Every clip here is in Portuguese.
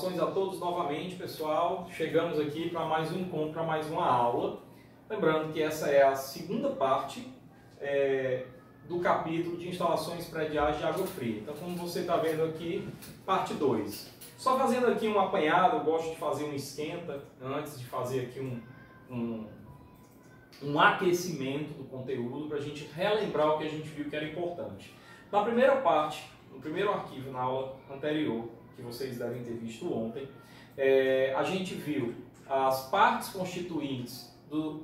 Saudações a todos novamente, pessoal. Chegamos aqui para mais um encontro, para mais uma aula. Lembrando que essa é a segunda parte do capítulo de instalações prediais de água fria. Então, como você está vendo aqui, parte 2. Só fazendo aqui um apanhado, eu gosto de fazer um esquenta, antes de fazer aqui um aquecimento do conteúdo, para a gente relembrar o que a gente viu que era importante. Na primeira parte, no primeiro arquivo, na aula anterior, que vocês devem ter visto ontem, a gente viu as partes constituintes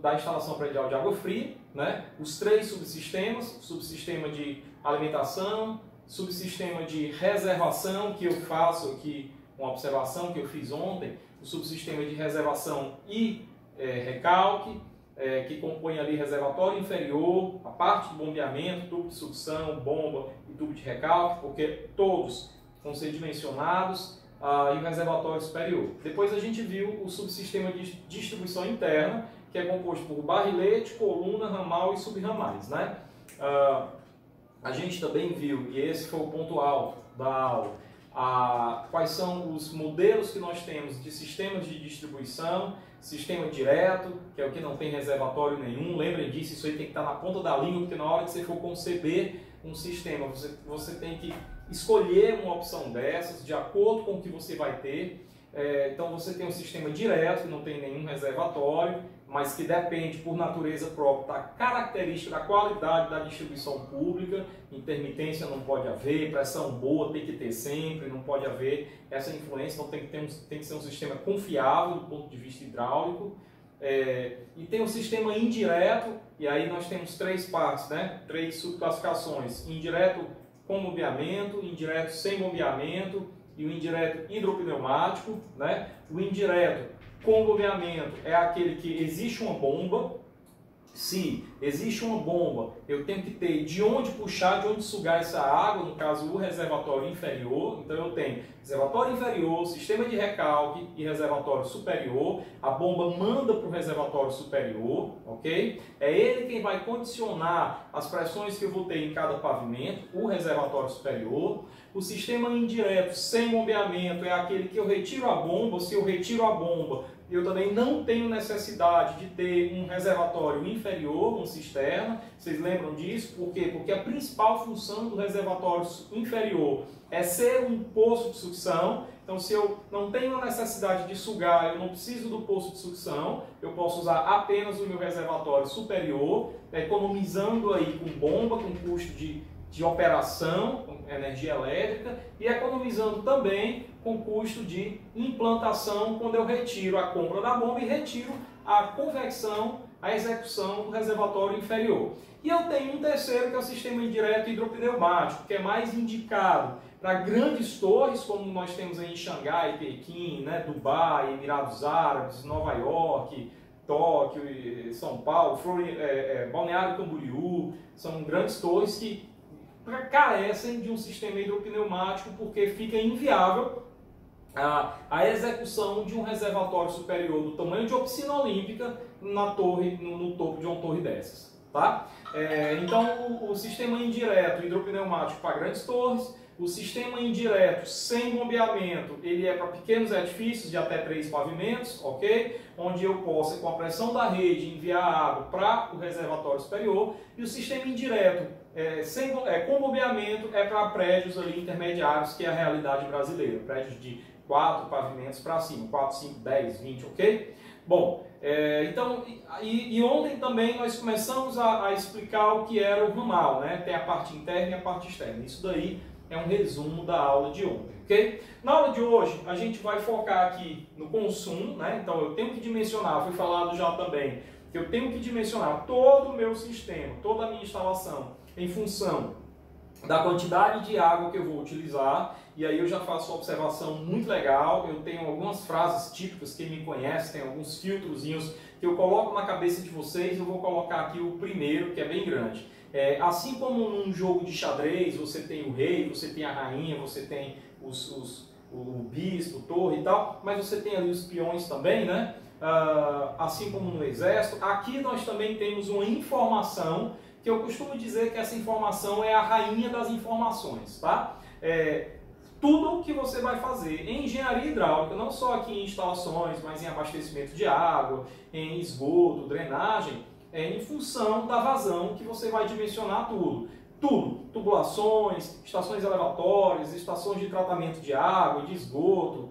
da instalação predial de água fria, né? Os 3 subsistemas: subsistema de alimentação, subsistema de reservação, que eu faço aqui uma observação que eu fiz ontem, o subsistema de reservação e recalque, que compõe ali reservatório inferior, a parte do bombeamento, tubo de sucção, bomba e tubo de recalque, porque todos vão ser dimensionados, e o reservatório superior. Depois a gente viu o subsistema de distribuição interna, que é composto por barrilete, coluna, ramal e subramais, né? A gente também viu, e esse foi o ponto alto da aula, quais são os modelos que nós temos de sistemas de distribuição. Sistema direto, que é o que não tem reservatório nenhum. Lembrem disso, isso aí tem que estar na ponta da língua, porque na hora que você for conceber um sistema, você tem que escolher uma opção dessas, de acordo com o que você vai ter. Então você tem um sistema direto, que não tem nenhum reservatório, mas que depende por natureza própria da característica, da qualidade da distribuição pública. Intermitência não pode haver, pressão boa tem que ter sempre, não pode haver essa influência, então tem que ser um sistema confiável do ponto de vista hidráulico. E tem um sistema indireto, e aí nós temos 3 partes, né? 3 subclassificações: indireto com bombeamento, indireto sem bombeamento e o indireto hidropneumático, né? O indireto com bombeamento é aquele que existe uma bomba. Se existe uma bomba, eu tenho que ter de onde puxar, de onde sugar essa água, no caso o reservatório inferior. Então eu tenho reservatório inferior, sistema de recalque e reservatório superior. A bomba manda para o reservatório superior, ok? É ele quem vai condicionar as pressões que eu vou ter em cada pavimento, o reservatório superior. O sistema indireto sem bombeamento é aquele que eu retiro a bomba. Se eu retiro a bomba, eu também não tenho necessidade de ter um reservatório inferior, uma cisterna. Vocês lembram disso? Por quê? Porque a principal função do reservatório inferior é ser um poço de sucção. Então, se eu não tenho a necessidade de sugar, eu não preciso do poço de sucção, eu posso usar apenas o meu reservatório superior, economizando aí com bomba, com custo de operação, com energia elétrica, e economizando também com custo de implantação, quando eu retiro a compra da bomba e retiro a convecção, a execução do reservatório inferior. E eu tenho um terceiro, que é o sistema indireto hidropneumático, que é mais indicado para grandes torres, como nós temos aí em Xangai, Pequim, né, Dubai, Emirados Árabes, Nova York, Tóquio, São Paulo, Balneário Camboriú. São grandes torres que carecem de um sistema hidropneumático, porque fica inviável a execução de um reservatório superior do tamanho de uma piscina olímpica na torre, no topo de uma torre dessas, tá? Então o sistema indireto hidropneumático para grandes torres, o sistema indireto sem bombeamento, ele é para pequenos edifícios de até 3 pavimentos, ok? Onde eu possa, com a pressão da rede, enviar água para o reservatório superior. E o sistema indireto com bombeamento é para prédios ali intermediários, que é a realidade brasileira. Prédios de 4 pavimentos para cima, 4, 5, 10, 20, ok? Bom, então, ontem também nós começamos a explicar o que era o ramal, né? Tem a parte interna e a parte externa. Isso daí é um resumo da aula de ontem, ok? Na aula de hoje, a gente vai focar aqui no consumo, né? Então, eu tenho que dimensionar, foi falado já também, que eu tenho que dimensionar todo o meu sistema, toda a minha instalação, em função da quantidade de água que eu vou utilizar. E aí eu já faço uma observação muito legal. Eu tenho algumas frases típicas, quem me conhece, tem alguns filtrozinhos que eu coloco na cabeça de vocês. Eu vou colocar aqui o primeiro, que é bem grande. Assim como num jogo de xadrez, você tem o rei, você tem a rainha, você tem o bispo, torre e tal, mas você tem ali os peões também, né? Assim como no exército. Aqui nós também temos uma informação, que eu costumo dizer que essa informação é a rainha das informações, tá? tudo que você vai fazer em engenharia hidráulica, não só aqui em instalações, mas em abastecimento de água, em esgoto, drenagem, é em função da vazão que você vai dimensionar tudo. Tudo, tubulações, estações elevatórias, estações de tratamento de água, de esgoto,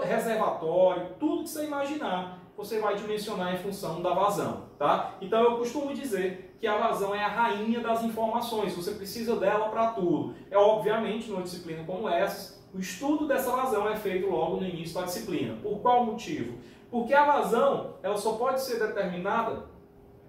reservatório, tudo que você imaginar, você vai dimensionar em função da vazão, tá? Então eu costumo dizer que a vazão é a rainha das informações, você precisa dela para tudo. É obviamente, numa disciplina como essa, o estudo dessa vazão é feito logo no início da disciplina. Por qual motivo? Porque a vazão, ela só pode ser determinada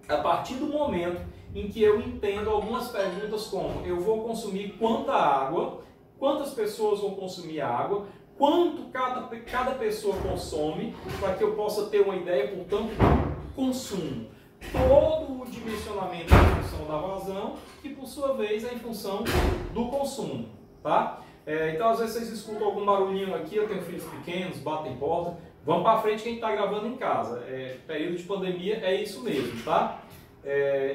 a partir do momento em que eu entendo algumas perguntas como: eu vou consumir quanta água, quantas pessoas vão consumir água, quanto cada pessoa consome, para que eu possa ter uma ideia, portanto, do consumo. Todo o dimensionamento é em função da vazão, que por sua vez é em função do consumo, tá? Então às vezes vocês escutam algum barulhinho aqui, eu tenho filhos pequenos, batem porta, vamos para frente que a gente está gravando em casa. Período de pandemia é isso mesmo, tá?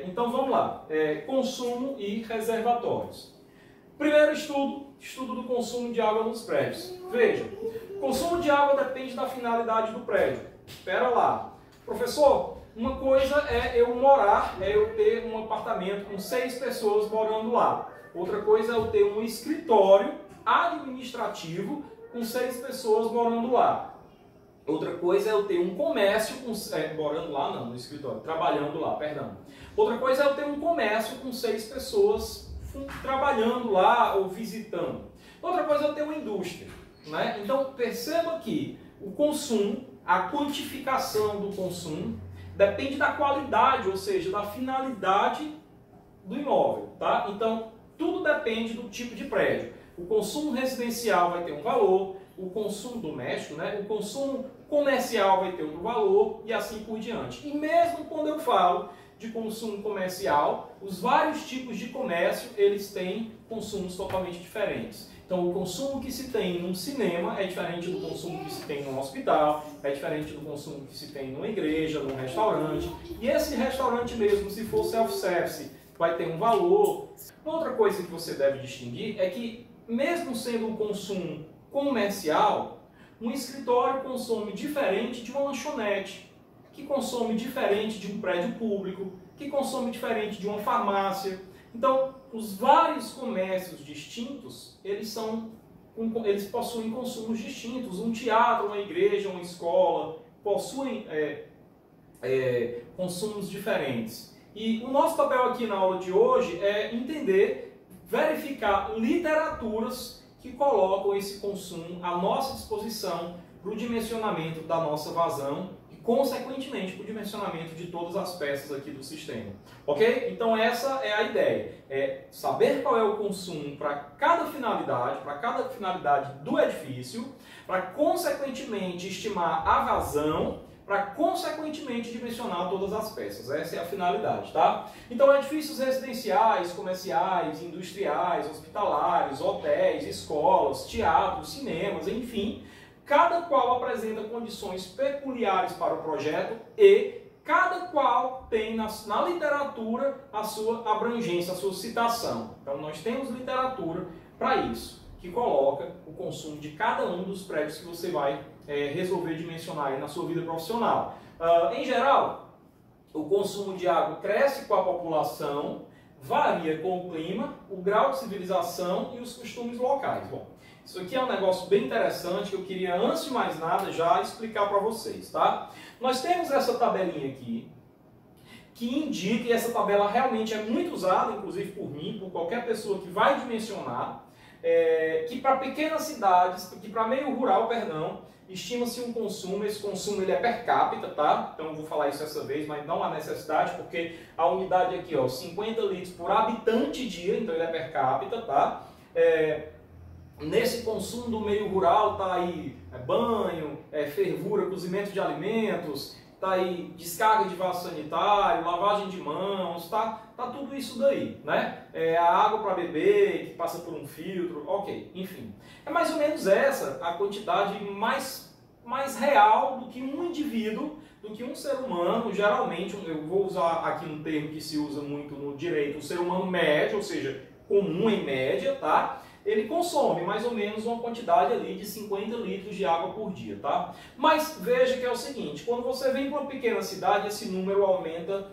Então vamos lá, consumo e reservatórios. Primeiro estudo do consumo de água nos prédios. Veja, consumo de água depende da finalidade do prédio. Espera lá. Professor, uma coisa é eu morar, é eu ter um apartamento com 6 pessoas morando lá. Outra coisa é eu ter um escritório administrativo com 6 pessoas morando lá. Outra coisa é eu ter um comércio com... morando lá não, no escritório, trabalhando lá, perdão. Outra coisa é eu ter um comércio com 6 pessoas trabalhando lá ou visitando. Outra coisa é eu ter uma indústria, né? Então perceba que o consumo, a quantificação do consumo, depende da qualidade, ou seja, da finalidade do imóvel, tá? Então tudo depende do tipo de prédio. O consumo residencial vai ter um valor, o consumo doméstico, né? O consumo comercial vai ter outro valor e assim por diante. E mesmo quando eu falo de consumo comercial, os vários tipos de comércio, eles têm consumos totalmente diferentes. Então o consumo que se tem num cinema é diferente do consumo que se tem num hospital, é diferente do consumo que se tem numa igreja, num restaurante. E esse restaurante mesmo, se for self-service, vai ter um valor. Outra coisa que você deve distinguir é que, mesmo sendo um consumo comercial, um escritório consome diferente de uma lanchonete, que consome diferente de um prédio público, que consome diferente de uma farmácia. Então, os vários comércios distintos, eles possuem consumos distintos. Um teatro, uma igreja, uma escola, possuem consumos diferentes. E o nosso papel aqui na aula de hoje é entender, verificar literaturas que colocam esse consumo à nossa disposição para o dimensionamento da nossa vazão e, consequentemente, para o dimensionamento de todas as peças aqui do sistema. Ok? Então essa é a ideia. É saber qual é o consumo para cada finalidade do edifício, para, consequentemente, estimar a vazão, para, consequentemente, dimensionar todas as peças. Essa é a finalidade, tá? Então, edifícios residenciais, comerciais, industriais, hospitalares, hotéis, escolas, teatros, cinemas, enfim, cada qual apresenta condições peculiares para o projeto e cada qual tem na literatura a sua abrangência, a sua citação. Então, nós temos literatura para isso, que coloca o consumo de cada um dos prédios que você vai resolver dimensionar aí na sua vida profissional. Em geral, o consumo de água cresce com a população, varia com o clima, o grau de civilização e os costumes locais. Bom, isso aqui é um negócio bem interessante que eu queria, antes de mais nada, já explicar para vocês, tá? Nós temos essa tabelinha aqui, que indica, e essa tabela realmente é muito usada, inclusive por mim, por qualquer pessoa que vai dimensionar, que para pequenas cidades, que para meio rural, perdão, estima-se um consumo, esse consumo ele é per capita, tá? Então eu vou falar isso essa vez, mas não há necessidade, porque a unidade aqui, ó, 50 litros por habitante dia, então ele é per capita, tá? Nesse consumo do meio rural tá aí banho, fervura, cozimento de alimentos, tá aí descarga de vaso sanitário, lavagem de mãos, tá tudo isso daí, né? A água para beber, que passa por um filtro, ok, enfim. É mais ou menos essa a quantidade mais real do que um indivíduo, do que um ser humano, geralmente, eu vou usar aqui um termo que se usa muito no direito, o ser humano médio, ou seja, comum em média, tá? ele consome mais ou menos uma quantidade ali de 50 litros de água por dia, tá? Mas veja que é o seguinte, quando você vem para uma pequena cidade, esse número aumenta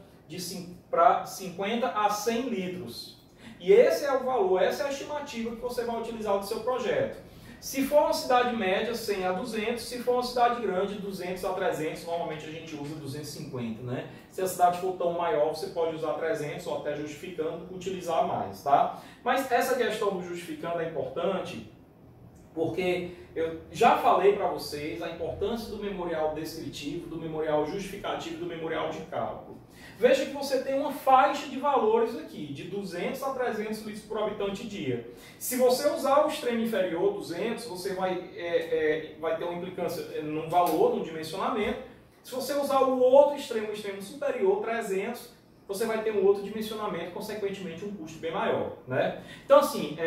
para 50 a 100 litros. E esse é o valor, essa é a estimativa que você vai utilizar do seu projeto. Se for uma cidade média, 100 a 200. Se for uma cidade grande, 200 a 300. Normalmente a gente usa 250, né? Se a cidade for tão maior, você pode usar 300 ou até justificando, utilizar mais, tá? Mas essa questão do justificando é importante porque eu já falei para vocês a importância do memorial descritivo, do memorial justificativo e do memorial de cálculo. Veja que você tem uma faixa de valores aqui, de 200 a 300 litros por habitante dia. Se você usar o extremo inferior, 200, você vai ter uma implicância num valor, num dimensionamento. Se você usar o outro extremo, o extremo superior, 300, você vai ter um outro dimensionamento, consequentemente um custo bem maior, né? Então assim,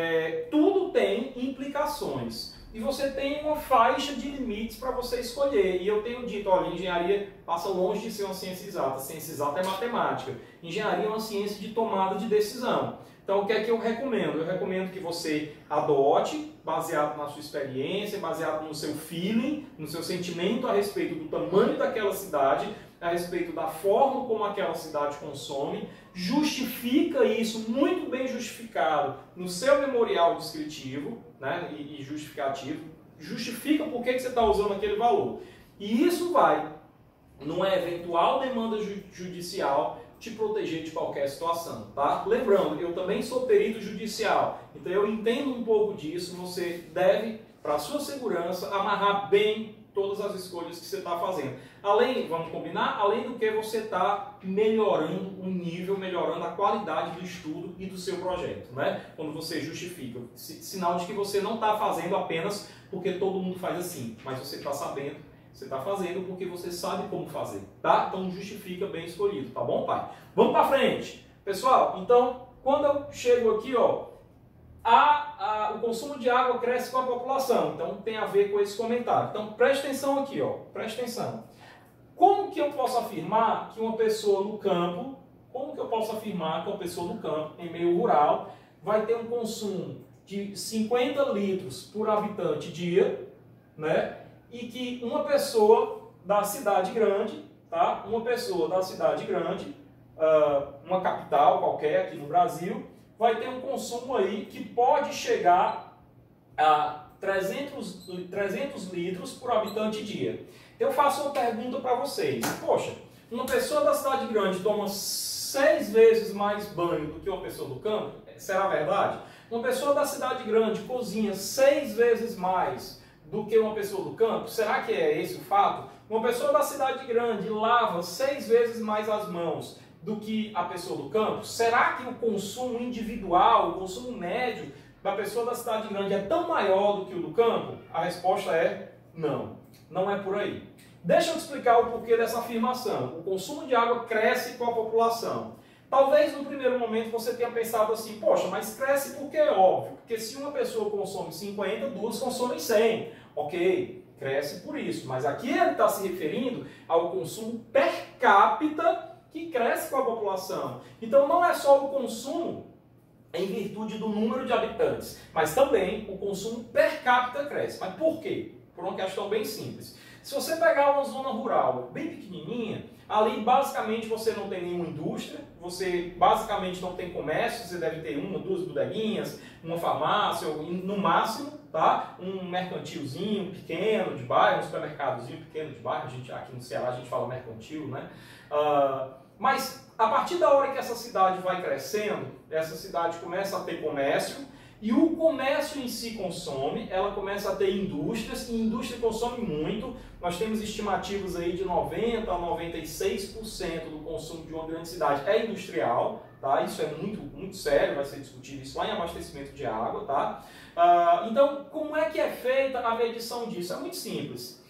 tudo tem implicações. E você tem uma faixa de limites para você escolher. E eu tenho dito, olha, engenharia passa longe de ser uma ciência exata. Ciência exata é matemática. Engenharia é uma ciência de tomada de decisão. Então, o que é que eu recomendo? Eu recomendo que você adote, baseado na sua experiência, baseado no seu feeling, no seu sentimento a respeito do tamanho daquela cidade, a respeito da forma como aquela cidade consome, justifica isso muito bem justificado no seu memorial descritivo, né, e justificativo, justifica por que você está usando aquele valor. E isso vai, numa eventual demanda judicial, te proteger de qualquer situação, tá? Lembrando, eu também sou perito judicial, então eu entendo um pouco disso, você deve, para a sua segurança, amarrar bem todas as escolhas que você está fazendo. Além, vamos combinar, além do que você está melhorando o nível, melhorando a qualidade do estudo e do seu projeto, né? Quando você justifica, sinal de que você não está fazendo apenas porque todo mundo faz assim, mas você está sabendo, você está fazendo porque você sabe como fazer, tá? Então justifica bem escolhido, tá bom, pai? Vamos para frente. Pessoal, então, quando eu chego aqui, ó, o consumo de água cresce com a população, então tem a ver com esse comentário. Então preste atenção aqui, ó, preste atenção. Como que eu posso afirmar que uma pessoa no campo, em meio rural, vai ter um consumo de 50 litros por habitante dia, né? E que uma pessoa da cidade grande, tá? Uma capital qualquer aqui no Brasil, vai ter um consumo aí que pode chegar a 300 litros por habitante dia. Eu faço uma pergunta para vocês. Poxa, uma pessoa da cidade grande toma 6 vezes mais banho do que uma pessoa do campo? Será verdade? Uma pessoa da cidade grande cozinha 6 vezes mais do que uma pessoa do campo? Será que é esse o fato? Uma pessoa da cidade grande lava 6 vezes mais as mãos do que a pessoa do campo? Será que o consumo individual, o consumo médio da pessoa da cidade grande é tão maior do que o do campo? A resposta é não, não é por aí. Deixa eu te explicar o porquê dessa afirmação. O consumo de água cresce com a população. Talvez no primeiro momento você tenha pensado assim, poxa, mas cresce porque é óbvio, porque se uma pessoa consome 50, duas consomem 100. Ok, cresce por isso, mas aqui ele está se referindo ao consumo per capita que cresce com a população. Então não é só o consumo em virtude do número de habitantes, mas também o consumo per capita cresce. Mas por quê? Por uma questão bem simples. Se você pegar uma zona rural bem pequenininha, ali basicamente você não tem nenhuma indústria, você basicamente não tem comércio, você deve ter uma, duas bodeguinhas, uma farmácia, ou no máximo, tá? Um mercantilzinho pequeno de bairro, um supermercadozinho pequeno de bairro, aqui no Ceará a gente fala mercantil, né? Mas a partir da hora que essa cidade vai crescendo, essa cidade começa a ter comércio, e o comércio em si consome, ela começa a ter indústrias, e a indústria consome muito. Nós temos estimativas aí de 90% a 96% do consumo de uma grande cidade é industrial, tá? Isso é muito sério, vai ser discutido isso lá em abastecimento de água, tá? Então, como é que é feita a medição disso? É muito simples.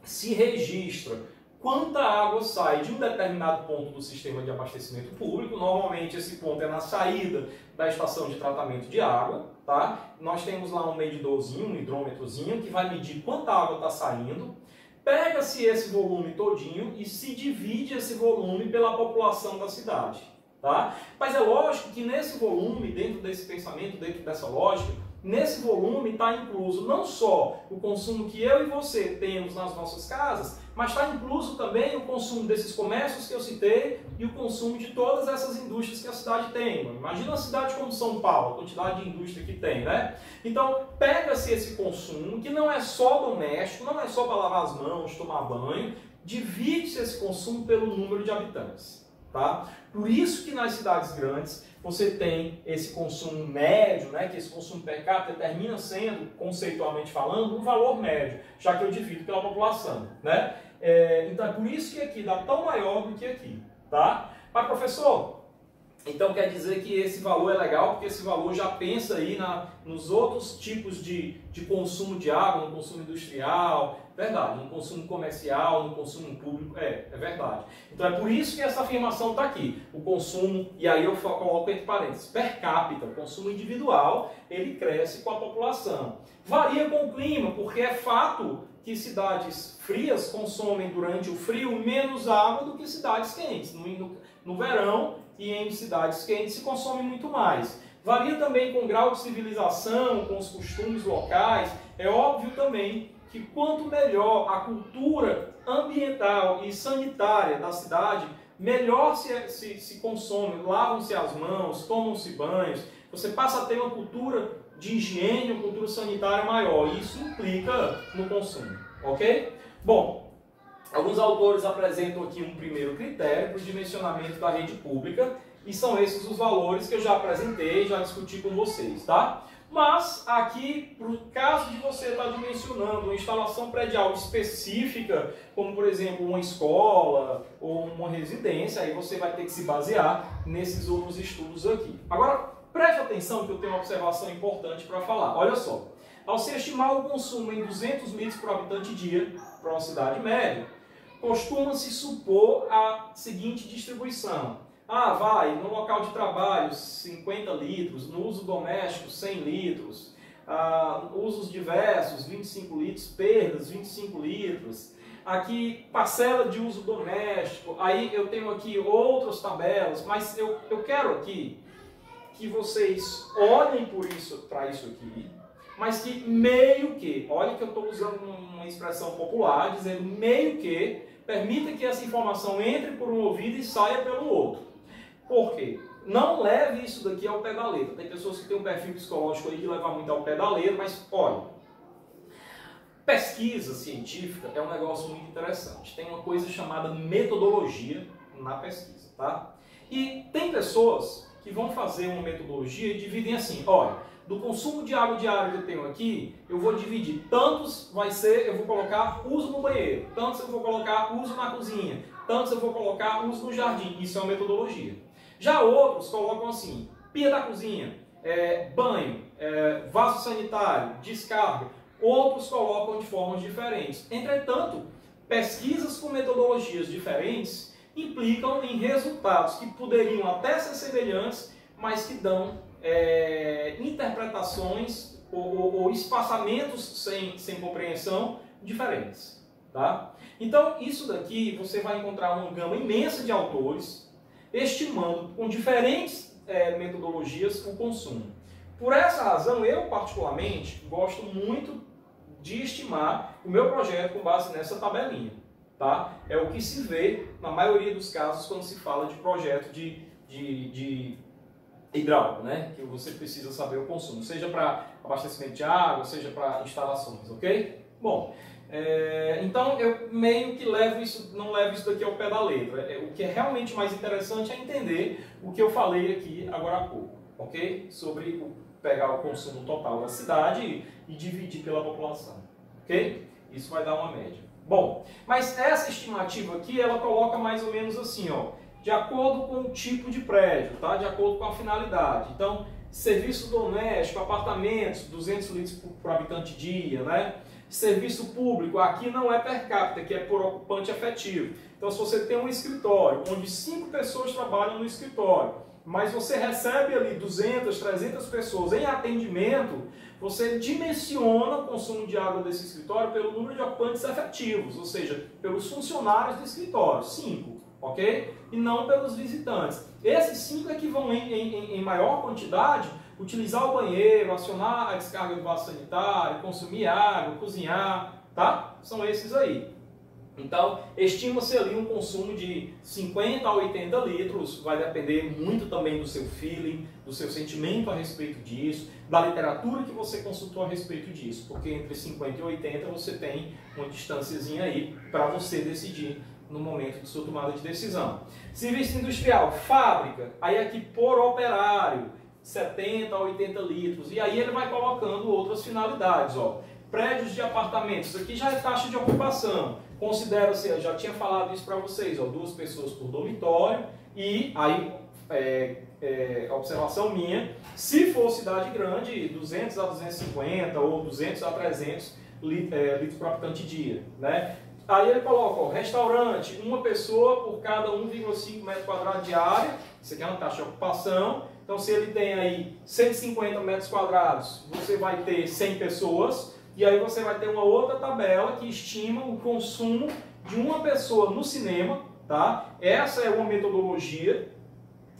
Se registra quanta água sai de um determinado ponto do sistema de abastecimento público. Normalmente esse ponto é na saída da estação de tratamento de água, tá? Nós temos lá um medidorzinho, um hidrômetrozinho, que vai medir quanta água está saindo. Pega-se esse volume todinho e se divide esse volume pela população da cidade, tá? Mas é lógico que nesse volume, dentro desse pensamento, dentro dessa lógica, nesse volume está incluso não só o consumo que eu e você temos nas nossas casas, mas está incluso também o consumo desses comércios que eu citei e o consumo de todas essas indústrias que a cidade tem. Mano. Imagina uma cidade como São Paulo, a quantidade de indústria que tem, né? Então, pega-se esse consumo, que não é só doméstico, não é só para lavar as mãos, tomar banho, divide-se esse consumo pelo número de habitantes. Tá? Por isso que nas cidades grandes você tem esse consumo médio, né, que esse consumo per capita termina sendo, conceitualmente falando, um valor médio, já que eu divido pela população. Né? Então é por isso que aqui dá tão maior do que aqui. Tá? Mas professor, então quer dizer que esse valor é legal, porque esse valor já pensa aí nos outros tipos de consumo de água, no consumo industrial, verdade, no consumo comercial, no consumo público, é verdade. Então é por isso que essa afirmação está aqui. O consumo, e aí eu coloco entre parênteses, per capita, o consumo individual, ele cresce com a população. Varia com o clima, porque é fato que cidades frias consomem durante o frio menos água do que cidades quentes. No verão e em cidades quentes se consome muito mais. Varia também com o grau de civilização, com os costumes locais. É óbvio também que quanto melhor a cultura ambiental e sanitária da cidade, melhor se consome, lavam-se as mãos, tomam-se banhos, você passa a ter uma cultura de higiene, uma cultura sanitária maior. Isso implica no consumo, ok? Bom, alguns autores apresentam aqui um primeiro critério para o dimensionamento da rede pública, e são esses os valores que eu já apresentei, já discuti com vocês, tá? Mas aqui, para o caso de você estar dimensionando uma instalação predial específica, como por exemplo uma escola ou uma residência, aí você vai ter que se basear nesses outros estudos aqui. Agora, preste atenção que eu tenho uma observação importante para falar. Olha só, ao se estimar o consumo em 200 litros por habitante dia para uma cidade média, costuma-se supor a seguinte distribuição. No local de trabalho 50 litros, no uso doméstico 100 litros, usos diversos 25 litros, perdas 25 litros, aqui parcela de uso doméstico, aí eu tenho aqui outras tabelas, mas eu quero aqui que vocês olhem para isso aqui, mas que meio que, olha que eu estou usando uma expressão popular, dizendo meio que, permita que essa informação entre por um ouvido e saia pelo outro. Por quê? Não leve isso daqui ao pé da letra. Tem pessoas que têm um perfil psicológico aí de levar muito ao pé da letra, mas olha, pesquisa científica é um negócio muito interessante. Tem uma coisa chamada metodologia na pesquisa, tá? E tem pessoas que vão fazer uma metodologia e dividem assim, olha, do consumo de água diário que eu tenho aqui, eu vou dividir, tantos eu vou colocar uso no banheiro, tantos eu vou colocar uso na cozinha, tantos eu vou colocar uso no jardim. Isso é uma metodologia. Já outros colocam assim, pia da cozinha, banho, vaso sanitário, descarga. Outros colocam de formas diferentes. Entretanto, pesquisas com metodologias diferentes implicam em resultados que poderiam até ser semelhantes, mas que dão interpretações ou espaçamentos sem compreensão diferentes. Tá? Então, isso daqui você vai encontrar uma gama imensa de autores estimando com diferentes metodologias o consumo. Por essa razão, eu particularmente gosto muito de estimar o meu projeto com base nessa tabelinha. Tá? É o que se vê na maioria dos casos quando se fala de projeto de hidráulico, né? Que você precisa saber o consumo, seja para abastecimento de água, seja para instalações, ok? Bom, então eu meio que não levo isso daqui ao pé da letra. O que é realmente mais interessante é entender o que eu falei aqui agora há pouco, ok? Sobre pegar o consumo total da cidade e dividir pela população, ok? Isso vai dar uma média. Bom, mas essa estimativa aqui, ela coloca mais ou menos assim, ó, de acordo com o tipo de prédio, tá? De acordo com a finalidade. Então, serviço doméstico, apartamentos, 200 litros por habitante dia, né? Serviço público, aqui não é per capita, que é por ocupante efetivo. Então, se você tem um escritório onde 5 pessoas trabalham no escritório, mas você recebe ali 200, 300 pessoas em atendimento, você dimensiona o consumo de água desse escritório pelo número de ocupantes efetivos, ou seja, pelos funcionários do escritório, 5, ok? E não pelos visitantes. Esses 5 é que vão em maior quantidade utilizar o banheiro, acionar a descarga do vaso sanitário, consumir água, cozinhar, tá? São esses aí. Então, estima-se ali um consumo de 50 a 80 litros, vai depender muito também do seu feeling, do seu sentimento a respeito disso, da literatura que você consultou a respeito disso, porque entre 50 e 80 você tem uma distânciazinha aí para você decidir no momento de sua tomada de decisão. Serviço industrial, fábrica, aí aqui por operário, 70 a 80 litros, e aí ele vai colocando outras finalidades, ó. Prédios de apartamentos, isso aqui já é taxa de ocupação. Considera-se, eu já tinha falado isso para vocês, ó, 2 pessoas por dormitório, e aí, observação minha, se for cidade grande, 200 a 250 ou 200 a 300 litros por habitante dia, né? Aí ele coloca, ó, restaurante, 1 pessoa por cada 1,5 metro quadrado de área, isso aqui é uma taxa de ocupação. Então, se ele tem aí 150 metros quadrados, você vai ter 100 pessoas, e aí você vai ter uma outra tabela que estima o consumo de 1 pessoa no cinema, tá? Essa é uma metodologia,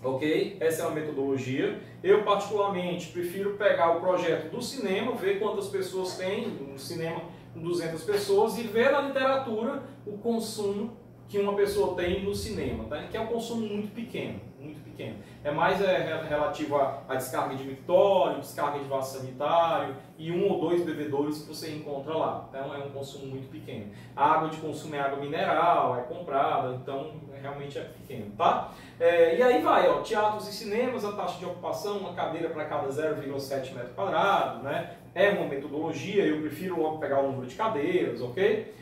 ok? Essa é uma metodologia. Eu, particularmente, prefiro pegar o projeto do cinema, ver quantas pessoas tem no cinema, 200 pessoas, e ver na literatura o consumo que uma pessoa tem no cinema, tá? Que é um consumo muito pequeno, muito pequeno. É mais relativo à descarga de mictório, descarga de vaso sanitário e 1 ou 2 bebedouros que você encontra lá. Então é um consumo muito pequeno. A água de consumo é água mineral, é comprada, então realmente é pequeno, tá? E aí vai, ó, teatros e cinemas, a taxa de ocupação, uma cadeira para cada 0,7 metro quadrado, né? É uma metodologia, eu prefiro logo pegar o número de cadeiras, ok?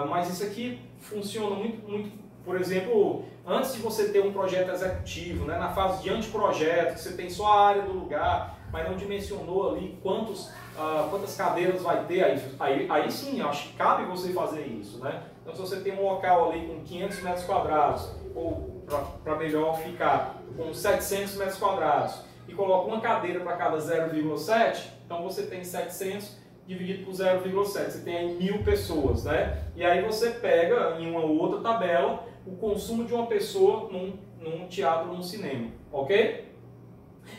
Mas isso aqui funciona muito, por exemplo, antes de você ter um projeto executivo, né, na fase de anteprojeto, que você tem só a área do lugar, mas não dimensionou ali quantas cadeiras vai ter, aí sim, acho que cabe você fazer isso, né? Então, se você tem um local ali com 500 metros quadrados, ou para melhor ficar, com 700 metros quadrados, e coloca uma cadeira para cada 0,7, então você tem 700 dividido por 0,7, você tem aí 1000 pessoas, né? E aí você pega em uma outra tabela o consumo de uma pessoa num teatro, num cinema, ok?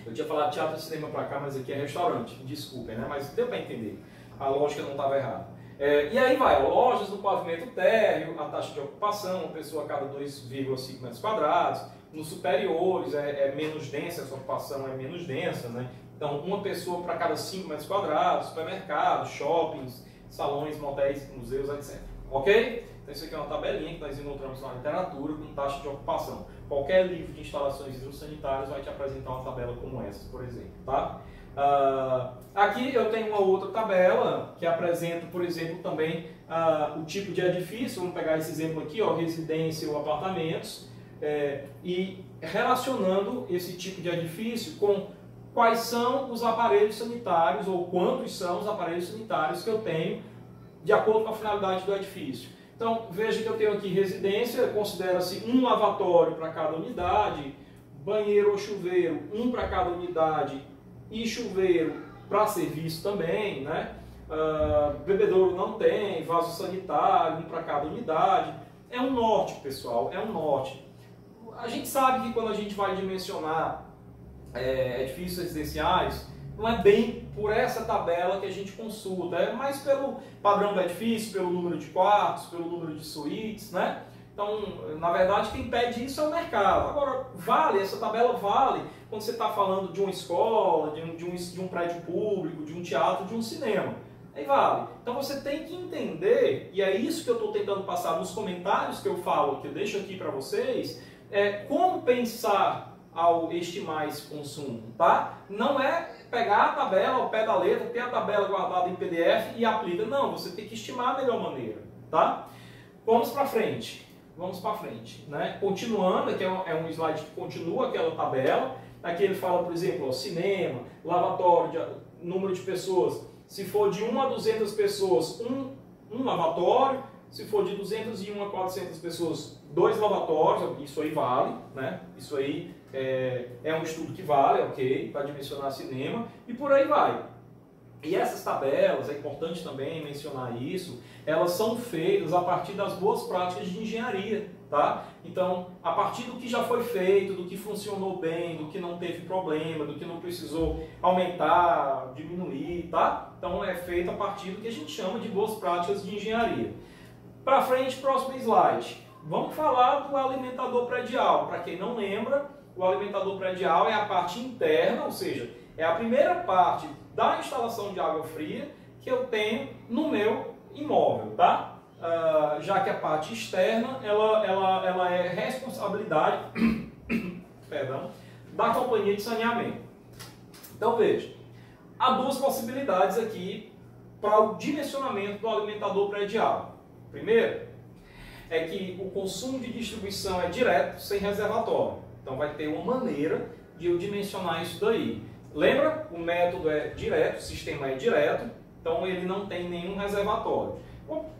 Eu tinha falado teatro e cinema para cá, mas aqui é restaurante, desculpem, né? Mas deu para entender, a lógica não estava errada. E aí vai, ó, lojas no pavimento térreo, a taxa de ocupação, uma pessoa a cada 2,5 metros quadrados, nos superiores é menos densa, essa ocupação é menos densa, né? Então, 1 pessoa para cada 5 metros quadrados, supermercados, shoppings, salões, motéis, museus, etc. Ok? Então, isso aqui é uma tabelinha que nós encontramos na literatura com taxa de ocupação. Qualquer livro de instalações hidrossanitárias vai te apresentar uma tabela como essa, por exemplo. Tá? Aqui eu tenho uma outra tabela que apresenta, por exemplo, também o tipo de edifício. Vamos pegar esse exemplo aqui, ó, residência ou apartamentos, e relacionando esse tipo de edifício com quais são os aparelhos sanitários ou quantos são os aparelhos sanitários que eu tenho de acordo com a finalidade do edifício. Então, veja que eu tenho aqui residência, considera-se um lavatório para cada unidade, banheiro ou chuveiro, um para cada unidade, e chuveiro para serviço também, né? Bebedouro não tem, vaso sanitário, um para cada unidade. É um norte, pessoal, é um norte. A gente sabe que quando a gente vai dimensionar edifícios residenciais, não é bem por essa tabela que a gente consulta, é mais pelo padrão do edifício, pelo número de quartos, pelo número de suítes, né? Então, na verdade, quem pede isso é o mercado. Agora, essa tabela vale quando você está falando de uma escola, de um prédio público, de um teatro, de um cinema. Aí vale. Então você tem que entender, e é isso que eu estou tentando passar nos comentários que eu falo, que eu deixo aqui para vocês, como pensar ao estimar esse consumo, tá? Não é pegar a tabela ao pé da letra, ter a tabela guardada em PDF e aplica. Não, você tem que estimar a melhor maneira, tá? Vamos para frente. Vamos para frente, né? Continuando, aqui é um slide que continua aquela tabela. Aqui ele fala, por exemplo, ó, cinema, lavatório, número de pessoas. Se for de 1 a 200 pessoas, um lavatório. Se for de 201 a 400 pessoas, 2 lavatórios. Isso aí vale, né? Isso aí é um estudo que vale, ok? Para dimensionar cinema. E por aí vai. E essas tabelas, é importante também mencionar isso, elas são feitas a partir das boas práticas de engenharia, tá? Então, a partir do que já foi feito, do que funcionou bem, do que não teve problema, do que não precisou aumentar, diminuir, tá? Então, é feito a partir do que a gente chama de boas práticas de engenharia. Para frente, próximo slide. Vamos falar do alimentador predial. Para quem não lembra, o alimentador predial é a parte interna, ou seja, é a primeira parte da instalação de água fria que eu tenho no meu imóvel, tá? Já que a parte externa ela é responsabilidade perdão, da companhia de saneamento. Então veja, há duas possibilidades aqui para o dimensionamento do alimentador predial. Primeiro, é que o consumo de distribuição é direto, sem reservatório. Então vai ter uma maneira de eu dimensionar isso daí. Lembra? O método é direto, o sistema é direto, então ele não tem nenhum reservatório.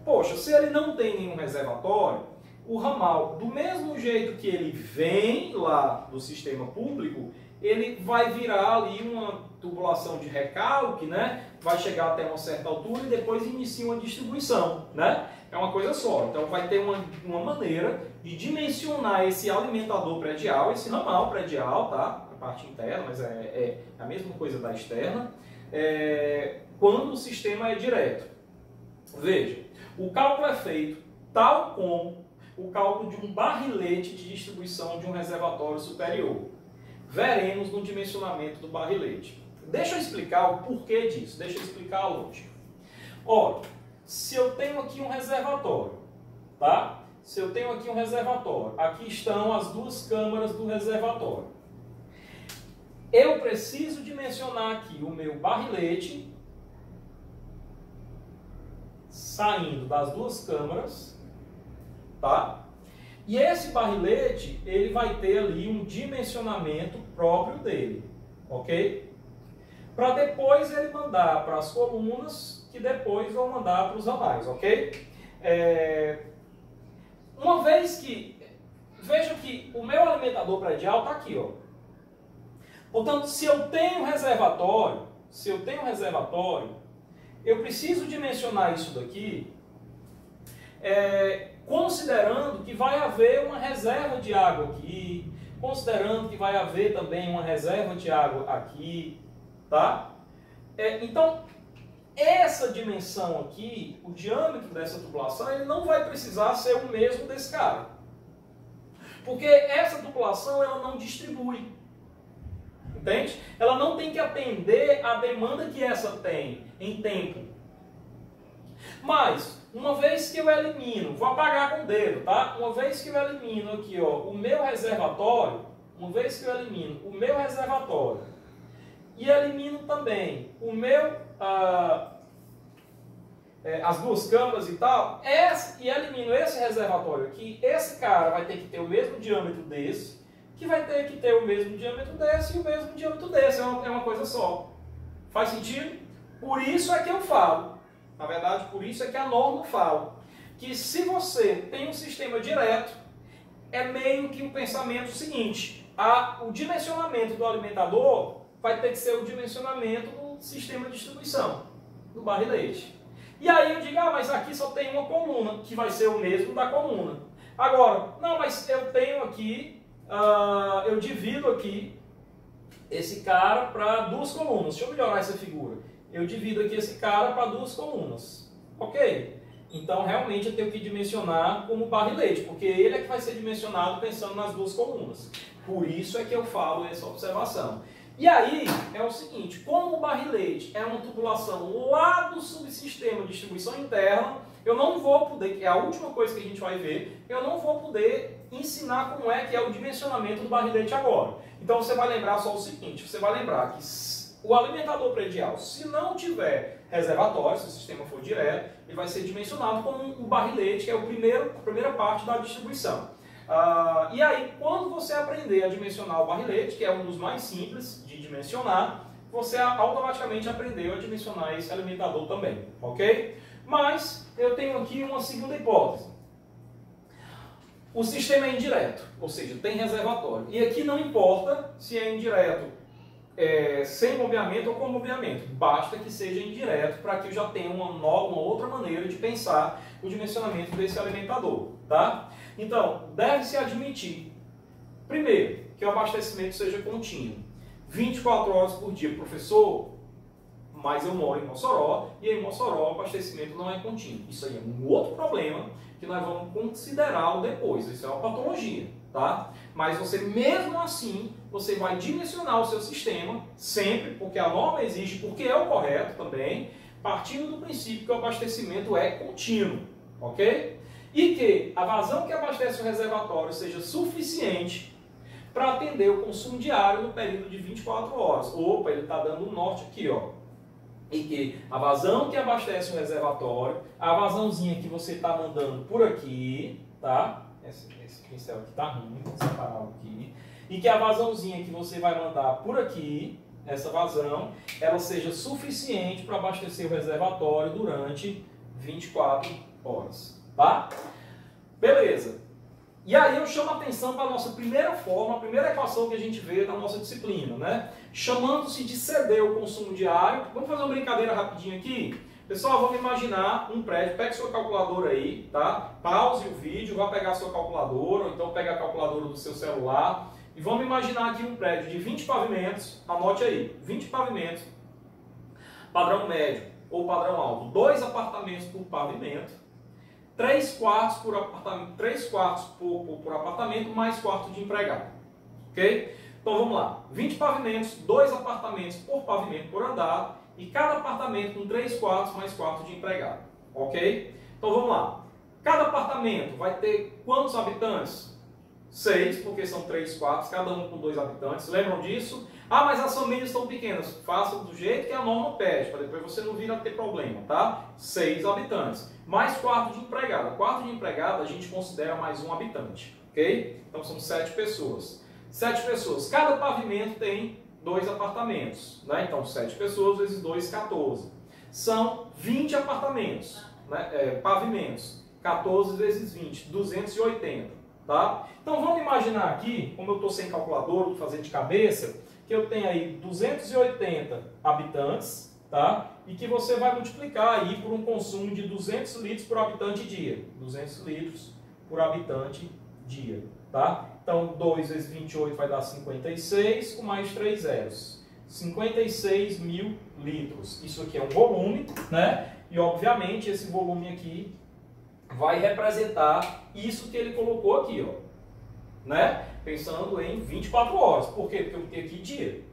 Poxa, se ele não tem nenhum reservatório, o ramal, do mesmo jeito que ele vem lá do sistema público, ele vai virar ali uma tubulação de recalque, né? Vai chegar até uma certa altura e depois inicia uma distribuição, né? É uma coisa só. Então vai ter uma maneira de dimensionar esse alimentador predial, esse ramal predial, tá? A parte interna, mas é a mesma coisa da externa, quando o sistema é direto. Veja, o cálculo é feito tal como o cálculo de um barrilete de distribuição de um reservatório superior. Veremos no dimensionamento do barrilete. Deixa eu explicar o porquê disso, deixa eu explicar a lógica. Olha, se eu tenho aqui um reservatório, tá? Se eu tenho aqui um reservatório, aqui estão as duas câmaras do reservatório. Eu preciso dimensionar aqui o meu barrilete saindo das duas câmaras, tá? E esse barrilete, ele vai ter ali um dimensionamento próprio dele, ok? Para depois ele mandar para as colunas, que depois vão mandar para os ramais, ok? Uma vez que... Veja que o meu alimentador predial está aqui, ó. Portanto, se eu tenho reservatório, eu preciso dimensionar isso daqui, considerando que vai haver uma reserva de água aqui, considerando que vai haver também uma reserva de água aqui, tá? Então, essa dimensão aqui, o diâmetro dessa tubulação, ele não vai precisar ser o mesmo desse cara. Porque essa tubulação, ela não distribui. Entende? Ela não tem que atender à demanda que essa tem em tempo. Mas, uma vez que eu elimino, vou apagar com o dedo, tá? Uma vez que eu elimino aqui, ó, o meu reservatório, e elimino também o meu, as duas câmaras e tal, e elimino esse reservatório aqui, esse cara vai ter que ter o mesmo diâmetro desse, que vai ter que ter o mesmo diâmetro desse e o mesmo diâmetro desse. É uma coisa só. Faz sentido? Por isso é que eu falo. Na verdade, por isso é que a norma fala. Que se você tem um sistema direto, é meio que um pensamento seguinte. O dimensionamento do alimentador vai ter que ser o dimensionamento do sistema de distribuição, do barrilete. E aí eu digo, mas aqui só tem uma coluna, que vai ser o mesmo da coluna. Agora, não, mas eu tenho aqui... eu divido aqui esse cara para duas colunas. Deixa eu melhorar essa figura. Eu divido aqui esse cara para duas colunas. Ok? Então, realmente, eu tenho que dimensionar como barrilete, porque ele é que vai ser dimensionado pensando nas duas colunas. Por isso é que eu falo essa observação. E aí, é o seguinte, como o barrilete é uma tubulação lá do subsistema de distribuição interna, eu não vou poder, que é a última coisa que a gente vai ver, eu não vou poder ensinar como é que é o dimensionamento do barrilete agora. Então você vai lembrar só o seguinte, você vai lembrar que o alimentador predial, se não tiver reservatório, se o sistema for direto, ele vai ser dimensionado como o barrilete, que é a primeira parte da distribuição. E aí, quando você aprender a dimensionar o barrilete, que é um dos mais simples de dimensionar, você automaticamente aprendeu a dimensionar esse alimentador também, ok? Mas eu tenho aqui uma segunda hipótese. O sistema é indireto, ou seja, tem reservatório. E aqui não importa se é indireto sem bombeamento ou com bombeamento. Basta que seja indireto para que eu já tenha uma outra maneira de pensar o dimensionamento desse alimentador. Tá? Então, deve-se admitir, primeiro, que o abastecimento seja contínuo. 24 horas por dia, professor, mas eu moro em Mossoró, e em Mossoró o abastecimento não é contínuo. Isso aí é um outro problema que nós vamos considerar depois. Isso é uma patologia, tá? Mas você, mesmo assim, você vai dimensionar o seu sistema, sempre, porque a norma exige, porque é o correto também, partindo do princípio que o abastecimento é contínuo, ok? E que a vazão que abastece o reservatório seja suficiente para atender o consumo diário no período de 24 horas. Opa, ele está dando um norte aqui, ó. E que a vazão que abastece o reservatório, a vazãozinha que você está mandando por aqui, tá? Esse pincel aqui está ruim, vou separar aqui. E que a vazãozinha que você vai mandar por aqui, essa vazão, ela seja suficiente para abastecer o reservatório durante 24 horas, tá? Beleza. E aí eu chamo a atenção para a nossa primeira forma, a primeira equação que a gente vê na nossa disciplina, né? Chamando-se de CD o consumo diário. Vamos fazer uma brincadeira rapidinho aqui? Pessoal, vamos imaginar um prédio. Pegue sua calculadora aí, tá? Pause o vídeo, vá pegar a sua calculadora, ou então pegue a calculadora do seu celular. E vamos imaginar aqui um prédio de 20 pavimentos, anote aí, 20 pavimentos, padrão médio ou padrão alto, 2 apartamentos por pavimento, 3 quartos por apartamento, mais quarto de empregado, ok? Então vamos lá, 20 pavimentos, 2 apartamentos por pavimento por andar, e cada apartamento com 3 quartos mais quarto de empregado, ok? Então vamos lá, cada apartamento vai ter quantos habitantes? 6, porque são 3 quartos, cada um com 2 habitantes. Lembram disso? Ah, mas as famílias estão pequenas. Faça do jeito que a norma pede, para depois você não vir a ter problema, tá? 6 habitantes. Mais quarto de empregado. Quarto de empregado a gente considera mais um habitante, ok? Então são 7 pessoas. 7 pessoas. Cada pavimento tem 2 apartamentos, né? Então 7 pessoas vezes 2, 14. São 20 apartamentos, né? Pavimentos. 14 vezes 20, 280. Tá? Então vamos imaginar aqui, como eu estou sem calculadora, estou fazendo de cabeça, que eu tenho aí 280 habitantes, tá? E que você vai multiplicar aí por um consumo de 200 litros por habitante dia. 200 litros por habitante dia, tá? Então 2 vezes 28 vai dar 56, com mais 3 zeros. 56 mil litros. Isso aqui é um volume, né? E obviamente esse volume aqui vai representar isso que ele colocou aqui, ó, né? Pensando em 24 horas. Por quê? Porque eu coloquei aqui dia,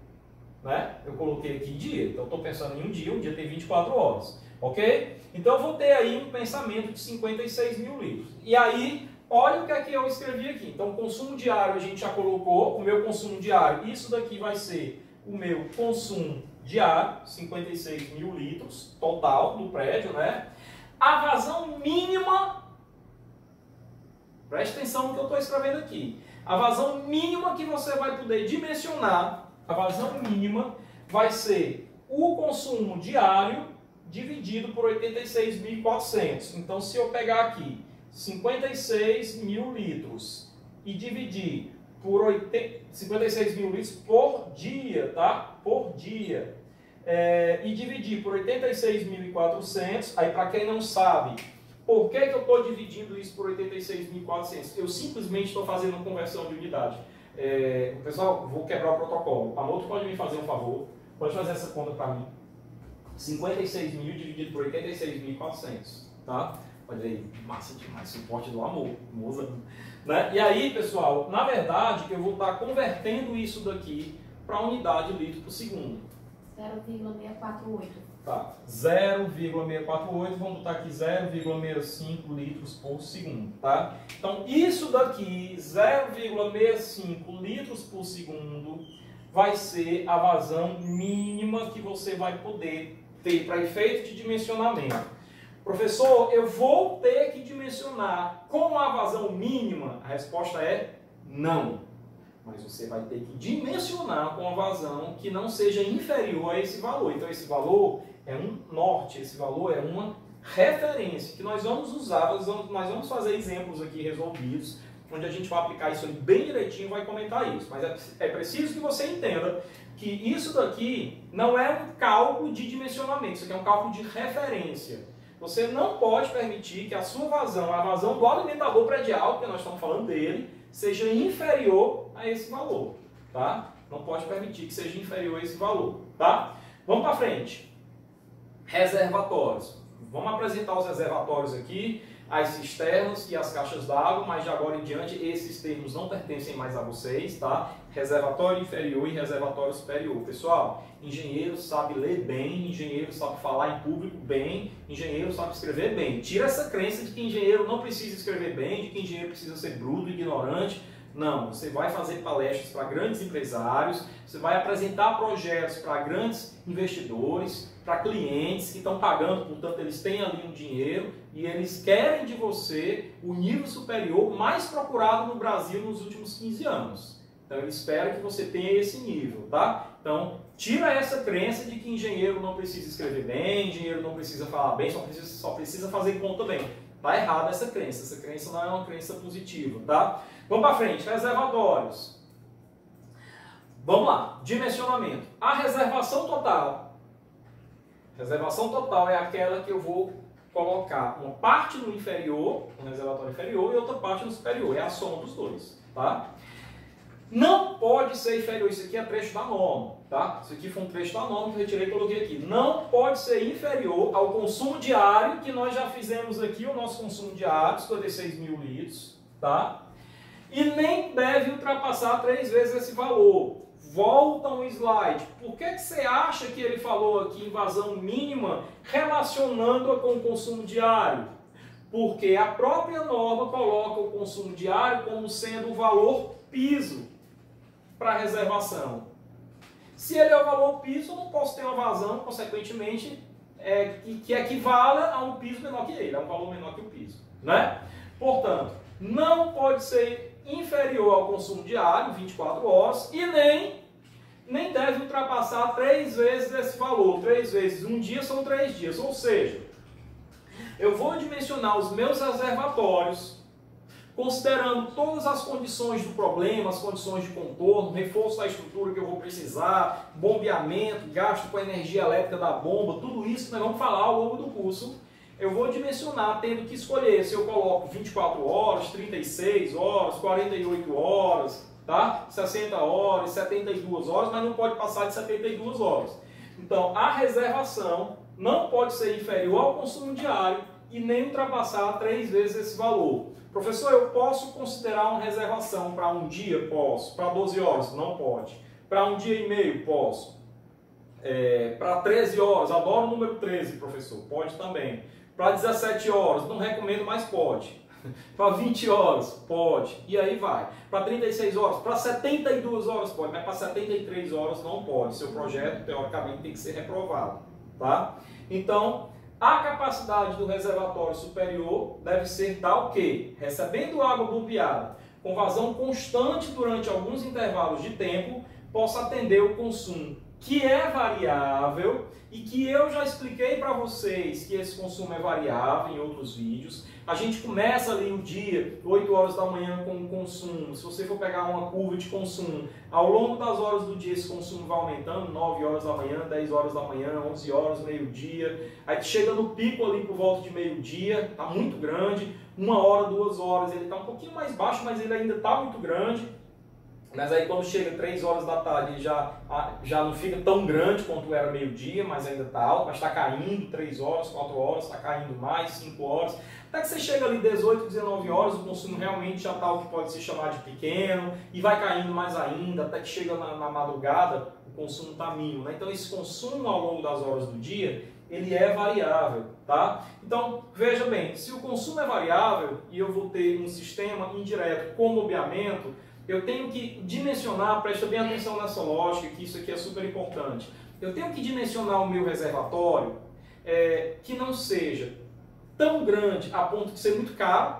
né? Eu coloquei aqui dia, então eu estou pensando em um dia tem 24 horas, ok? Então eu vou ter aí um pensamento de 56 mil litros. E aí, olha o que é que eu escrevi aqui. Então, consumo diário a gente já colocou, o meu consumo diário, isso daqui vai ser o meu consumo diário, 56 mil litros, total do prédio, né? A vazão mínima, preste atenção no que eu estou escrevendo aqui, a vazão mínima que você vai poder dimensionar, a vazão mínima vai ser o consumo diário dividido por 86.400. Então, se eu pegar aqui 56 mil litros e dividir por 56 mil litros por dia, tá? Por dia. E dividir por 86.400, aí para quem não sabe, por que eu estou dividindo isso por 86.400? Eu simplesmente estou fazendo uma conversão de unidade. Pessoal, vou quebrar o protocolo. A Moto pode me fazer um favor, pode fazer essa conta para mim. 56 mil dividido por 86.400, tá? Olha aí, massa demais, suporte do amor, né? E aí, pessoal, na verdade, eu vou estar convertendo isso daqui para unidade de litro por segundo. 0,648. Tá, 0,648, vamos botar aqui 0,65 litros por segundo, tá? Então, isso daqui, 0,65 litros por segundo, vai ser a vazão mínima que você vai poder ter para efeito de dimensionamento. Professor, eu vou ter que dimensionar com a vazão mínima? A resposta é não. Mas você vai ter que dimensionar com a vazão que não seja inferior a esse valor. Então esse valor é um norte, esse valor é uma referência que nós vamos usar, nós vamos fazer exemplos aqui resolvidos, onde a gente vai aplicar isso ali bem direitinho e vai comentar isso. Mas é preciso que você entenda que isso daqui não é um cálculo de dimensionamento, isso aqui é um cálculo de referência. Você não pode permitir que a sua vazão, a vazão do alimentador predial, porque nós estamos falando dele, seja inferior a esse valor, tá? Não pode permitir que seja inferior a esse valor, tá? Vamos para frente. Reservatórios. Vamos apresentar os reservatórios aqui, as cisternas e as caixas d'água, mas de agora em diante esses termos não pertencem mais a vocês, tá? Reservatório inferior e reservatório superior. Pessoal, engenheiro sabe ler bem, engenheiro sabe falar em público bem, engenheiro sabe escrever bem. Tira essa crença de que engenheiro não precisa escrever bem, de que engenheiro precisa ser bruto, ignorante. Não, você vai fazer palestras para grandes empresários, você vai apresentar projetos para grandes investidores, para clientes que estão pagando, portanto eles têm ali um dinheiro e eles querem de você o nível superior mais procurado no Brasil nos últimos 15 anos. Então eles esperam que você tenha esse nível, tá? Então tira essa crença de que engenheiro não precisa escrever bem, engenheiro não precisa falar bem, só precisa fazer conta bem. Tá errada essa crença não é uma crença positiva, tá? Vamos para frente, reservatórios. Vamos lá, dimensionamento. A reservação total é aquela que eu vou colocar uma parte no inferior, no reservatório inferior, e outra parte no superior. É a soma dos dois, tá? Não pode ser inferior, isso aqui é trecho da norma, tá? Isso aqui foi um trecho da norma que eu retirei e coloquei aqui. Não pode ser inferior ao consumo diário, que nós já fizemos aqui, o nosso consumo diário, 56 mil litros, tá? E nem deve ultrapassar 3 vezes esse valor. Volta um slide. Por que você acha que ele falou aqui em vazão mínima relacionando-a com o consumo diário? Porque a própria norma coloca o consumo diário como sendo o valor piso para reservação. Se ele é o valor piso, eu não posso ter uma vazão, consequentemente, que equivala a um piso menor que ele, a um valor menor que o piso, né? Portanto, não pode ser inferior ao consumo diário, 24 horas, e nem deve ultrapassar 3 vezes esse valor. 3 vezes um dia são 3 dias, ou seja, eu vou dimensionar os meus reservatórios, considerando todas as condições do problema, as condições de contorno, reforço da estrutura que eu vou precisar, bombeamento, gasto com a energia elétrica da bomba, tudo isso nós vamos falar ao longo do curso. Eu vou dimensionar tendo que escolher se eu coloco 24 horas, 36 horas, 48 horas, tá? 60 horas, 72 horas, mas não pode passar de 72 horas. Então, a reservação não pode ser inferior ao consumo diário e nem ultrapassar 3 vezes esse valor. Professor, eu posso considerar uma reservação para um dia? Posso. Para 12 horas? Não pode. Para um dia e meio? Posso. Para 13 horas? Adoro o número 13, professor. Pode também. Para 17 horas? Não recomendo, mas pode. Para 20 horas? Pode. E aí vai. Para 36 horas? Para 72 horas? Pode. Mas para 73 horas não pode. Seu projeto, teoricamente, tem que ser reprovado. Tá? Então, a capacidade do reservatório superior deve ser tal que, recebendo água bombeada com vazão constante durante alguns intervalos de tempo, possa atender o consumo, que é variável e que eu já expliquei para vocês que esse consumo é variável em outros vídeos. A gente começa ali o dia, 8 horas da manhã com o consumo. Se você for pegar uma curva de consumo, ao longo das horas do dia esse consumo vai aumentando, 9 horas da manhã, 10 horas da manhã, 11 horas, meio-dia. Aí chega no pico ali por volta de meio-dia, está muito grande. 1 hora, 2 horas, ele está um pouquinho mais baixo, mas ele ainda está muito grande. Mas aí quando chega 3 horas da tarde, ele já não fica tão grande quanto era meio-dia, mas ainda está alto, mas está caindo 3 horas, 4 horas, está caindo mais, 5 horas. Até que você chega ali 18, 19 horas, o consumo realmente já está o que pode se chamar de pequeno, e vai caindo mais ainda, até que chega na madrugada, o consumo está mínimo, né? Então esse consumo ao longo das horas do dia, ele é variável, tá? Então, veja bem, se o consumo é variável, e eu vou ter um sistema indireto com bombeamento, eu tenho que dimensionar, presta bem atenção nessa lógica, que isso aqui é super importante. Eu tenho que dimensionar o meu reservatório que não seja tão grande a ponto de ser muito caro.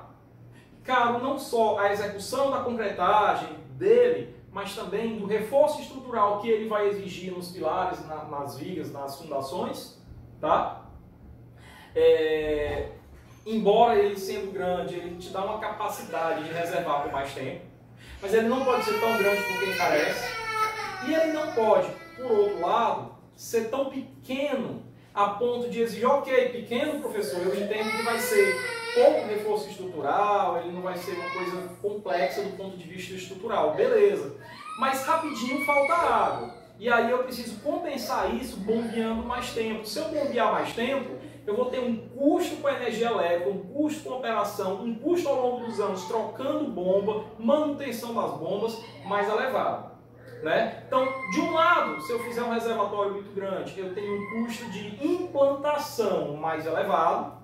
Caro não só a execução da concretagem dele, mas também do reforço estrutural que ele vai exigir nos pilares, nas vigas, nas fundações. Tá? embora ele sendo grande, ele te dá uma capacidade de reservar por mais tempo, mas ele não pode ser tão grande porque encarece, e ele não pode, por outro lado, ser tão pequeno a ponto de exigir, ok, pequeno professor, eu entendo que vai ser pouco reforço estrutural, ele não vai ser uma coisa complexa do ponto de vista estrutural, beleza, mas rapidinho falta água. E aí eu preciso compensar isso bombeando mais tempo. Se eu bombear mais tempo, eu vou ter um custo com energia elétrica, um custo com operação, um custo ao longo dos anos trocando bomba, manutenção das bombas mais elevado. Né? Então, de um lado, se eu fizer um reservatório muito grande, eu tenho um custo de implantação mais elevado.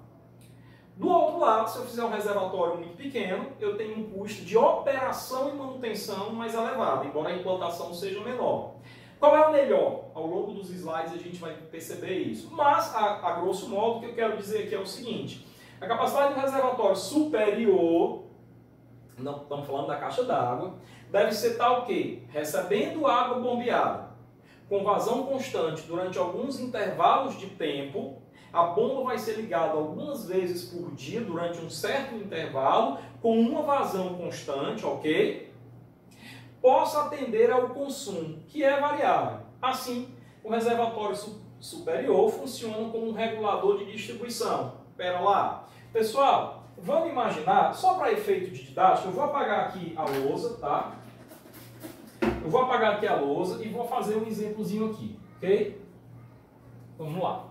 Do outro lado, se eu fizer um reservatório muito pequeno, eu tenho um custo de operação e manutenção mais elevado, embora a implantação seja menor. Qual é o melhor? Ao longo dos slides a gente vai perceber isso. Mas, a grosso modo, o que eu quero dizer aqui é o seguinte. A capacidade do reservatório superior, não estamos falando da caixa d'água, deve ser tal que, recebendo água bombeada, com vazão constante durante alguns intervalos de tempo, a bomba vai ser ligada algumas vezes por dia, durante um certo intervalo, com uma vazão constante, ok? Possa atender ao consumo, que é variável. Assim, o reservatório superior funciona como um regulador de distribuição. Espera lá. Pessoal, vamos imaginar, só para efeito de didática, eu vou apagar aqui a lousa, tá? Eu vou apagar aqui a lousa e vou fazer um exemplozinho aqui, ok? Vamos lá.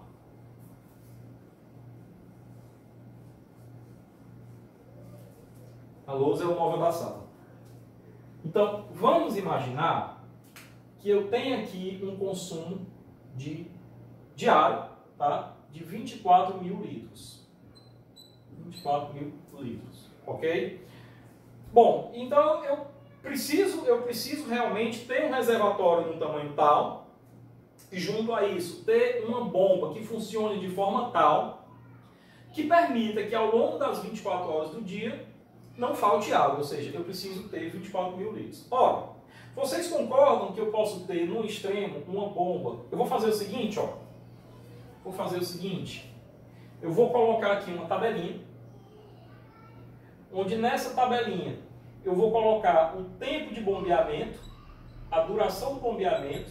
A lousa é o móvel da sala. Então, vamos imaginar que eu tenho aqui um consumo diário, tá? De 24 mil litros. 24 mil litros, ok? Bom, então eu preciso realmente ter um reservatório de um tamanho tal e junto a isso ter uma bomba que funcione de forma tal que permita que ao longo das 24 horas do dia não falte água, ou seja, eu preciso ter 24 mil litros. Ora, vocês concordam que eu posso ter no extremo uma bomba? Eu vou fazer o seguinte, ó. Vou fazer o seguinte. Eu vou colocar aqui uma tabelinha, onde nessa tabelinha eu vou colocar o tempo de bombeamento, a duração do bombeamento,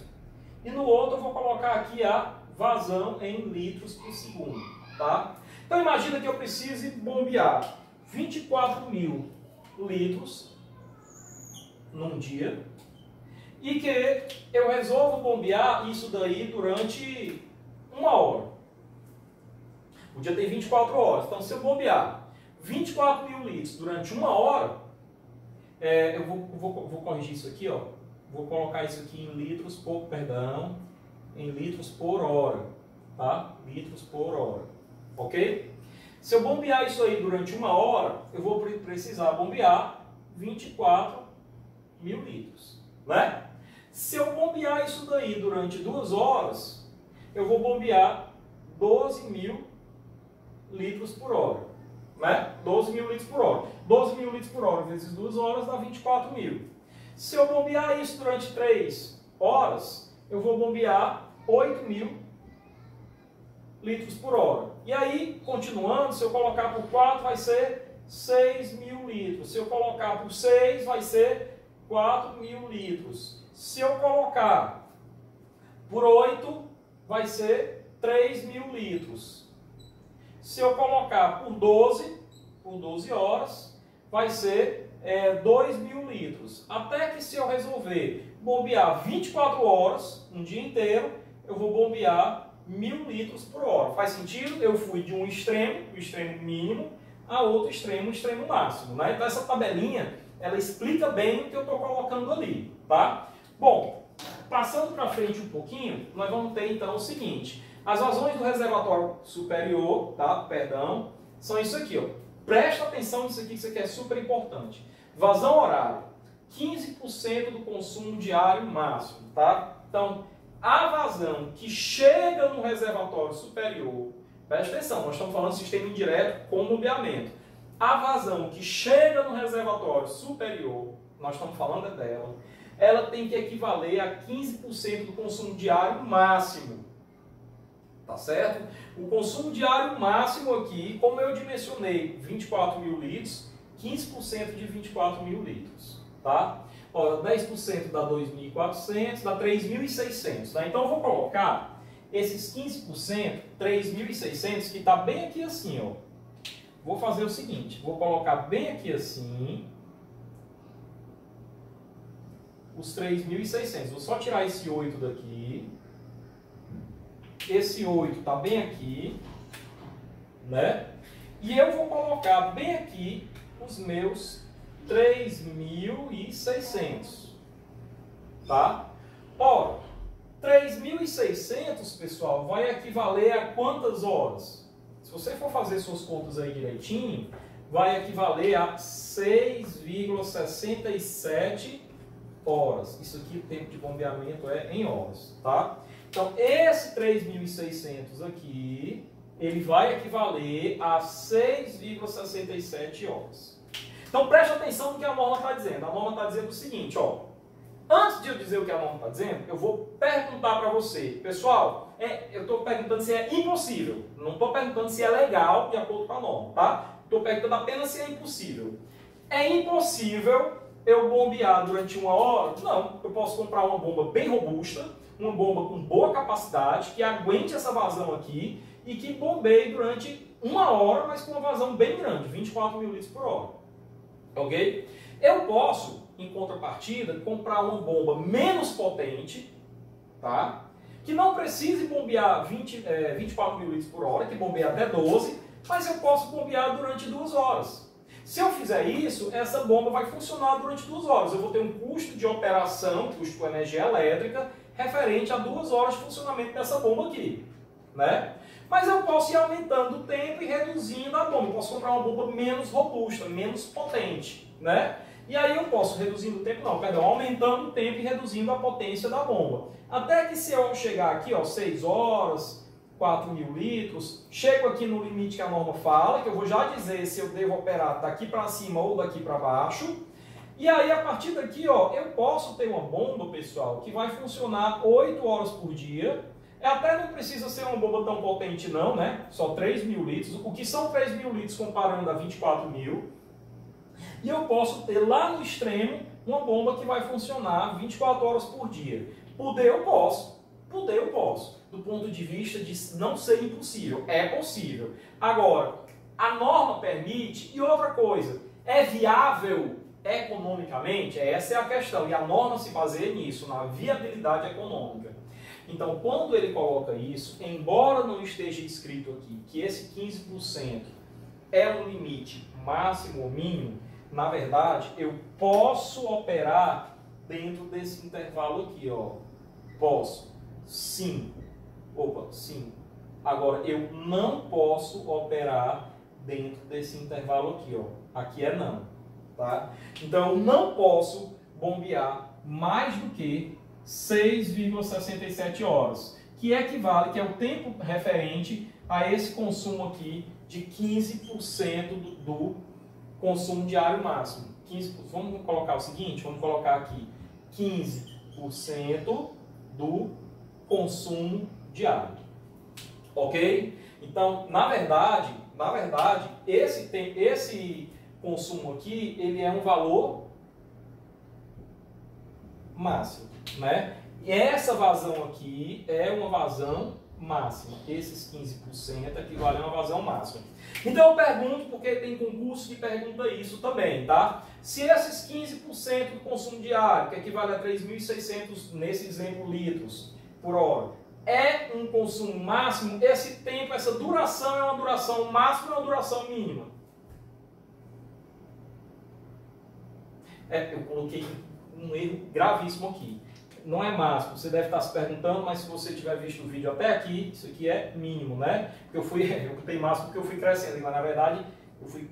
e no outro eu vou colocar aqui a vazão em litros por segundo, tá? Então imagina que eu precise bombear 24 mil litros num dia e que eu resolvo bombear isso daí durante 1 hora. O dia tem 24 horas, então se eu bombear 24 mil litros durante 1 hora, eu vou corrigir isso aqui, ó. Vou colocar isso aqui em litros por, em litros por hora, tá? Litros por hora, ok? Se eu bombear isso aí durante 1 hora, eu vou precisar bombear 24 mil litros, né? Se eu bombear isso daí durante 2 horas, eu vou bombear 12 mil litros por hora, né? 12 mil litros por hora. 12 mil litros por hora vezes 2 horas dá 24 mil. Se eu bombear isso durante 3 horas, eu vou bombear 8 mil litros por hora. E aí, continuando, se eu colocar por 4, vai ser 6 mil litros. Se eu colocar por 6, vai ser 4 mil litros. Se eu colocar por 8, vai ser 3 mil litros. Se eu colocar por 12 horas, vai ser 2 mil litros. Até que se eu resolver bombear 24 horas, um dia inteiro, eu vou bombear 1000 litros por hora. Faz sentido? Eu fui de um extremo, o extremo mínimo, a outro extremo, o extremo máximo. Né? Então essa tabelinha, ela explica bem o que eu estou colocando ali. Tá? Bom, passando para frente um pouquinho, nós vamos ter então o seguinte. As vazões do reservatório superior, tá? Perdão, são isso aqui. Ó. Presta atenção nisso aqui, que isso aqui é super importante. Vazão horária, 15% do consumo diário máximo. Tá? Então, a vazão que chega no reservatório superior, presta atenção, nós estamos falando de sistema indireto com bombeamento. A vazão que chega no reservatório superior, nós estamos falando dela, ela tem que equivaler a 15% do consumo diário máximo. tá certo? O consumo diário máximo aqui, como eu dimensionei 24 mil litros, 15% de 24 mil litros, tá? Ó, 10% dá 2.400, dá 3.600, tá? Então eu vou colocar esses 15%, 3.600, que está bem aqui assim, ó. Vou fazer o seguinte, vou colocar bem aqui assim, os 3.600. Vou só tirar esse 8 daqui. Esse 8 está bem aqui, né? E eu vou colocar bem aqui os meus 3.600, tá? Ora, 3.600, pessoal, vai equivaler a quantas horas? Se você for fazer suas contas aí direitinho, vai equivaler a 6,67 horas. Isso aqui, o tempo de bombeamento é em horas, tá? Então, esse 3.600 aqui, ele vai equivaler a 6,67 horas. Então, preste atenção no que a norma está dizendo. A norma está dizendo o seguinte, ó. Antes de eu dizer o que a norma está dizendo, eu vou perguntar para você. Pessoal, eu estou perguntando se é impossível. Não estou perguntando se é legal de acordo com a norma, tá? Estou perguntando apenas se é impossível. É impossível eu bombear durante 1 hora? Não. Eu posso comprar uma bomba bem robusta, uma bomba com boa capacidade, que aguente essa vazão aqui e que bombeie durante 1 hora, mas com uma vazão bem grande, 24 mil litros por hora. Ok? Eu posso, em contrapartida, comprar uma bomba menos potente, tá? Que não precise bombear 24 mil litros por hora, que bombeia até 12, mas eu posso bombear durante 2 horas. Se eu fizer isso, essa bomba vai funcionar durante 2 horas. Eu vou ter um custo de operação, custo com energia elétrica, referente a 2 horas de funcionamento dessa bomba aqui, né? Mas eu posso ir aumentando o tempo e reduzindo a bomba. Eu posso comprar uma bomba menos robusta, menos potente, né? E aí eu posso, reduzindo o tempo, aumentando o tempo e reduzindo a potência da bomba. Até que se eu chegar aqui, ó, 6 horas, 4 mil litros, chego aqui no limite que a norma fala, que eu vou já dizer se eu devo operar daqui para cima ou daqui para baixo. E aí, a partir daqui, ó, eu posso ter uma bomba, pessoal, que vai funcionar 8 horas por dia. Até não precisa ser uma bomba tão potente não, né? Só 3 mil litros. O que são 3 mil litros comparando a 24 mil? E eu posso ter lá no extremo uma bomba que vai funcionar 24 horas por dia. Poder eu posso. Poder eu posso. Do ponto de vista de não ser impossível. É possível. Agora, a norma permite. E outra coisa, é viável economicamente? Essa é a questão. E a norma se baseia nisso, na viabilidade econômica. Então, quando ele coloca isso, embora não esteja escrito aqui que esse 15% é um limite máximo ou mínimo, na verdade, eu posso operar dentro desse intervalo aqui, ó. Posso. Sim. Opa, sim. Agora, eu não posso operar dentro desse intervalo aqui, ó. Aqui é não, tá? Então, eu não posso bombear mais do que 6,67 horas, que equivale, que é o tempo referente a esse consumo aqui de 15% do consumo diário máximo. 15%, vamos colocar o seguinte, vamos colocar aqui 15% do consumo diário. Ok? Então, na verdade, esse consumo aqui, ele é um valor máximo, né? E essa vazão aqui é uma vazão máxima. Esses 15% equivalem a uma vazão máxima. Então eu pergunto, porque tem concurso que pergunta isso também, tá? Se esses 15% do consumo diário, que equivale a 3.600, nesse exemplo, litros por hora, é um consumo máximo, esse tempo, essa duração é uma duração máxima ou uma duração mínima? Eu coloquei um erro gravíssimo aqui. Não é máximo, você deve estar se perguntando, mas se você tiver visto o vídeo até aqui, isso aqui é mínimo, né? Eu botei máximo porque eu fui crescendo, mas na verdade eu fui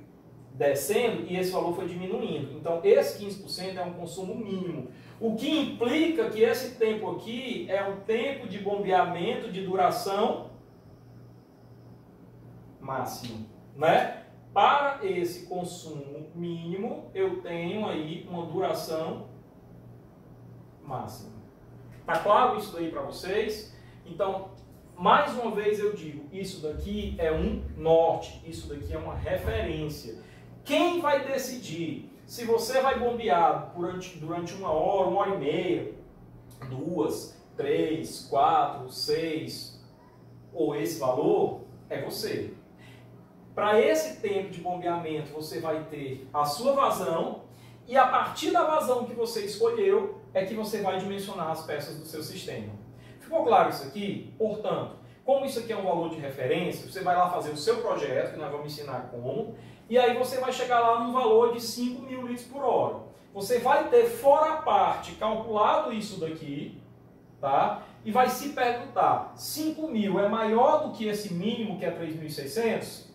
descendo e esse valor foi diminuindo. Então esse 15% é um consumo mínimo. O que implica que esse tempo aqui é um tempo de bombeamento de duração máximo, né? Para esse consumo mínimo, eu tenho aí uma duração máxima. Tá claro isso daí para vocês? Então, mais uma vez eu digo, isso daqui é um norte, isso daqui é uma referência. Quem vai decidir se você vai bombear durante 1 hora e meia, 2, 3, 4, 6 ou esse valor, é você. Para esse tempo de bombeamento você vai ter a sua vazão e a partir da vazão que você escolheu é que você vai dimensionar as peças do seu sistema. Ficou claro isso aqui? Portanto, como isso aqui é um valor de referência, você vai lá fazer o seu projeto, que nós vamos ensinar como, e aí você vai chegar lá num valor de 5.000 litros por hora. Você vai ter fora a parte calculado isso daqui, tá? E vai se perguntar, 5.000 é maior do que esse mínimo que é 3.600?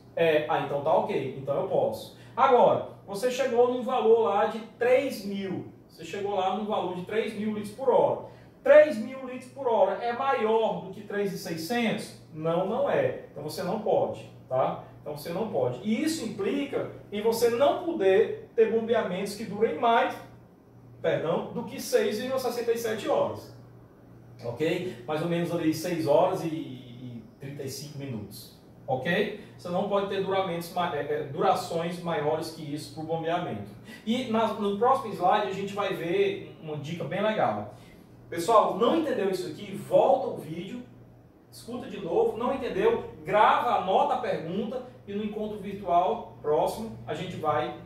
Então tá ok, então eu posso. Agora, você chegou num valor lá de 3.000, você chegou lá num valor de 3.000 litros por hora. 3.000 litros por hora é maior do que 3.600? Não, não é. Então você não pode, tá? Então você não pode. E isso implica em você não poder ter bombeamentos que durem mais, do que 6,67 horas. Ok? Mais ou menos ali 6 horas e 35 minutos. Ok? Você não pode ter durações maiores que isso para o bombeamento. E no próximo slide a gente vai ver uma dica bem legal. Pessoal, não entendeu isso aqui? Volta o vídeo, escuta de novo. Não entendeu? Grava, anota a pergunta e no encontro virtual próximo a gente vai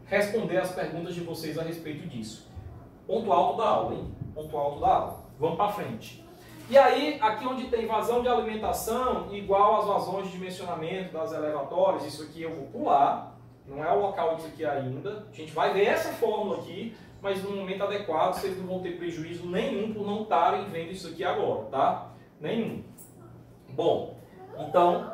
responder as perguntas de vocês a respeito disso. Ponto alto da aula, hein? Ponto alto da aula. Vamos para frente. E aí, aqui onde tem vazão de alimentação, igual às vazões de dimensionamento das elevatórias, isso aqui eu vou pular, não é o local disso aqui ainda. A gente vai ver essa fórmula aqui, mas no momento adequado vocês não vão ter prejuízo nenhum por não estarem vendo isso aqui agora, tá? Nenhum. Bom, então,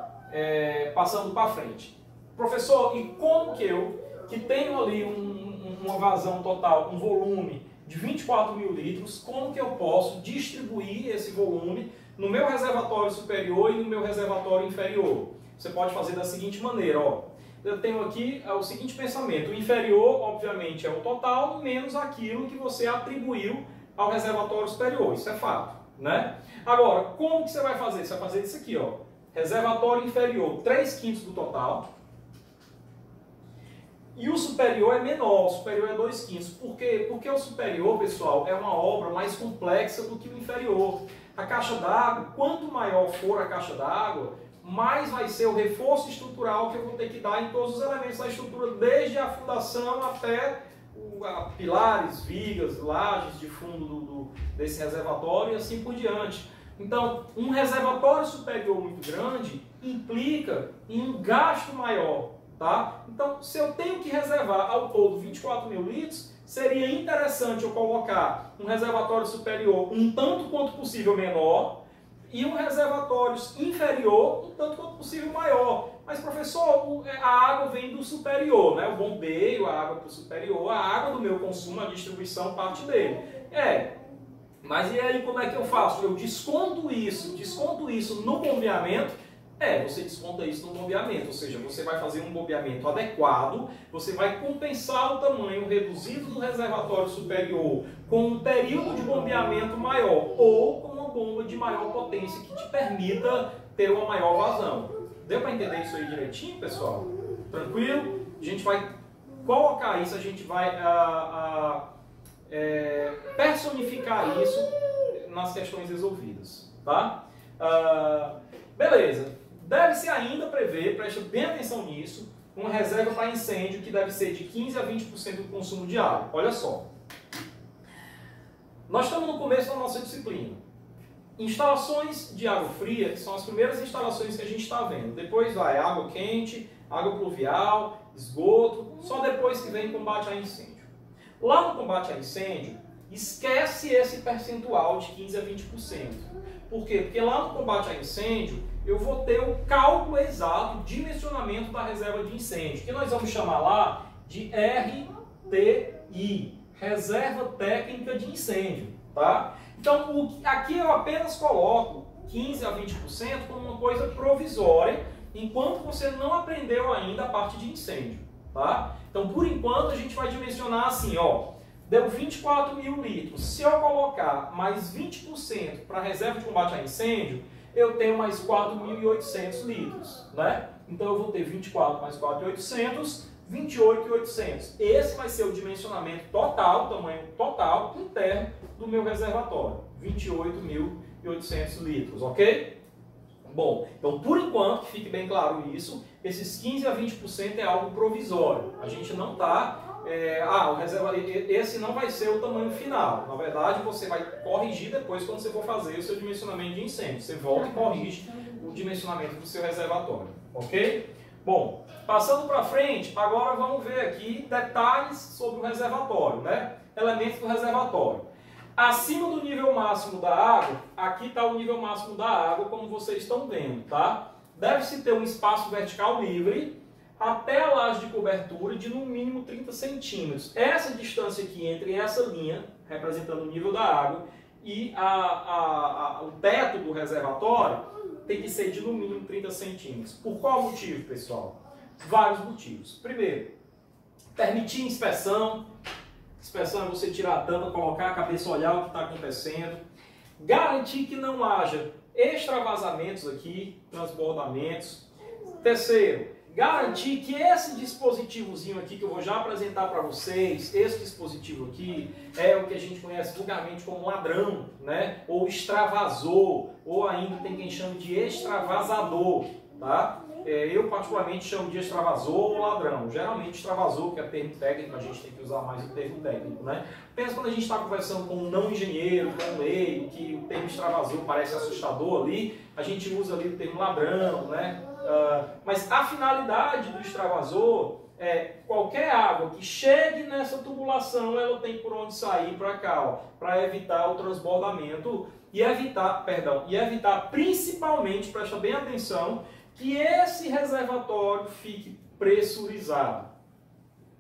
passando para frente. Professor, e como que eu, que tenho ali uma vazão total, um volume de 24.000 litros, como que eu posso distribuir esse volume no meu reservatório superior e no meu reservatório inferior? Você pode fazer da seguinte maneira, ó. Eu tenho aqui o seguinte pensamento, o inferior, obviamente, é o total, menos aquilo que você atribuiu ao reservatório superior, isso é fato, né? Agora, como que você vai fazer? Você vai fazer isso aqui, ó. Reservatório inferior, 3/5 do total. E o superior é menor, o superior é 2/5. Por quê? Porque o superior, pessoal, é uma obra mais complexa do que o inferior. A caixa d'água, quanto maior for a caixa d'água, mais vai ser o reforço estrutural que eu vou ter que dar em todos os elementos da estrutura, desde a fundação até pilares, vigas, lajes de fundo desse reservatório e assim por diante. Então, um reservatório superior muito grande implica em um gasto maior. Tá? Então, se eu tenho que reservar ao todo 24.000 litros, seria interessante eu colocar um reservatório superior um tanto quanto possível menor e um reservatório inferior um tanto quanto possível maior. Mas, professor, a água vem do superior, né? O bombeio, a água para o superior, a água do meu consumo, a distribuição, parte dele. Mas e aí como é que eu faço? Eu desconto isso no bombeamento. Você desconta isso no bombeamento, ou seja, você vai fazer um bombeamento adequado, você vai compensar o tamanho reduzido do reservatório superior com um período de bombeamento maior ou com uma bomba de maior potência que te permita ter uma maior vazão. Deu para entender isso aí direitinho, pessoal? Tranquilo? A gente vai colocar isso, a gente vai personificar isso nas questões resolvidas, tá? Beleza. Deve-se ainda prever, preste bem atenção nisso, uma reserva para incêndio que deve ser de 15 a 20% do consumo de água. Olha só. Nós estamos no começo da nossa disciplina. Instalações de água fria são as primeiras instalações que a gente está vendo. Depois vai água quente, água pluvial, esgoto, só depois que vem combate a incêndio. Lá no combate a incêndio, esquece esse percentual de 15 a 20%. Por quê? Porque lá no combate a incêndio, eu vou ter o cálculo exato, dimensionamento da reserva de incêndio, que nós vamos chamar lá de RTI, Reserva Técnica de Incêndio, tá? Então, aqui eu apenas coloco 15 a 20% como uma coisa provisória, enquanto você não aprendeu ainda a parte de incêndio, tá? Então, por enquanto, a gente vai dimensionar assim, ó, deu 24.000 litros. Se eu colocar mais 20% para a reserva de combate a incêndio, eu tenho mais 4.800 litros, né? Então eu vou ter 24 mais 4.800, 28.800. Esse vai ser o dimensionamento total, o tamanho total interno do meu reservatório, 28.800 litros, ok? Bom, então por enquanto, que fique bem claro isso, esses 15 a 20% é algo provisório. A gente não está... esse não vai ser o tamanho final. Na verdade, você vai corrigir depois quando você for fazer o seu dimensionamento de incêndio. Você volta e corrige o dimensionamento do seu reservatório, ok? Bom, passando para frente, agora vamos ver aqui detalhes sobre o reservatório, né? Elementos do reservatório. Acima do nível máximo da água, aqui está o nível máximo da água, como vocês estão vendo, tá? Deve-se ter um espaço vertical livre até a laje de cobertura de no mínimo 30 centímetros. Essa distância aqui entre essa linha, representando o nível da água, e o teto do reservatório tem que ser de no mínimo 30 centímetros. Por qual motivo, pessoal? Vários motivos. Primeiro, permitir inspeção. Inspeção é você tirar a tampa, colocar a cabeça, olhar o que está acontecendo. Garantir que não haja extravasamentos aqui, transbordamentos. Terceiro, garantir que esse dispositivozinho aqui, que eu vou já apresentar para vocês, esse dispositivo aqui é o que a gente conhece vulgarmente como ladrão, né? Ou extravasor, ou ainda tem quem chame de extravasador, tá? Eu particularmente chamo de extravasor ou ladrão. Geralmente extravasor, que é termo técnico, a gente tem que usar mais o termo técnico, né? Pensa quando a gente está conversando com um não engenheiro, com um leigo, que o termo extravasor parece assustador ali, a gente usa ali o termo ladrão, né? Mas a finalidade do extravasor é qualquer água que chegue nessa tubulação, ela tem por onde sair para cá, para evitar o transbordamento e evitar principalmente, presta bem atenção, que esse reservatório fique pressurizado,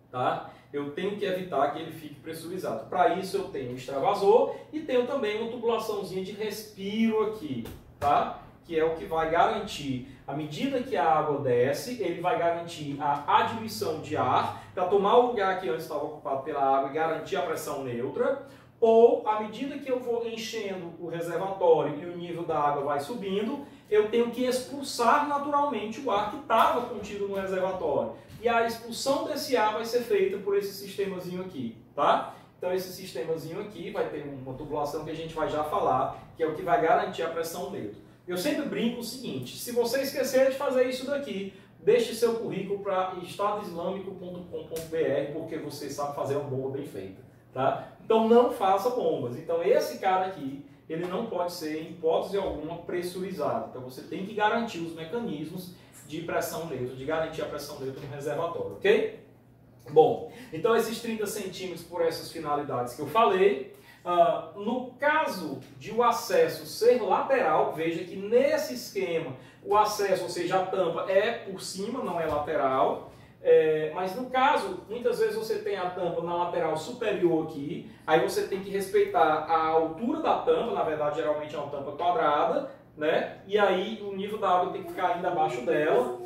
tá? Eu tenho que evitar que ele fique pressurizado. Para isso eu tenho o extravasor e tenho também uma tubulaçãozinha de respiro aqui, tá? Que é o que vai garantir, à medida que a água desce, ele vai garantir a admissão de ar, para tomar o lugar que antes estava ocupado pela água e garantir a pressão neutra, ou à medida que eu vou enchendo o reservatório e o nível da água vai subindo, eu tenho que expulsar naturalmente o ar que estava contido no reservatório. E a expulsão desse ar vai ser feita por esse sistemazinho aqui, tá? Então esse sistemazinho aqui vai ter uma tubulação que a gente vai já falar, que é o que vai garantir a pressão neutra. Eu sempre brinco o seguinte, se você esquecer de fazer isso daqui, deixe seu currículo para estadoislamico.com.br, porque você sabe fazer uma bomba bem feita, tá? Então não faça bombas. Então esse cara aqui, ele não pode ser, em hipótese alguma, pressurizado. Então você tem que garantir os mecanismos de pressão neutra, de garantir a pressão neutra no reservatório, ok? Bom, então esses 30 centímetros por essas finalidades que eu falei. No caso de o acesso ser lateral, veja que nesse esquema o acesso, ou seja, a tampa é por cima, não é lateral. Mas no caso, muitas vezes você tem a tampa na lateral superior aqui, aí você tem que respeitar a altura da tampa, na verdade geralmente é uma tampa quadrada, né? E aí o nível da água tem que ficar ainda abaixo dela.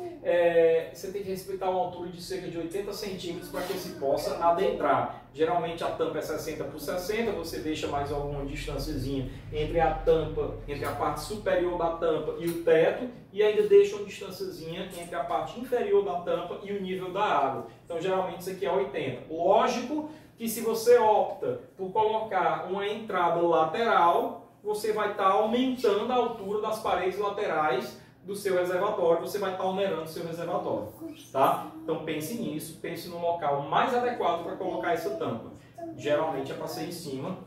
Você tem que respeitar uma altura de cerca de 80 centímetros para que se possa adentrar. Geralmente a tampa é 60 por 60, você deixa mais alguma distânciazinha entre a tampa, entre a parte superior da tampa e o teto, e ainda deixa uma distânciazinha entre a parte inferior da tampa e o nível da água. Então geralmente isso aqui é 80. Lógico que se você opta por colocar uma entrada lateral, você vai estar aumentando a altura das paredes laterais do seu reservatório, você vai estar onerando o seu reservatório, tá? Então pense nisso, pense no local mais adequado para colocar essa tampa. Geralmente é para ser em cima,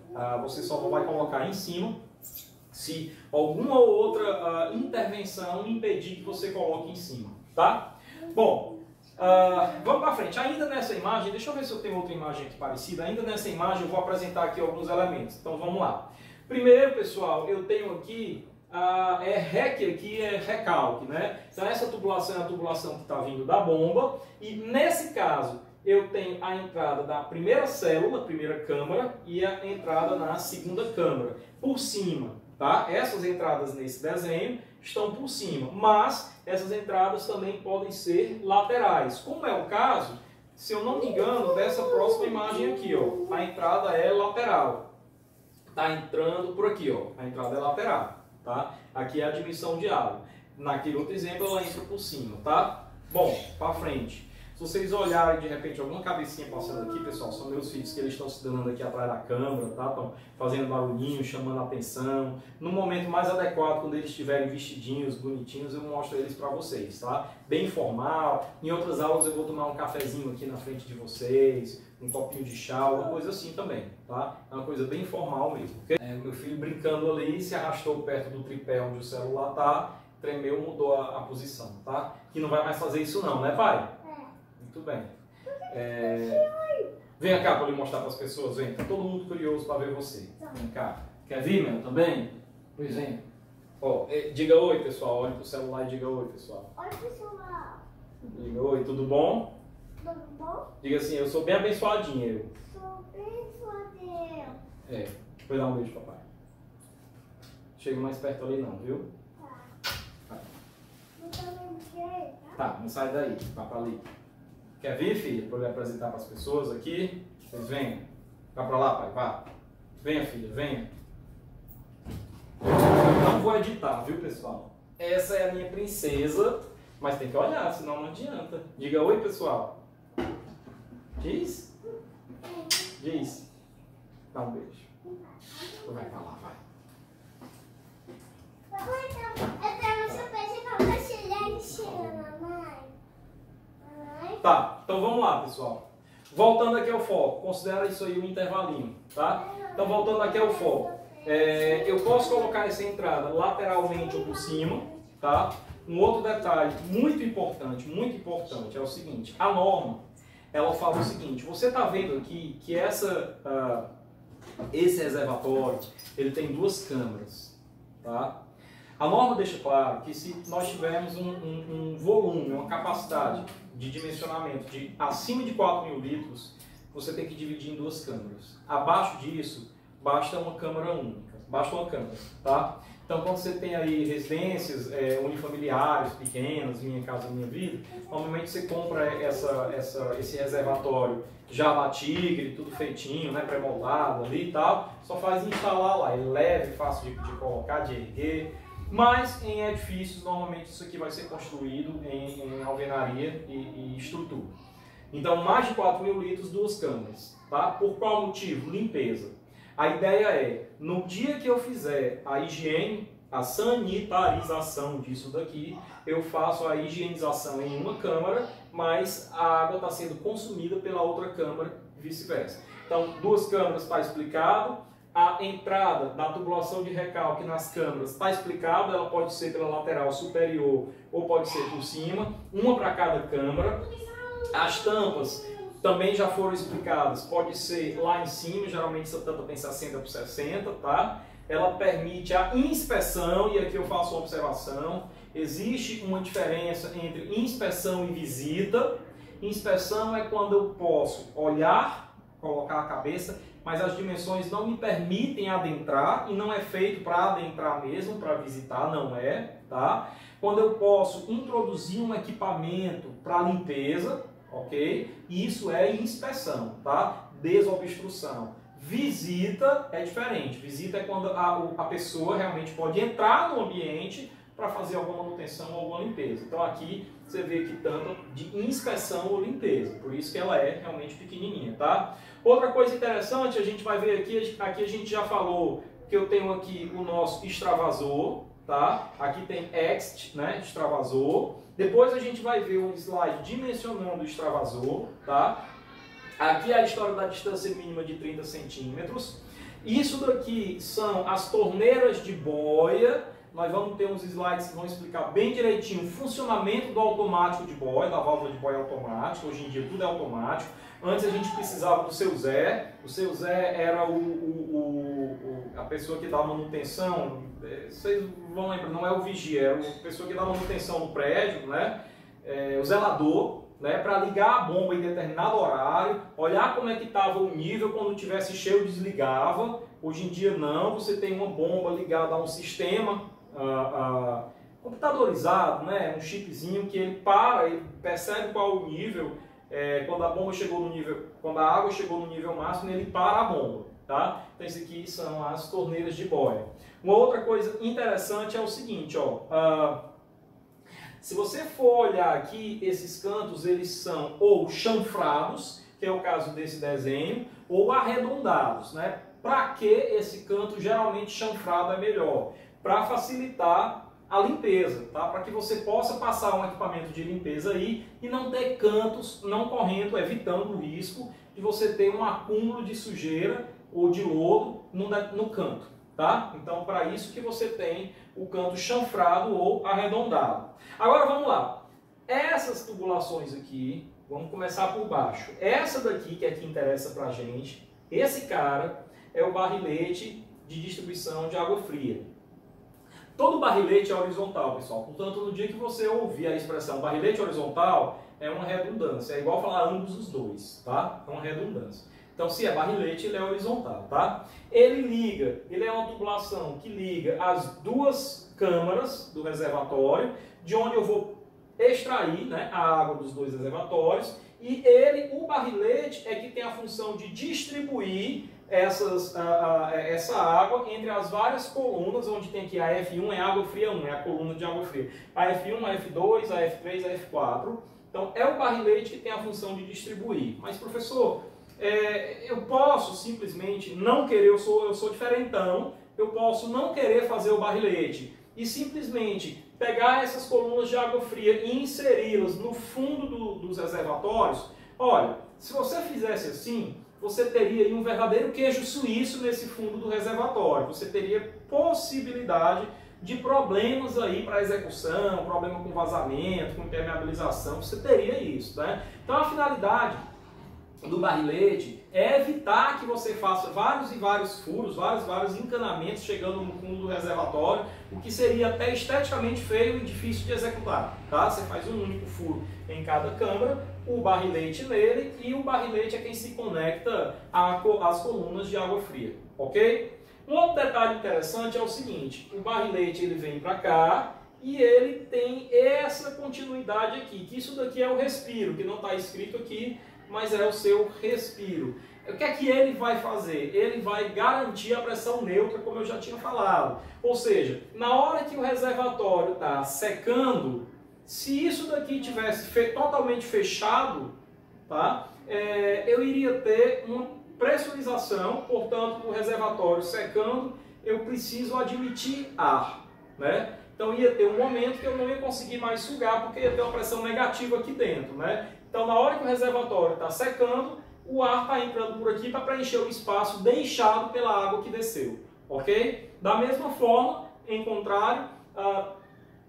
você só não vai colocar em cima se alguma ou outra intervenção impedir que você coloque em cima, tá? Bom, vamos para frente. Ainda nessa imagem, deixa eu ver se eu tenho outra imagem aqui parecida, ainda nessa imagem eu vou apresentar aqui alguns elementos, então vamos lá. Primeiro, pessoal, eu tenho aqui REC aqui é recalque, né? Então essa tubulação é a tubulação que está vindo da bomba e nesse caso eu tenho a entrada da primeira célula, primeira câmara e a entrada na segunda câmara, por cima, tá? Essas entradas nesse desenho estão por cima, mas essas entradas também podem ser laterais, como é o caso, se eu não me engano, dessa próxima imagem aqui, ó, a entrada é lateral, tá entrando por aqui, ó, a entrada é lateral. tá? Aqui é a admissão de água. Naquele outro exemplo, ela entra por cima, tá? Bom, para frente. Se vocês olharem de repente alguma cabecinha passando aqui, pessoal, são meus filhos que eles estão se danando aqui atrás da câmera, tá? Estão fazendo barulhinho, chamando a atenção. No momento mais adequado, quando eles estiverem vestidinhos, bonitinhos, eu mostro eles para vocês, tá? Bem informal. Em outras aulas eu vou tomar um cafezinho aqui na frente de vocês, um copinho de chá, uma coisa assim também, tá? É uma coisa bem informal mesmo. Okay? Meu filho brincando ali, se arrastou perto do tripé onde o celular tá, tremeu, mudou a posição, tá? Que não vai mais fazer isso não, né, pai? Muito bem. Vem cá para eu lhe mostrar para as pessoas, vem. Tá todo mundo curioso para ver você. Vem cá. Quer vir, Mel, também? Pois vem. Ó, diga oi, pessoal. Olhe para o celular e diga oi, pessoal. Oi, pessoal. Diga oi, tudo bom? Tudo bom? Diga assim, eu sou bem abençoadinho, eu. Sou bem abençoadinho. Depois dá um beijo, papai. Chega mais perto ali não, viu? Tá. Não tá vendo quem, tá? Tá, não sai daí, vá para ali. Quer vir, filha, para eu lhe apresentar para as pessoas aqui? Vocês venham. Vá para lá, pai, vá. Venha, filha, venha. Não vou editar, viu, pessoal? Essa é a minha princesa, mas tem que olhar, senão não adianta. Diga oi, pessoal. Diz? Diz. Dá um beijo. Vai para lá, vai. Eu tenho surpresa pra compartilhar, mamãe. Tá, então vamos lá, pessoal. Voltando aqui ao foco, considera isso aí um intervalinho, tá? Então voltando aqui ao foco, eu posso colocar essa entrada lateralmente ou por cima, tá? Um outro detalhe muito importante é o seguinte, a norma, ela fala o seguinte, você está vendo aqui que esse reservatório, ele tem duas câmaras, tá? A norma deixa claro que se nós tivermos um volume, uma capacidade de dimensionamento de acima de 4.000 litros, você tem que dividir em duas câmaras. Abaixo disso, basta uma câmara única, basta uma câmara, tá? Então, quando você tem aí residências unifamiliares, pequenas, Minha Casa Minha Vida, normalmente você compra esse reservatório já da Tigre, tudo feitinho, né, pré-moldado ali e tal, só faz instalar lá, ele é leve, fácil de colocar, de erguer. Mas em edifícios, normalmente isso aqui vai ser construído em alvenaria e estrutura. Então, mais de 4.000 litros, duas câmaras. Tá? Por qual motivo? Limpeza. A ideia é, no dia que eu fizer a higiene, a sanitarização disso daqui, eu faço a higienização em uma câmara, mas a água está sendo consumida pela outra câmara e vice-versa. Então, duas câmaras está explicado. A entrada da tubulação de recalque nas câmaras está explicado, ela pode ser pela lateral superior ou pode ser por cima, uma para cada câmara. As tampas também já foram explicadas, pode ser lá em cima, geralmente essa tampa tem 60 por 60, tá? Ela permite a inspeção, e aqui eu faço uma observação, existe uma diferença entre inspeção e visita. Inspeção é quando eu posso olhar, colocar a cabeça, mas as dimensões não me permitem adentrar, e não é feito para adentrar mesmo, para visitar, não é, tá? Quando eu posso introduzir um equipamento para limpeza, ok? Isso é inspeção, tá? Desobstrução. Visita é diferente. Visita é quando a pessoa realmente pode entrar no ambiente para fazer alguma manutenção ou alguma limpeza. Então aqui você vê que tampa de inspeção ou limpeza, por isso que ela é realmente pequenininha, tá? Outra coisa interessante, a gente vai ver aqui a gente já falou que eu tenho aqui o nosso extravasor, tá? Aqui tem ext, né, extravasor. Depois a gente vai ver um slide dimensionando o extravasor, tá? Aqui é a história da distância mínima de 30 centímetros. Isso daqui são as torneiras de boia. Nós vamos ter uns slides que vão explicar bem direitinho o funcionamento do automático de boia, da válvula de boia automática. Hoje em dia tudo é automático. Antes a gente precisava do seu Zé. O seu Zé era a pessoa que dá manutenção. Vocês vão lembrar, não é o vigia, era a pessoa que dá manutenção no prédio, né? O zelador, né? Para ligar a bomba em determinado horário, olhar como é que estava o nível, quando tivesse cheio desligava. Hoje em dia não, você tem uma bomba ligada a um sistema computadorizado, né? Um chipzinho que ele para, ele percebe qual o nível, quando a bomba chegou no nível, quando a água chegou no nível máximo, ele para a bomba, tá? Então, isso aqui são as torneiras de boia. Uma outra coisa interessante é o seguinte, ó, se você for olhar aqui, esses cantos, eles são ou chanfrados, que é o caso desse desenho, ou arredondados, né? Para que esse canto geralmente chanfrado é melhor? Para facilitar a limpeza, tá? Para que você possa passar um equipamento de limpeza aí e não ter cantos não correndo, evitando o risco de você ter um acúmulo de sujeira ou de lodo no canto, tá? Então, para isso que você tem o canto chanfrado ou arredondado. Agora, vamos lá. Essas tubulações aqui, vamos começar por baixo. Essa daqui, que é que interessa para a gente, esse cara é o barrilete de distribuição de água fria. Todo barrilete é horizontal, pessoal. Portanto, no dia que você ouvir a expressão barrilete horizontal, é uma redundância. É igual falar ambos os dois, tá? É uma redundância. Então, se é barrilete, ele é horizontal, tá? Ele é uma tubulação que liga as duas câmaras do reservatório, de onde eu vou extrair, né, a água dos dois reservatórios, e o barrilete, é que tem a função de distribuir essa água entre as várias colunas, onde tem aqui a F1 é água fria 1, é a coluna de água fria, a F1, a F2, a F3, a F4. Então, é o barrilete que tem a função de distribuir. Mas, professor, eu posso simplesmente não querer, eu sou diferentão, eu posso não querer fazer o barrilete e simplesmente pegar essas colunas de água fria e inseri-las no fundo dos reservatórios. Olha, se você fizesse assim, você teria aí um verdadeiro queijo suíço nesse fundo do reservatório. Você teria possibilidade de problemas aí para execução, problema com vazamento, com impermeabilização, você teria isso, né? Então a finalidade do barrilete é evitar que você faça vários e vários furos, vários encanamentos chegando no fundo do reservatório, o que seria até esteticamente feio e difícil de executar, tá? Você faz um único furo em cada câmara, o barrilete nele, e o barrilete é quem se conecta às colunas de água fria, ok? Um outro detalhe interessante é o seguinte, o barrilete ele vem para cá e ele tem essa continuidade aqui, que isso daqui é o respiro, que não está escrito aqui, mas é o seu respiro. O que é que ele vai fazer? Ele vai garantir a pressão neutra, como eu já tinha falado. Ou seja, na hora que o reservatório está secando, se isso daqui tivesse totalmente fechado, tá? Eu iria ter uma pressurização, portanto, o reservatório secando, eu preciso admitir ar, né? Então ia ter um momento que eu não ia conseguir mais sugar, porque ia ter uma pressão negativa aqui dentro, né? Então, na hora que o reservatório está secando, o ar está entrando por aqui para preencher o espaço deixado pela água que desceu, ok? Da mesma forma, em contrário,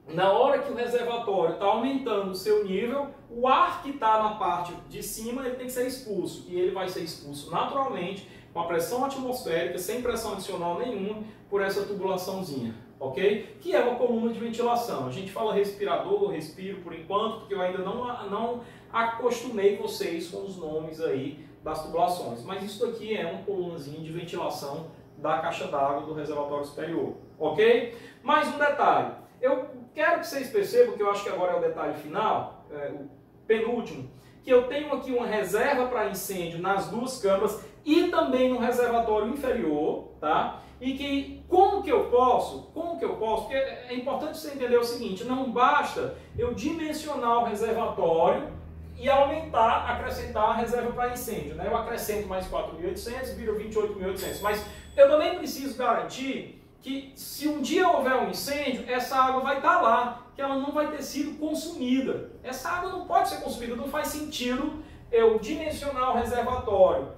na hora que o reservatório está aumentando o seu nível, o ar que está na parte de cima ele tem que ser expulso, e ele vai ser expulso naturalmente, com a pressão atmosférica, sem pressão adicional nenhuma, por essa tubulaçãozinha, ok? Que é uma coluna de ventilação. A gente fala respirador, respiro por enquanto, porque eu ainda não acostumei vocês com os nomes aí das tubulações, mas isso aqui é uma colunazinha de ventilação da caixa d'água do reservatório superior, ok? Mais um detalhe, eu quero que vocês percebam, que eu acho que agora é o detalhe final, o penúltimo, que eu tenho aqui uma reserva para incêndio nas duas câmaras e também no reservatório inferior, tá? E que, como que eu posso, porque é importante você entender o seguinte, não basta eu dimensionar o reservatório e acrescentar a reserva para incêndio, né? Eu acrescento mais 4.800, vira 28.800, mas eu também preciso garantir que se um dia houver um incêndio, essa água vai estar lá, que ela não vai ter sido consumida. Essa água não pode ser consumida, não faz sentido eu dimensionar o reservatório,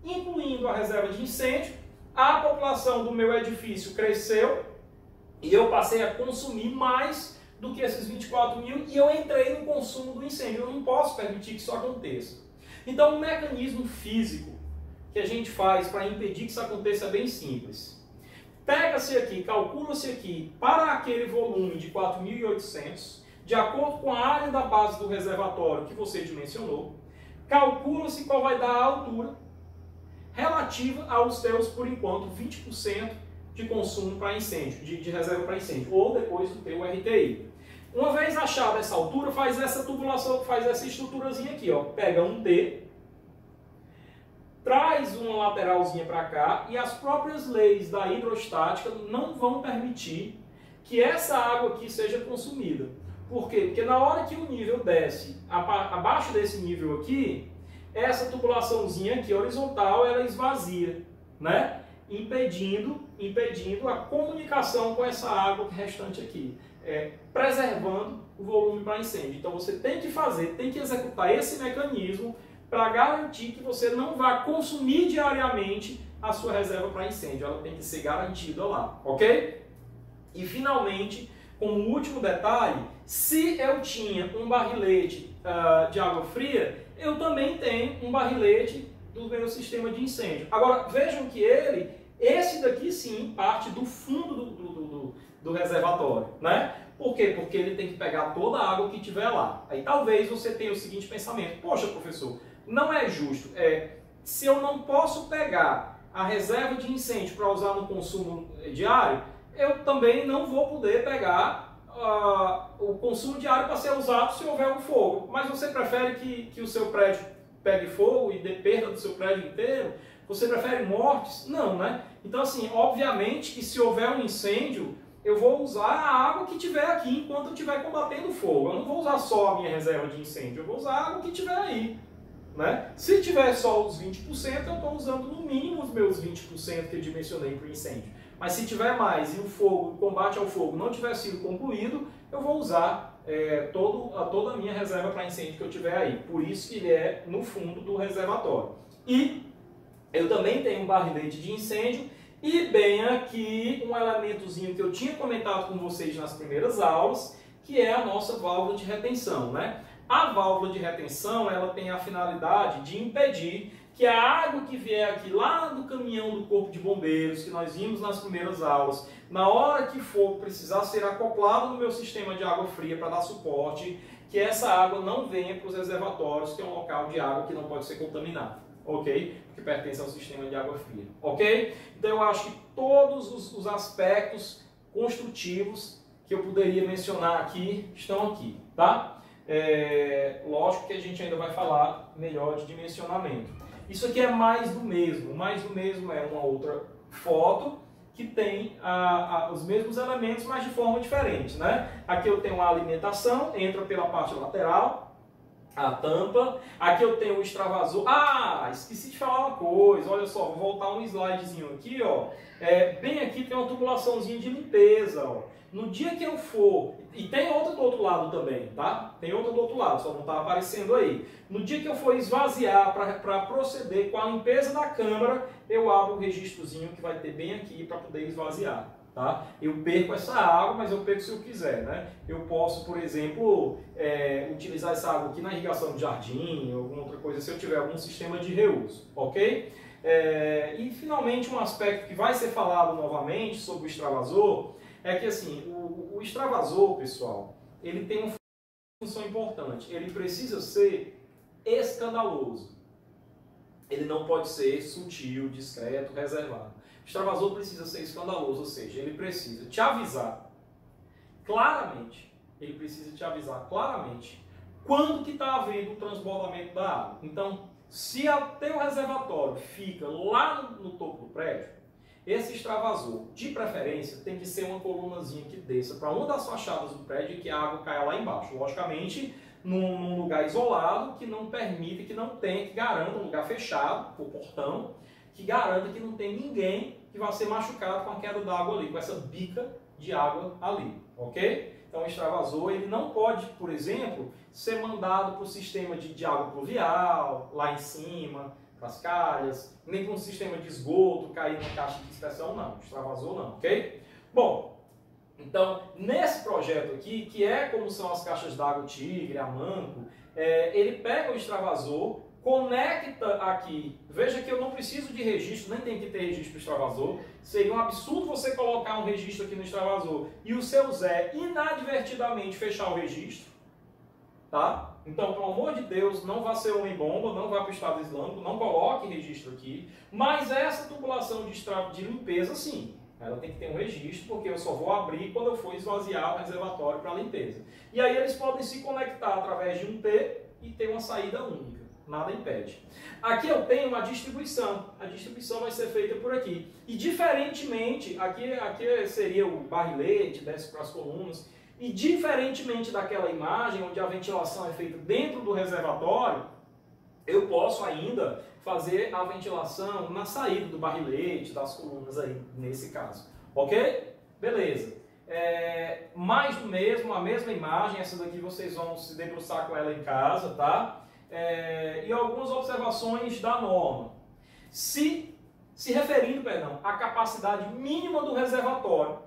incluindo a reserva de incêndio, a população do meu edifício cresceu e eu passei a consumir mais do que esses 24 mil e eu entrei no consumo do incêndio. Eu não posso permitir que isso aconteça. Então, o mecanismo físico que a gente faz para impedir que isso aconteça é bem simples. Pega-se aqui, calcula-se aqui para aquele volume de 4.800, de acordo com a área da base do reservatório que você dimensionou, calcula-se qual vai dar a altura relativa aos seus, por enquanto, 20% de consumo para incêndio, de reserva para incêndio, ou depois do teu RTI. Uma vez achada essa altura, faz essa tubulação, faz essa estruturazinha aqui, ó. Pega um T, traz uma lateralzinha para cá e as próprias leis da hidrostática não vão permitir que essa água aqui seja consumida. Por quê? Porque na hora que o nível desce abaixo desse nível aqui, essa tubulaçãozinha aqui horizontal, ela esvazia, né? Impedindo a comunicação com essa água restante aqui, preservando o volume para incêndio. Então você tem que executar esse mecanismo para garantir que você não vá consumir diariamente a sua reserva para incêndio. Ela tem que ser garantida lá, ok? E finalmente, como último detalhe, se eu tinha um barrilete de água fria, eu também tenho um barrilete do meu sistema de incêndio. Agora, vejam que esse daqui sim, parte do fundo do reservatório, né? Por quê? Porque ele tem que pegar toda a água que tiver lá. Aí talvez você tenha o seguinte pensamento: poxa, professor, não é justo. Se eu não posso pegar a reserva de incêndio para usar no consumo diário, eu também não vou poder pegar o consumo diário para ser usado se houver um fogo. Mas você prefere que o seu prédio pegue fogo e dê perda do seu prédio inteiro? Você prefere mortes? Não, né? Então, assim, obviamente que se houver um incêndio, eu vou usar a água que tiver aqui enquanto eu estiver combatendo o fogo. Eu não vou usar só a minha reserva de incêndio, eu vou usar a água que tiver aí, né? Se tiver só os 20%, eu estou usando no mínimo os meus 20% que eu dimensionei para o incêndio. Mas se tiver mais e o combate ao fogo não tiver sido concluído, eu vou usar toda a minha reserva para incêndio que eu tiver aí. Por isso que ele é no fundo do reservatório. E eu também tenho um barrilete de incêndio e bem aqui um elementozinho que eu tinha comentado com vocês nas primeiras aulas, que é a nossa válvula de retenção, né? A válvula de retenção, ela tem a finalidade de impedir que a água que vier aqui lá do caminhão do Corpo de Bombeiros, que nós vimos nas primeiras aulas, na hora que for precisar ser acoplado no meu sistema de água fria para dar suporte, que essa água não venha para os reservatórios, que é um local de água que não pode ser contaminado, ok? Que pertence ao sistema de água fria, ok? Então eu acho que todos os aspectos construtivos que eu poderia mencionar aqui estão aqui, tá? Lógico que a gente ainda vai falar melhor de dimensionamento. Isso aqui é mais do mesmo. Mais do mesmo é uma outra foto que tem os mesmos elementos, mas de forma diferente, né? Aqui eu tenho a alimentação, entra pela parte lateral, a tampa. Aqui eu tenho o extravasor. Esqueci de falar uma coisa. Olha só, vou voltar um slidezinho aqui, ó. Bem aqui tem uma tubulaçãozinha de limpeza, ó. No dia que eu for, e tem outra do outro lado também, tá? Tem outra do outro lado, só não está aparecendo aí. No dia que eu for esvaziar para proceder com a limpeza da câmara, eu abro o registrozinho que vai ter bem aqui para poder esvaziar, tá? Eu perco essa água, mas eu perco se eu quiser, né? Eu posso, por exemplo, utilizar essa água aqui na irrigação de jardim, ou alguma outra coisa, se eu tiver algum sistema de reuso, ok? E finalmente um aspecto que vai ser falado novamente sobre o extravasor é que assim, o extravasor, pessoal, ele tem uma função importante. Ele precisa ser escandaloso. Ele não pode ser sutil, discreto, reservado. O extravasor precisa ser escandaloso, ou seja, ele precisa te avisar claramente. Ele precisa te avisar claramente quando que está havendo o transbordamento da água. Então, se o teu reservatório fica lá no topo do prédio, esse extravasor, de preferência, tem que ser uma colunazinha que desça para uma das fachadas do prédio e que a água caia lá embaixo. Logicamente, num lugar isolado, que não permita, que não tenha, que garanta um lugar fechado, o portão, que garanta que não tem ninguém que vai ser machucado com a queda d'água ali, com essa bica de água ali, ok? Então o extravasor, ele não pode, por exemplo, ser mandado para o sistema de água pluvial, lá em cima, para as calhas, nem para um sistema de esgoto, cair na caixa de dispersão, não. Extravasor não, ok? Bom, então, nesse projeto aqui, que é como são as caixas d'água Tigre, a Manco, ele pega o extravasor, conecta aqui. Veja que eu não preciso de registro, nem tem que ter registro para o extravasor. Seria um absurdo você colocar um registro aqui no extravasor e o seu Zé inadvertidamente fechar o registro, tá? Então, pelo amor de Deus, não vá ser homem-bomba, não vá para o Estado Islâmico, não coloque registro aqui. Mas essa tubulação de limpeza, sim, ela tem que ter um registro, porque eu só vou abrir quando eu for esvaziar o reservatório para limpeza. E aí eles podem se conectar através de um T e ter uma saída única, nada impede. Aqui eu tenho uma distribuição. A distribuição vai ser feita por aqui. E diferentemente, aqui seria o barrilete, desce para as colunas. E diferentemente daquela imagem onde a ventilação é feita dentro do reservatório, eu posso ainda fazer a ventilação na saída do barrilete, das colunas aí, nesse caso. Ok? Beleza. Mais do mesmo, a mesma imagem, essa daqui vocês vão se debruçar com ela em casa, tá? E algumas observações da norma. Se referindo, à capacidade mínima do reservatório,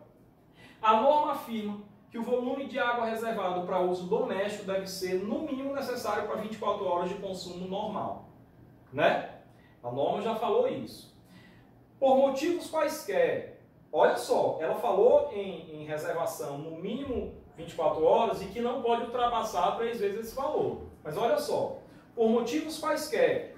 a norma afirma que o volume de água reservado para uso doméstico deve ser no mínimo necessário para 24 horas de consumo normal, né? A norma já falou isso. Por motivos quaisquer, olha só, ela falou em reservação no mínimo 24 horas e que não pode ultrapassar 3 vezes esse valor. Mas olha só, por motivos quaisquer,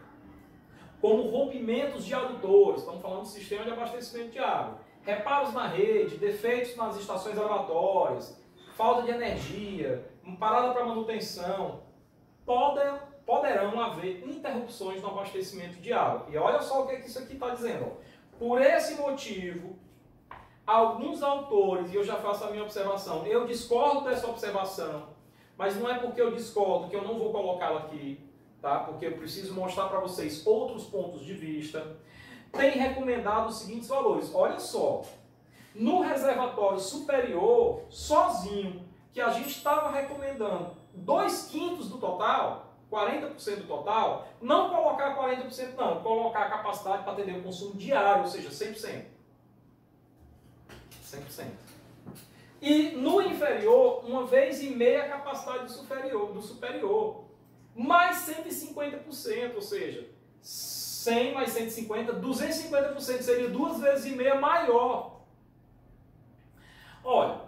como rompimentos de adutores, estamos falando do sistema de abastecimento de água, reparos na rede, defeitos nas estações elevatórias, falta de energia, parada para manutenção, poderão haver interrupções no abastecimento de água. E olha só o que isso aqui está dizendo. Por esse motivo, alguns autores, e eu já faço a minha observação, eu discordo dessa observação, mas não é porque eu discordo que eu não vou colocá-la aqui, tá? Porque eu preciso mostrar para vocês outros pontos de vista. Tem recomendado os seguintes valores. Olha só, no reservatório superior, sozinho, que a gente estava recomendando 2/5 do total, 40% do total, não colocar 40% não, colocar a capacidade para atender o consumo diário, ou seja, 100%. 100%. E no inferior, 1,5 a capacidade do superior, mais 150%, ou seja, 100 mais 150, 250% seria 2,5 vezes maior. Olha,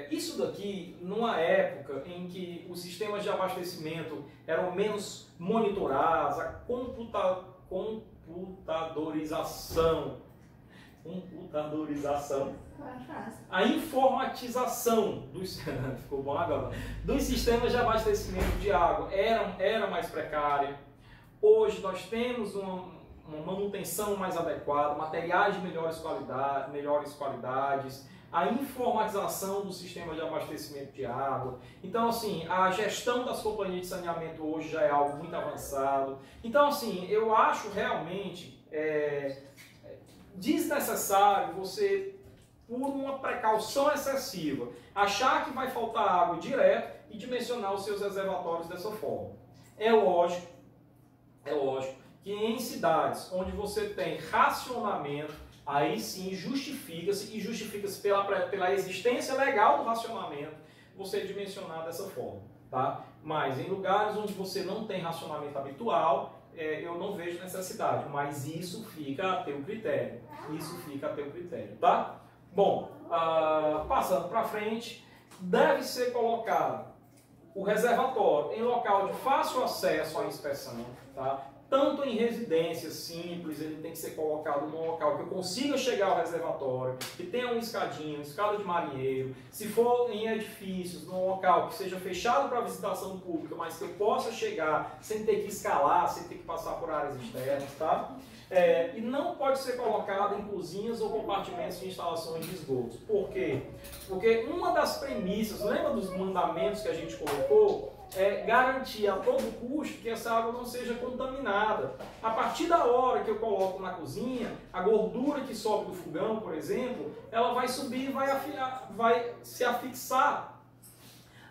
isso daqui, numa época em que os sistemas de abastecimento eram menos monitorados, a computadorização, a informatização ficou bom agora, dos sistemas de abastecimento de água era mais precária. Hoje nós temos uma manutenção mais adequada, materiais de melhores qualidades, a informatização do sistema de abastecimento de água. Então, assim, a gestão das companhias de saneamento hoje já é algo muito avançado. Então, assim, eu acho realmente desnecessário você, por uma precaução excessiva, achar que vai faltar água direto e dimensionar os seus reservatórios dessa forma. É lógico que em cidades onde você tem racionamento, aí sim justifica-se pela existência legal do racionamento, você dimensionar dessa forma, tá? Mas em lugares onde você não tem racionamento habitual, eu não vejo necessidade, mas isso fica a teu critério, tá? Bom, passando para frente, deve ser colocado o reservatório em local de fácil acesso à inspeção, tá? Tanto em residências simples, ele tem que ser colocado num local que eu consiga chegar ao reservatório, que tenha uma escadinha, uma escada de marinheiro. Se for em edifícios, num local que seja fechado para visitação pública, mas que eu possa chegar sem ter que escalar, sem ter que passar por áreas externas, tá? E não pode ser colocado em cozinhas ou compartimentos de instalações de esgotos. Por quê? Porque uma das premissas, lembra dos mandamentos que a gente colocou? É garantir a todo custo que essa água não seja contaminada. A partir da hora que eu coloco na cozinha, a gordura que sobe do fogão, por exemplo, ela vai subir e vai se afixar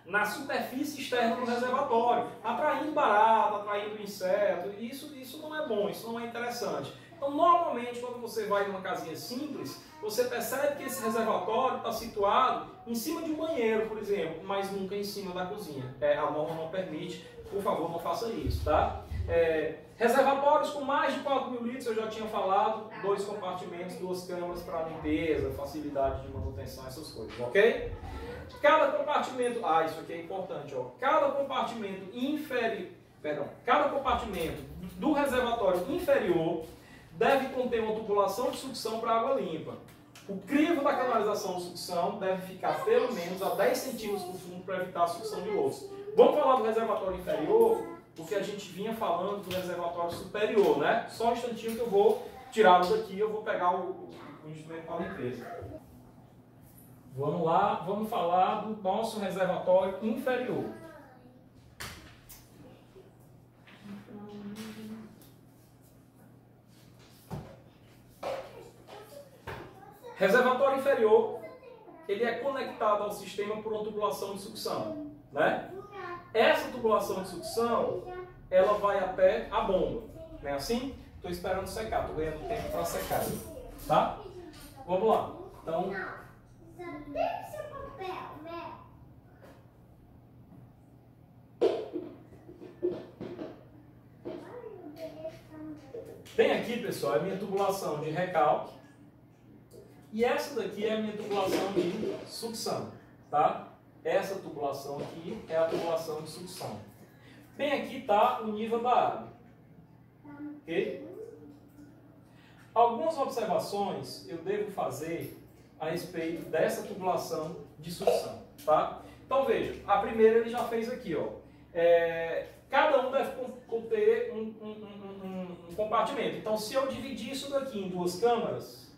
na superfície externa do reservatório, atraindo barata, atraindo inseto. Isso não é bom, isso não é interessante. Então, normalmente, quando você vai numa casinha simples, você percebe que esse reservatório está situado em cima de um banheiro, por exemplo, mas nunca em cima da cozinha. A norma não permite, por favor, não faça isso, tá? Reservatórios com mais de 4.000 litros, eu já tinha falado, 2 compartimentos, 2 câmaras para limpeza, facilidade de manutenção, essas coisas, ok? Cada compartimento, isso aqui é importante, ó. Cada compartimento do reservatório inferior deve conter uma tubulação de sucção para água limpa. O crivo da canalização de sucção deve ficar pelo menos a 10 centímetros do fundo para evitar a sucção de louças. Vamos falar do reservatório inferior. o que a gente vinha falando do reservatório superior, né? Só um instantinho que eu vou tirá-lo daqui, eu vou pegar o instrumento para limpeza. Vamos lá, vamos falar do nosso reservatório inferior. Reservatório inferior, ele é conectado ao sistema por uma tubulação de sucção, né? Essa tubulação de sucção, ela vai até a bomba, não é assim? Estou esperando secar, estou ganhando tempo para secar, tá? Vamos lá. Então, tem aqui, pessoal, a minha tubulação de recalque. E essa daqui é a minha tubulação de sucção, tá? Essa tubulação aqui é a tubulação de sucção. Bem aqui está o nível da água, ok? Algumas observações eu devo fazer a respeito dessa tubulação de sucção, tá? Então veja, a primeira ele já fez aqui, ó. Cada um deve conter um compartimento. Então se eu dividir isso daqui em duas câmaras,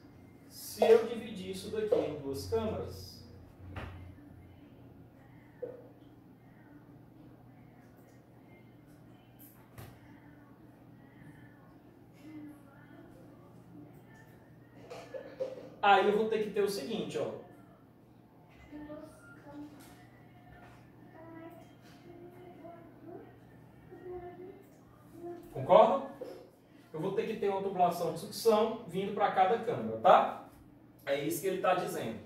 aí eu vou ter que ter o seguinte, ó. Concordam? Eu vou ter que ter uma tubulação de sucção vindo para cada câmara, tá? É isso que ele está dizendo.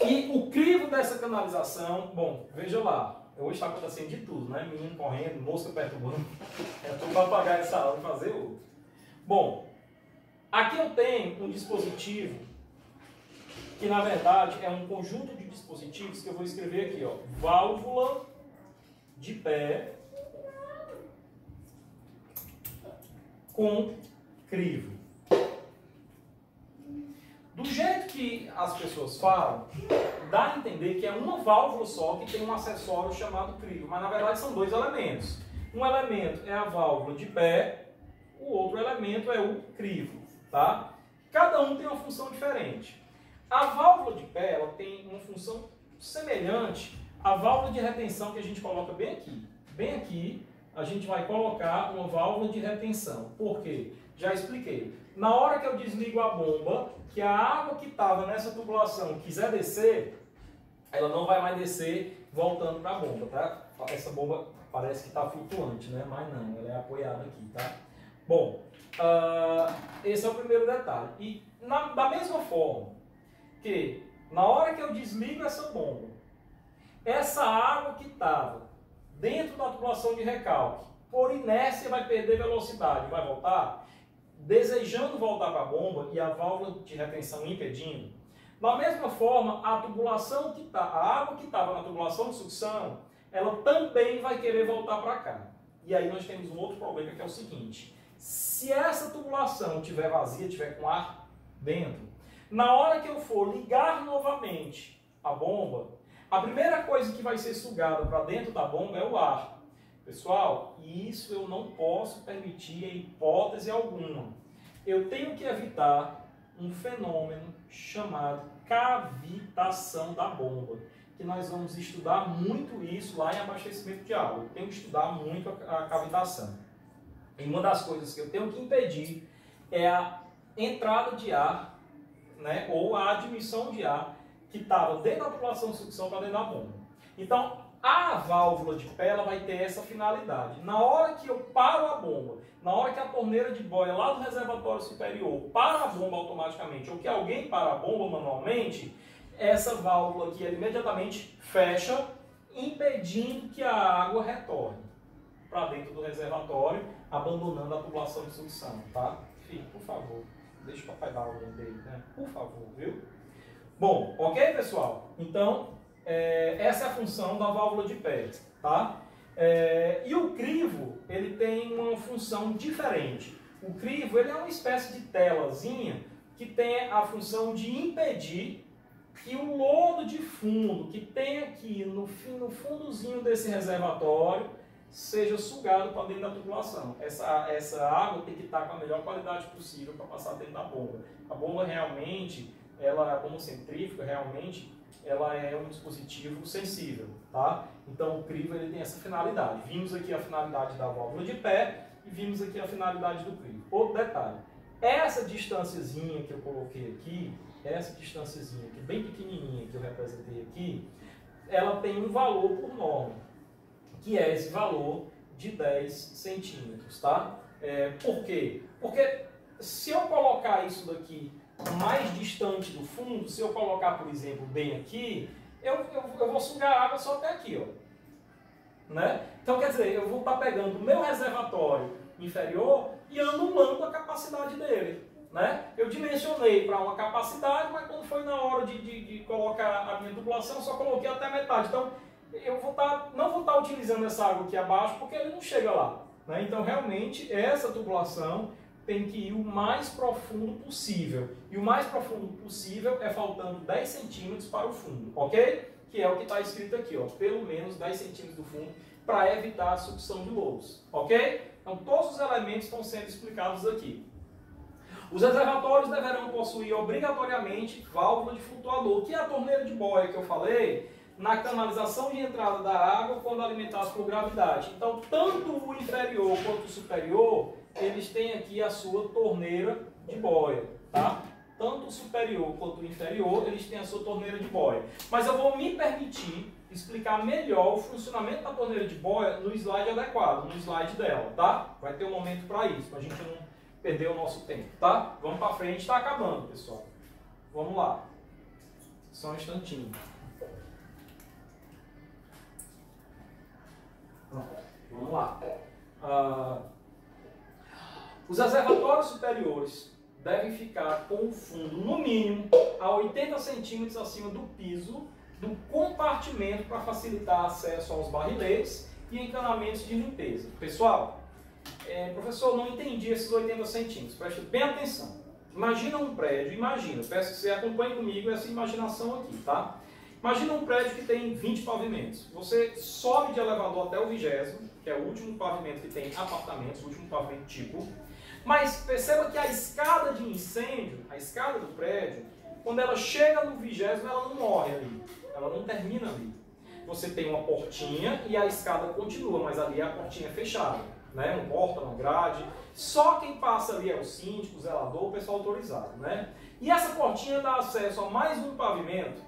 E o crivo dessa canalização, bom, veja lá, hoje está acontecendo de tudo, né? Menino correndo, mosca perturbando. É tudo para apagar essa aula e fazer outro. Bom, aqui eu tenho um dispositivo que na verdade é um conjunto de dispositivos que eu vou escrever aqui, ó. Válvula de pé com crivo. Do jeito que as pessoas falam, dá a entender que é uma válvula só que tem um acessório chamado crivo, mas na verdade são dois elementos. Um elemento é a válvula de pé, o outro elemento é o crivo, tá? Cada um tem uma função diferente. A válvula de pé, ela tem uma função semelhante à válvula de retenção que a gente coloca bem aqui. Bem aqui, a gente vai colocar uma válvula de retenção. Por quê? Já expliquei. Na hora que eu desligo a bomba, que a água que estava nessa tubulação quiser descer, ela não vai mais descer voltando para a bomba, tá? Essa bomba parece que está flutuante, né? Mas não, ela é apoiada aqui, tá? Bom, esse é o primeiro detalhe. E da mesma forma que na hora que eu desligo essa bomba, essa água que estava dentro da tubulação de recalque, por inércia vai perder velocidade, vai voltar, desejando voltar para a bomba e a válvula de retenção impedindo. Da mesma forma, a tubulação a água que estava na tubulação de sucção, ela também vai querer voltar para cá. E aí nós temos um outro problema que é o seguinte: se essa tubulação estiver vazia, estiver com ar dentro, na hora que eu for ligar novamente a bomba, a primeira coisa que vai ser sugada para dentro da bomba é o ar. Pessoal, isso eu não posso permitir em hipótese alguma. Eu tenho que evitar um fenômeno chamado cavitação da bomba, que nós vamos estudar muito isso lá em abastecimento de água. Eu tenho que estudar muito a cavitação. E uma das coisas que eu tenho que impedir é a entrada de ar, né, ou a admissão de ar que estava dentro da tubulação de sucção para dentro da bomba. Então, a válvula de pé ela vai ter essa finalidade. Na hora que eu paro a bomba, na hora que a torneira de boia lá do reservatório superior para a bomba automaticamente, ou que alguém para a bomba manualmente, essa válvula aqui ela imediatamente fecha, impedindo que a água retorne para dentro do reservatório, abandonando a tubulação de sucção, tá? Filho, por favor, deixa o papai dar a ordem dele, né? Por favor, viu? Bom, ok, pessoal? Então, essa é a função da válvula de pé, tá? E o crivo, ele tem uma função diferente. O crivo, ele é uma espécie de telazinha que tem a função de impedir que o lodo de fundo que tem aqui no fundozinho desse reservatório seja sugado para dentro da tubulação. Essa água tem que estar com a melhor qualidade possível para passar dentro da bomba. A bomba realmente, como centrífuga, realmente, ela é um dispositivo sensível, tá? Então o crivo ele tem essa finalidade. Vimos aqui a finalidade da válvula de pé e vimos aqui a finalidade do crivo. Outro detalhe, essa distânciazinha que eu coloquei aqui, essa distânciazinha aqui, bem pequenininha que eu representei aqui, ela tem um valor por norma, que é esse valor de 10 centímetros, tá? Por quê? Porque se eu colocar isso daqui mais distante do fundo, se eu colocar, por exemplo, bem aqui, eu vou sugar a água só até aqui, ó. Né? Então, quer dizer, eu vou estar pegando o meu reservatório inferior e anulando a capacidade dele. Né? Eu dimensionei para uma capacidade, mas quando foi na hora de colocar a minha tubulação, eu só coloquei até a metade. Então, eu não vou estar utilizando essa água aqui abaixo porque ele não chega lá. Né? Então, realmente, essa tubulação tem que ir o mais profundo possível. E o mais profundo possível é faltando 10 centímetros para o fundo, ok? Que é o que está escrito aqui, ó, pelo menos 10 centímetros do fundo, para evitar a sucção de lodos, ok? Então, todos os elementos estão sendo explicados aqui. Os reservatórios deverão possuir obrigatoriamente válvula de flutuador, que é a torneira de boia que eu falei, na canalização de entrada da água quando alimentados por gravidade. Então, tanto o inferior quanto o superior, eles têm aqui a sua torneira de boia, tá? Tanto o superior quanto o inferior, eles têm a sua torneira de boia. Mas eu vou me permitir explicar melhor o funcionamento da torneira de boia no slide adequado, no slide dela, tá? Vai ter um momento para isso, para a gente não perder o nosso tempo, tá? Vamos para frente, está acabando, pessoal. Vamos lá. Só um instantinho. Vamos lá. Os reservatórios superiores devem ficar com o fundo, no mínimo, a 80 centímetros acima do piso do compartimento para facilitar acesso aos barriletes e encanamentos de limpeza. Pessoal, professor, não entendi esses 80 centímetros. Preste bem atenção. Imagina um prédio, peço que você acompanhe comigo essa imaginação aqui, tá? Imagina um prédio que tem 20 pavimentos. Você sobe de elevador até o 20º, que é o último pavimento que tem apartamentos, o último pavimento tipo. Mas perceba que a escada de incêndio, a escada do prédio, quando ela chega no 20º, ela não morre ali, ela não termina ali. Você tem uma portinha e a escada continua, mas ali é a portinha fechada, né? Não porta, não grade. Só quem passa ali é o síndico, o zelador, o pessoal autorizado, né? E essa portinha dá acesso a mais um pavimento,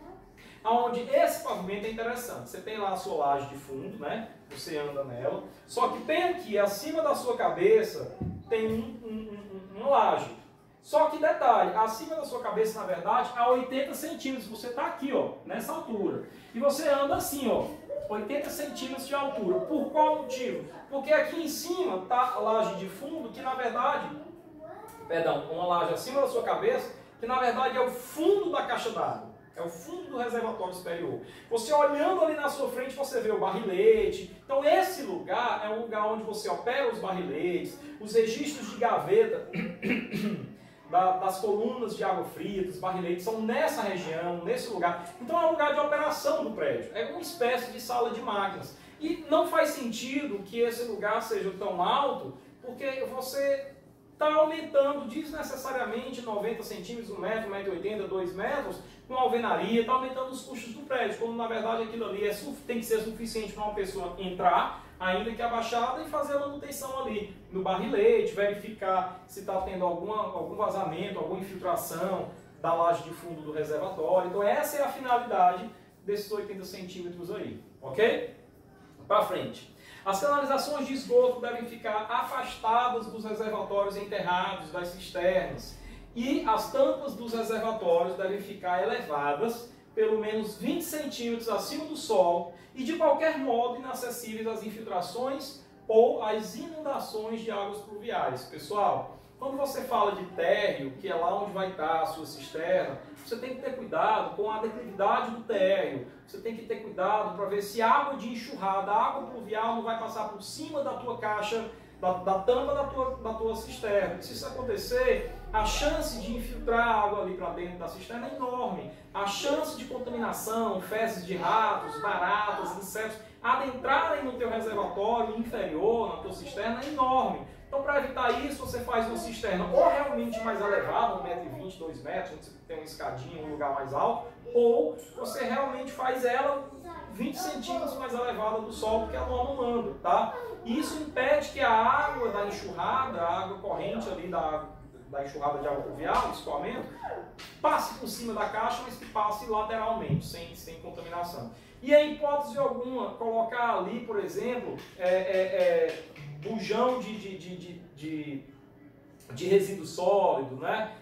onde esse pavimento é interessante. Você tem lá a sua laje de fundo, né? Você anda nela. Só que bem aqui, acima da sua cabeça, tem uma laje. Só que detalhe, acima da sua cabeça, na verdade, a 80 centímetros. Você está aqui, ó, nessa altura. E você anda assim, ó, 80 centímetros de altura. Por qual motivo? Porque aqui em cima está a laje de fundo, que na verdade, uma laje acima da sua cabeça, que na verdade é o fundo da caixa d'água. É o fundo do reservatório superior. Você olhando ali na sua frente, você vê o barrilete. Então esse lugar é um lugar onde você opera os barriletes, os registros de gaveta das colunas de água fria, dos barriletes, são nessa região, nesse lugar. Então é um lugar de operação do prédio. É uma espécie de sala de máquinas. E não faz sentido que esse lugar seja tão alto, porque você está aumentando desnecessariamente 90 centímetros, 1 metro, 1,80 m, 2 metros, com alvenaria, está aumentando os custos do prédio, quando na verdade aquilo ali tem que ser suficiente para uma pessoa entrar, ainda que abaixada, e fazer a manutenção ali no barrilete, verificar se está tendo algum vazamento, alguma infiltração da laje de fundo do reservatório. Então essa é a finalidade desses 80 centímetros aí, ok? Para frente. As canalizações de esgoto devem ficar afastadas dos reservatórios enterrados, das cisternas. E as tampas dos reservatórios devem ficar elevadas, pelo menos 20 centímetros acima do solo e de qualquer modo inacessíveis às infiltrações ou às inundações de águas pluviais. Pessoal, quando você fala de térreo, que é lá onde vai estar a sua cisterna, você tem que ter cuidado com a declividade do térreo. Você tem que ter cuidado para ver se a água de enxurrada, a água pluvial não vai passar por cima da tua caixa, da tampa da tua cisterna. Se isso acontecer, a chance de infiltrar água ali para dentro da cisterna é enorme. A chance de contaminação, fezes de ratos, baratas, insetos, adentrarem no teu reservatório inferior, na tua cisterna, é enorme. Então, para evitar isso, você faz uma cisterna ou realmente mais elevada, 1,20 m, 2 metros, onde você tem uma escadinha, um lugar mais alto, ou você realmente faz ela 20 centímetros mais elevada do solo, porque a norma manda, tá? Isso impede que a água da enxurrada, a água corrente ali da enxurrada de água pluvial, do escoamento, passe por cima da caixa, mas que passe lateralmente, sem contaminação. E em hipótese alguma, colocar ali, por exemplo, bujão de resíduo sólido, né?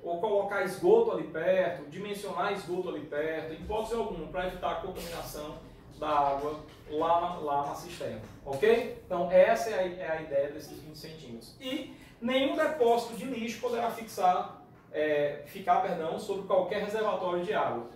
Ou colocar esgoto ali perto, dimensionar esgoto ali perto, em hipótese alguma, para evitar a contaminação da água lá na cisterna, ok? Então essa é a ideia desses 20 centímetros. E nenhum depósito de lixo poderá ficar sobre qualquer reservatório de água,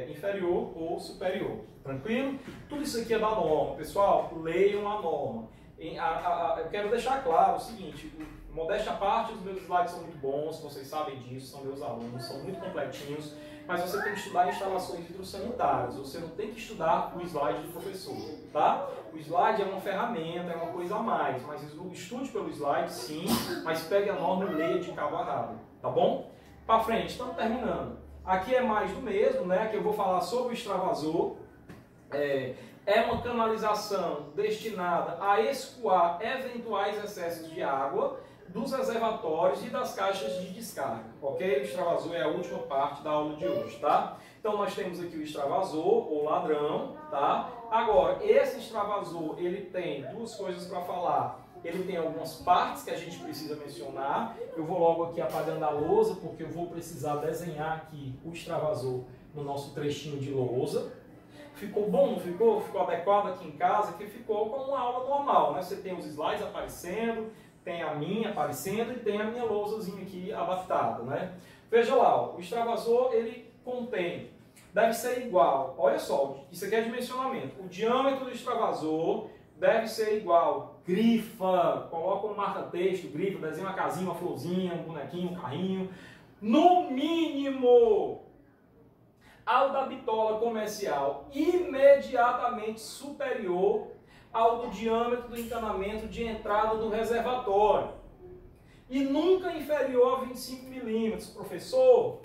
inferior ou superior. Tranquilo? Tudo isso aqui é da norma. Pessoal, leiam a norma. Eu quero deixar claro o seguinte, modéstia à parte, os meus slides são muito bons, vocês sabem disso, são meus alunos, são muito completinhos, mas você tem que estudar instalações hidrossanitárias, você não tem que estudar o slide do professor, tá? O slide é uma ferramenta, é uma coisa a mais, mas estude pelo slide sim, mas pegue a norma e leia de cabo a rabo, tá bom? Para frente, estamos terminando. Aqui é mais do mesmo, né? Aqui eu vou falar sobre o extravasor. É uma canalização destinada a escoar eventuais excessos de água dos reservatórios e das caixas de descarga, ok? O extravasor é a última parte da aula de hoje, tá? Então nós temos aqui o extravasor, ou ladrão, tá? Agora, esse extravasor, ele tem duas coisas para falar. Ele tem algumas partes que a gente precisa mencionar. Eu vou logo aqui apagando a lousa, porque eu vou precisar desenhar aqui o extravasor no nosso trechinho de lousa. Ficou bom, não ficou? Ficou adequado aqui em casa? Que ficou como uma aula normal, né? Você tem os slides aparecendo, tem a minha aparecendo e tem a minha lousazinha aqui adaptada, né? Veja lá, ó, o extravasor, ele contém, deve ser igual, olha só, isso aqui é dimensionamento. O diâmetro do extravasor deve ser igual, grifa, coloca um marca-texto, grifa, desenha uma casinha, uma florzinha, um bonequinho, um carrinho, no mínimo ao da bitola comercial imediatamente superior ao do diâmetro do encanamento de entrada do reservatório. E nunca inferior a 25 milímetros. Professor,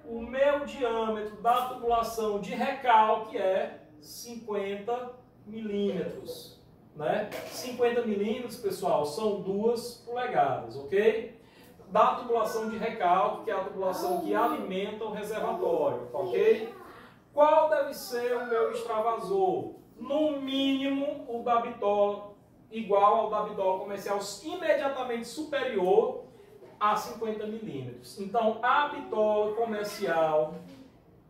o meu diâmetro da tubulação de recalque é 50 milímetros. Né? 50 milímetros, pessoal, são 2 polegadas, ok? Da tubulação de recalque, que é a tubulação que alimenta o reservatório, ok? Qual deve ser o meu extravasor? No mínimo, o da bitola, igual ao da bitola comercial, imediatamente superior a 50 milímetros. Então, a bitola comercial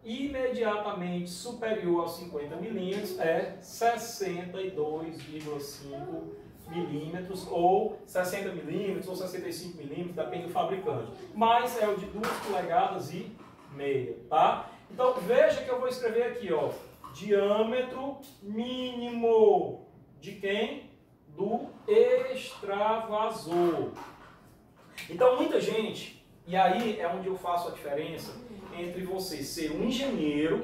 imediatamente superior a 50 milímetros é 62,5 milímetros, ou 60 milímetros, ou 65 milímetros, depende do fabricante. Mas é o de 2 polegadas e meia, tá? Então veja que eu vou escrever aqui, ó, diâmetro mínimo de quem? Do extravasor. Então muita gente, e aí é onde eu faço a diferença entre você ser um engenheiro,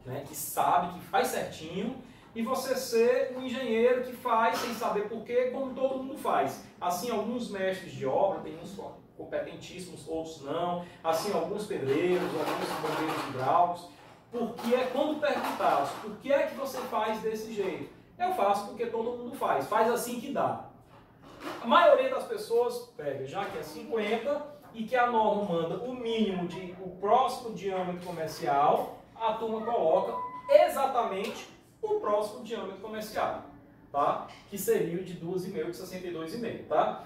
né, que sabe, que faz certinho, e você ser um engenheiro que faz sem saber porquê, como todo mundo faz. Assim, alguns mestres de obra, tem uns competentíssimos, outros não. Assim, alguns pedreiros, alguns bombeiros hidráulicos. Porque quando perguntados, por que é que você faz desse jeito? Eu faço porque todo mundo faz. Faz assim que dá. A maioria das pessoas pega, já que é 50 e que a norma manda o mínimo de o próximo diâmetro comercial, a turma coloca exatamente o próximo diâmetro comercial, tá? Que seria o de 2,5, de 62,5, tá?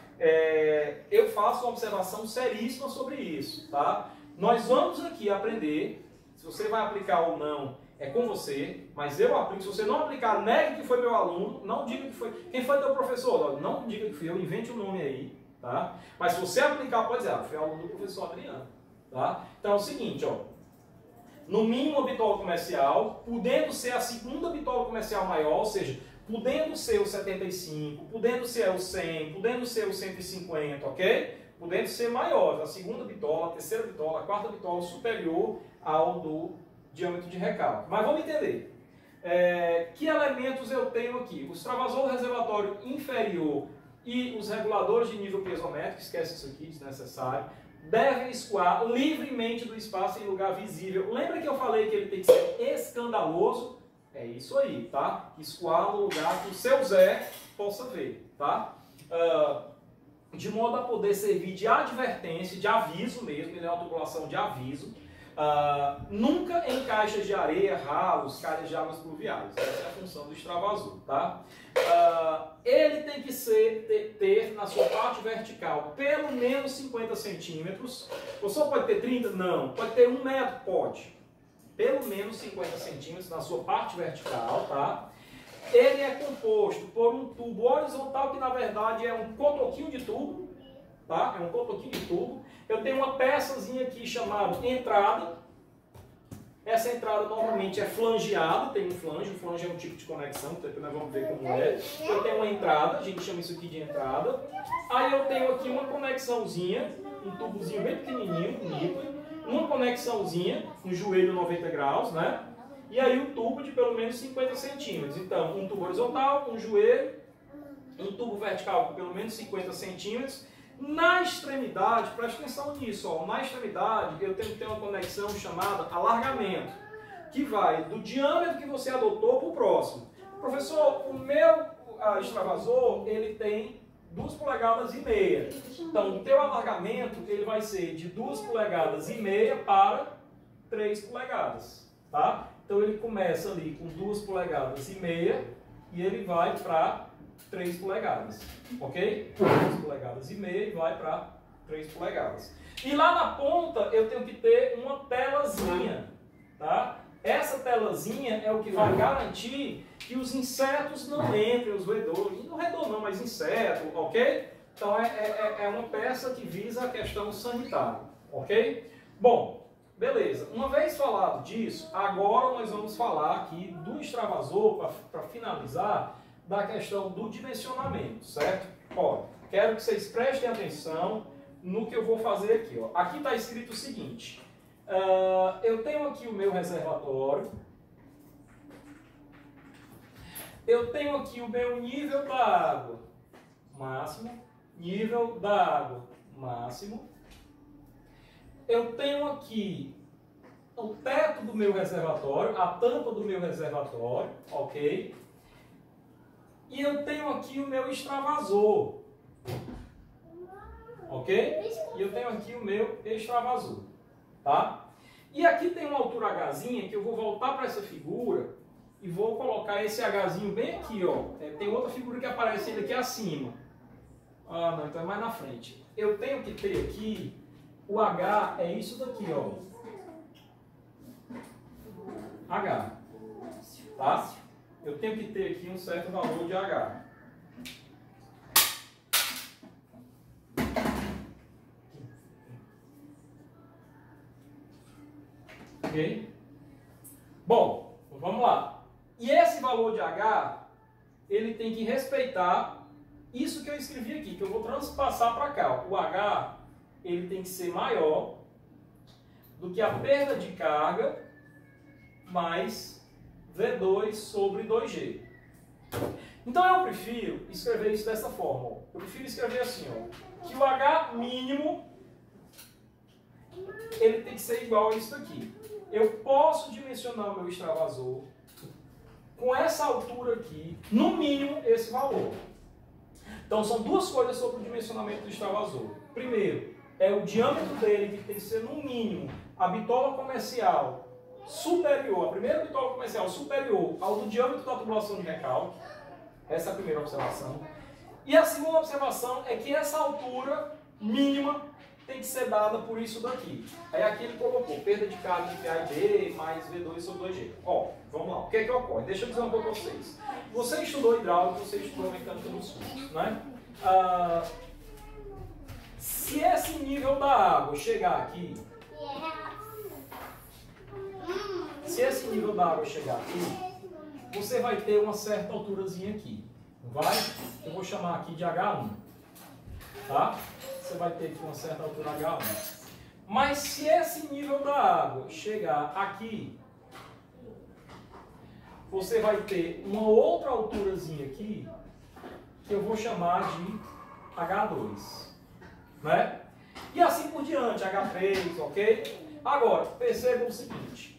Eu faço uma observação seríssima sobre isso, tá? Nós vamos aqui aprender, se você vai aplicar ou não, é com você, mas eu aplico. Se você não aplicar, negue que foi meu aluno, não diga que foi. Quem foi teu professor? Não diga que fui eu, invente um nome aí, tá? Mas se você aplicar, pode dizer, foi aluno do professor Adriano, tá? Então é o seguinte, ó. No mínimo a bitola comercial, podendo ser a segunda bitola comercial maior, ou seja, podendo ser o 75, podendo ser o 100, podendo ser o 150, ok? podendo ser maiores, a segunda bitola, a terceira bitola, a quarta bitola superior ao do diâmetro de recalque. Mas vamos entender. Que elementos eu tenho aqui? O extravasor do reservatório inferior e os reguladores de nível piezométrico, esquece isso aqui, desnecessário, devem escoar livremente do espaço em lugar visível. Lembra que eu falei que ele tem que ser escandaloso? É isso aí, tá? Escoar no lugar que o seu Zé possa ver, tá? De modo a poder servir de advertência, de aviso mesmo, ele é uma tubulação de aviso, nunca em caixas de areia, ralos, calhas de águas pluviais. Essa é a função do extravasor, tá? Ele tem que ter na sua parte vertical pelo menos 50 centímetros. O senhor pode ter 30? Não. Pode ter 1 metro? Pode. Pelo menos 50 centímetros na sua parte vertical, tá? Ele é composto por um tubo horizontal que na verdade é um cotoquinho de tubo, tá? É um cotoquinho de tubo. Eu tenho uma peçazinha aqui chamada entrada. Essa entrada normalmente é flangeada, tem um flange. O flange é um tipo de conexão, depois nós vamos ver como é. Eu tenho uma entrada, a gente chama isso aqui de entrada. Aí eu tenho aqui uma conexãozinha, um tubozinho bem pequenininho, bonito. Uma conexãozinha, um joelho 90 graus, né? E aí o tubo de pelo menos 50 centímetros. Então, um tubo horizontal, um joelho, um tubo vertical de pelo menos 50 centímetros. Na extremidade, preste atenção nisso, ó, na extremidade eu tenho que ter uma conexão chamada alargamento, que vai do diâmetro que você adotou para o próximo. Professor, o meu extravasor, ele tem 2,5 polegadas. Então, o teu alargamento ele vai ser de 2,5 polegadas para 3 polegadas, tá? Então, ele começa ali com 2,5 polegadas e ele vai para 3 polegadas, ok? 2,5 polegadas e vai para 3 polegadas. E lá na ponta eu tenho que ter uma telazinha, tá? Essa telazinha é o que vai garantir que os insetos não entrem, os roedores, não roedor não, mas inseto, ok? Então é uma peça que visa a questão sanitária, ok? Bom, beleza. Uma vez falado disso, agora nós vamos falar aqui do extravasor, para finalizar, da questão do dimensionamento, certo? Ó, quero que vocês prestem atenção no que eu vou fazer aqui. Ó. Aqui está escrito o seguinte, eu tenho aqui o meu reservatório, eu tenho aqui o meu nível da água máximo, nível da água máximo, eu tenho aqui o teto do meu reservatório, a tampa do meu reservatório, ok? E eu tenho aqui o meu extravasor, ok? E eu tenho aqui o meu extravasor, tá? E aqui tem uma altura Hzinha que eu vou voltar para essa figura e vou colocar esse Hzinho bem aqui, ó. Tem outra figura que aparece aqui acima. Ah, não, então é mais na frente. Eu tenho que ter aqui, o H é isso daqui, ó. H, tá? Eu tenho que ter aqui um certo valor de H. Ok? Bom, vamos lá. E esse valor de H, ele tem que respeitar isso que eu escrevi aqui, que eu vou transpassar para cá. O H, ele tem que ser maior do que a perda de carga mais V2 sobre 2G. Então eu prefiro escrever isso dessa forma. Ó. Eu prefiro escrever assim, ó, que o H mínimo ele tem que ser igual a isso daqui. Eu posso dimensionar o meu extravasor com essa altura aqui, no mínimo esse valor. Então são duas coisas sobre o dimensionamento do extravasor. Primeiro, é o diâmetro dele que tem que ser no mínimo a bitola comercial superior, a primeira bitola comercial superior ao do diâmetro da tubulação de recalque. Essa é a primeira observação. E a segunda observação é que essa altura mínima tem que ser dada por isso daqui. Aí aqui ele colocou perda de carga de PAD mais V2 sobre 2G. Ó, vamos lá. O que é que ocorre? Deixa eu dizer uma coisa para vocês. Você estudou hidráulica, você estudou mecânica dos fluidos, né? Se esse nível da água chegar aqui, você vai ter uma certa alturazinha aqui. Não vai? Eu vou chamar aqui de H1. Tá? você vai ter aqui uma certa altura H1. Mas se esse nível da água chegar aqui, você vai ter uma outra alturazinha aqui, que eu vou chamar de H2. Né? E assim por diante, H3, ok? Agora, perceba o seguinte.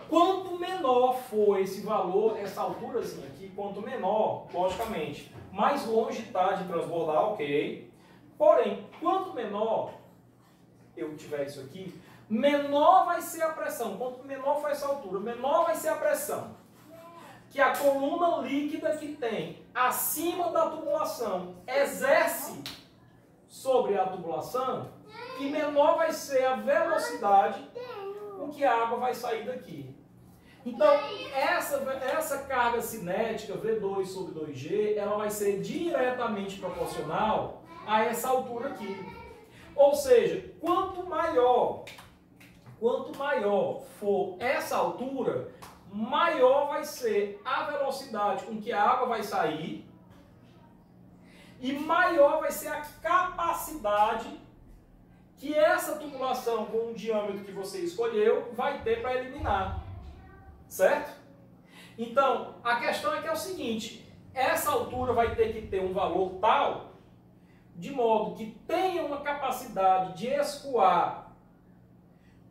Quanto menor for esse valor, essa alturazinha aqui, quanto menor, logicamente, mais longe está de transbordar, ok? Porém, quanto menor eu tiver isso aqui, menor vai ser a pressão. Quanto menor for essa altura, menor vai ser a pressão que a coluna líquida que tem acima da tubulação exerce sobre a tubulação, e menor vai ser a velocidade com que a água vai sair daqui. Então, essa carga cinética, V2 sobre 2G, ela vai ser diretamente proporcional a essa altura aqui. Ou seja, quanto maior for essa altura, maior vai ser a velocidade com que a água vai sair e maior vai ser a capacidade que essa tubulação com o diâmetro que você escolheu vai ter para eliminar. Certo? Então, a questão é que é o seguinte, essa altura vai ter que ter um valor tal, de modo que tenha uma capacidade de escoar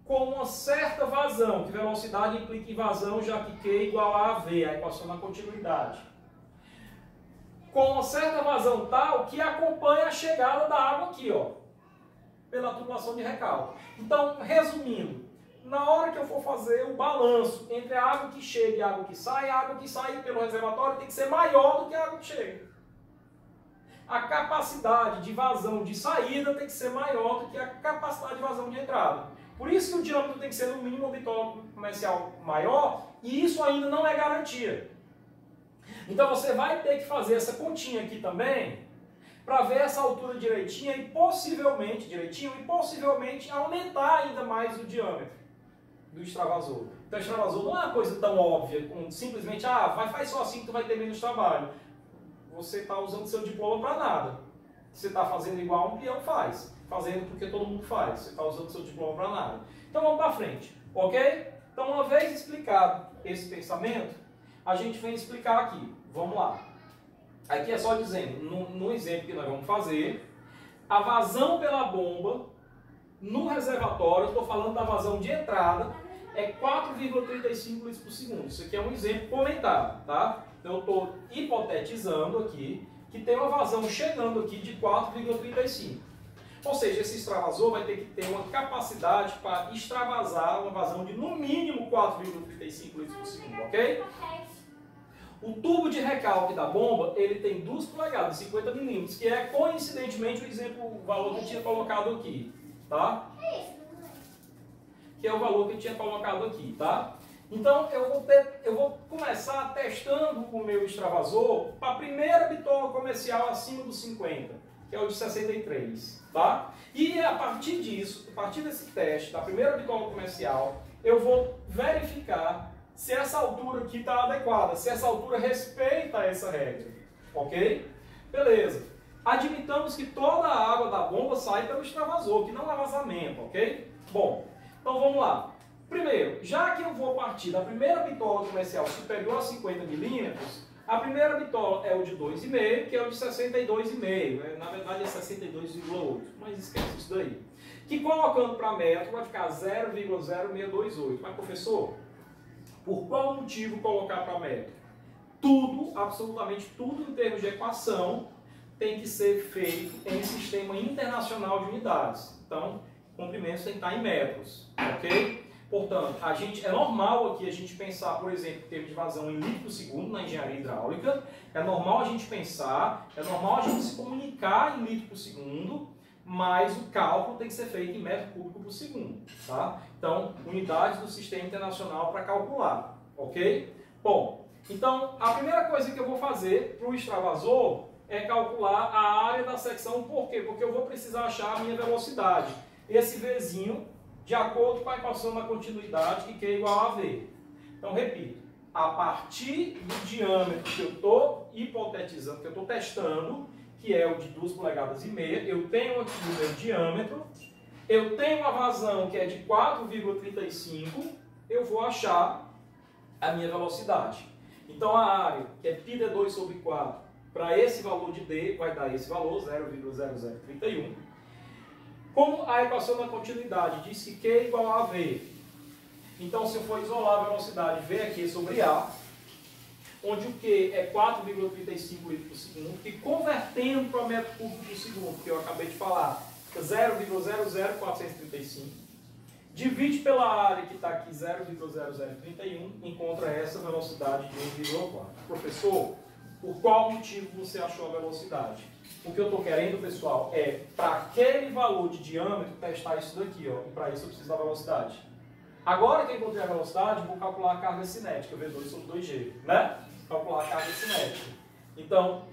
com uma certa vazão, que velocidade implica em vazão, já que Q é igual a AV, a equação da continuidade. Com uma certa vazão tal que acompanha a chegada da água aqui, ó, pela tubulação de recalque. Então, resumindo, na hora que eu for fazer o balanço entre a água que chega e a água que sai pelo reservatório tem que ser maior do que a água que chega. A capacidade de vazão de saída tem que ser maior do que a capacidade de vazão de entrada. Por isso que o diâmetro tem que ser no mínimo uma bitola comercial maior, e isso ainda não é garantia. Então você vai ter que fazer essa continha aqui também, para ver essa altura direitinha e possivelmente aumentar ainda mais o diâmetro do extravasor. Então, o extravasor não é uma coisa tão óbvia, como simplesmente, faz só assim que tu vai ter menos trabalho. Você está usando seu diploma para nada. Você está fazendo igual um peão faz, fazendo porque todo mundo faz. Você está usando seu diploma para nada. Então, vamos para frente, ok? Então, uma vez explicado esse pensamento, a gente vem explicar aqui. Vamos lá. Aqui é só dizendo, no exemplo que nós vamos fazer, a vazão pela bomba no reservatório, estou falando da vazão de entrada, é 4,35 litros por segundo. Isso aqui é um exemplo comentado, tá? Então eu estou hipotetizando aqui que tem uma vazão chegando aqui de 4,35. Ou seja, esse extravasor vai ter que ter uma capacidade para extravasar uma vazão de no mínimo 4,35 litros por segundo, ok? O tubo de recalque da bomba, ele tem 2 polegadas, 50 milímetros, que é coincidentemente o valor que eu tinha colocado aqui, tá? Que é o valor que eu tinha colocado aqui, tá? Então, eu vou começar testando o meu extravasor para a primeira bitola comercial acima dos 50, que é o de 63, tá? E a partir disso, a partir desse teste, da primeira bitola comercial, eu vou verificar se essa altura aqui está adequada, se essa altura respeita essa regra, ok? Beleza. Admitamos que toda a água da bomba sai pelo extravasor, que não há vazamento, ok? Bom, então vamos lá. Primeiro, já que eu vou partir da primeira bitola comercial superior a 50 milímetros, a primeira bitola é o de 2,5, que é o de 62,5, né? Na verdade é 62,8, mas esquece isso daí. Que colocando para metro vai ficar 0,0628. Mas professor, por qual motivo colocar para metro? Tudo, absolutamente tudo em termos de equação, tem que ser feito em sistema internacional de unidades. Então, comprimentos tem que estar em metros, ok? Portanto, é normal aqui a gente pensar, por exemplo, em termos de vazão em litro por segundo na engenharia hidráulica. É normal a gente pensar, é normal a gente se comunicar em litro por segundo, mas o cálculo tem que ser feito em metro cúbico por segundo, tá? Então, unidades do sistema internacional para calcular, ok? Bom, então, a primeira coisa que eu vou fazer para o extravasor é calcular a área da secção. Por quê? Porque eu vou precisar achar a minha velocidade. Esse Vzinho, de acordo com a equação da continuidade, que é igual a V. Então, repito, a partir do diâmetro que eu estou hipotetizando, que eu estou testando, que é o de 2,5 polegadas, eu tenho aqui o meu diâmetro, eu tenho uma vazão que é de 4,35, eu vou achar a minha velocidade. Então a área, que é πd2 sobre 4, para esse valor de D, vai dar esse valor, 0,0031. Como a equação da continuidade diz que Q é igual a V, então se eu for isolar a velocidade V aqui sobre A, onde o Q é 4,35 litros por segundo, e convertendo para metro cúbico por segundo, que eu acabei de falar, 0,00435, divide pela área que está aqui, 0,0031, encontra essa velocidade de 1,4. Professor, por qual motivo você achou a velocidade? O que eu estou querendo, pessoal, é para aquele valor de diâmetro testar isso daqui, ó, e para isso eu preciso da velocidade. Agora que eu encontrei a velocidade, eu vou calcular a carga cinética, V2 sobre 2G, né? Calcular a carga cinética. Então,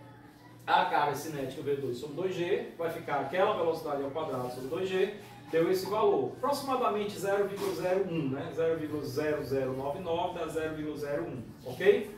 a carga cinética V2 sobre 2G vai ficar aquela velocidade ao quadrado sobre 2G, deu esse valor, aproximadamente 0,01, né? 0,0099 dá 0,01, ok?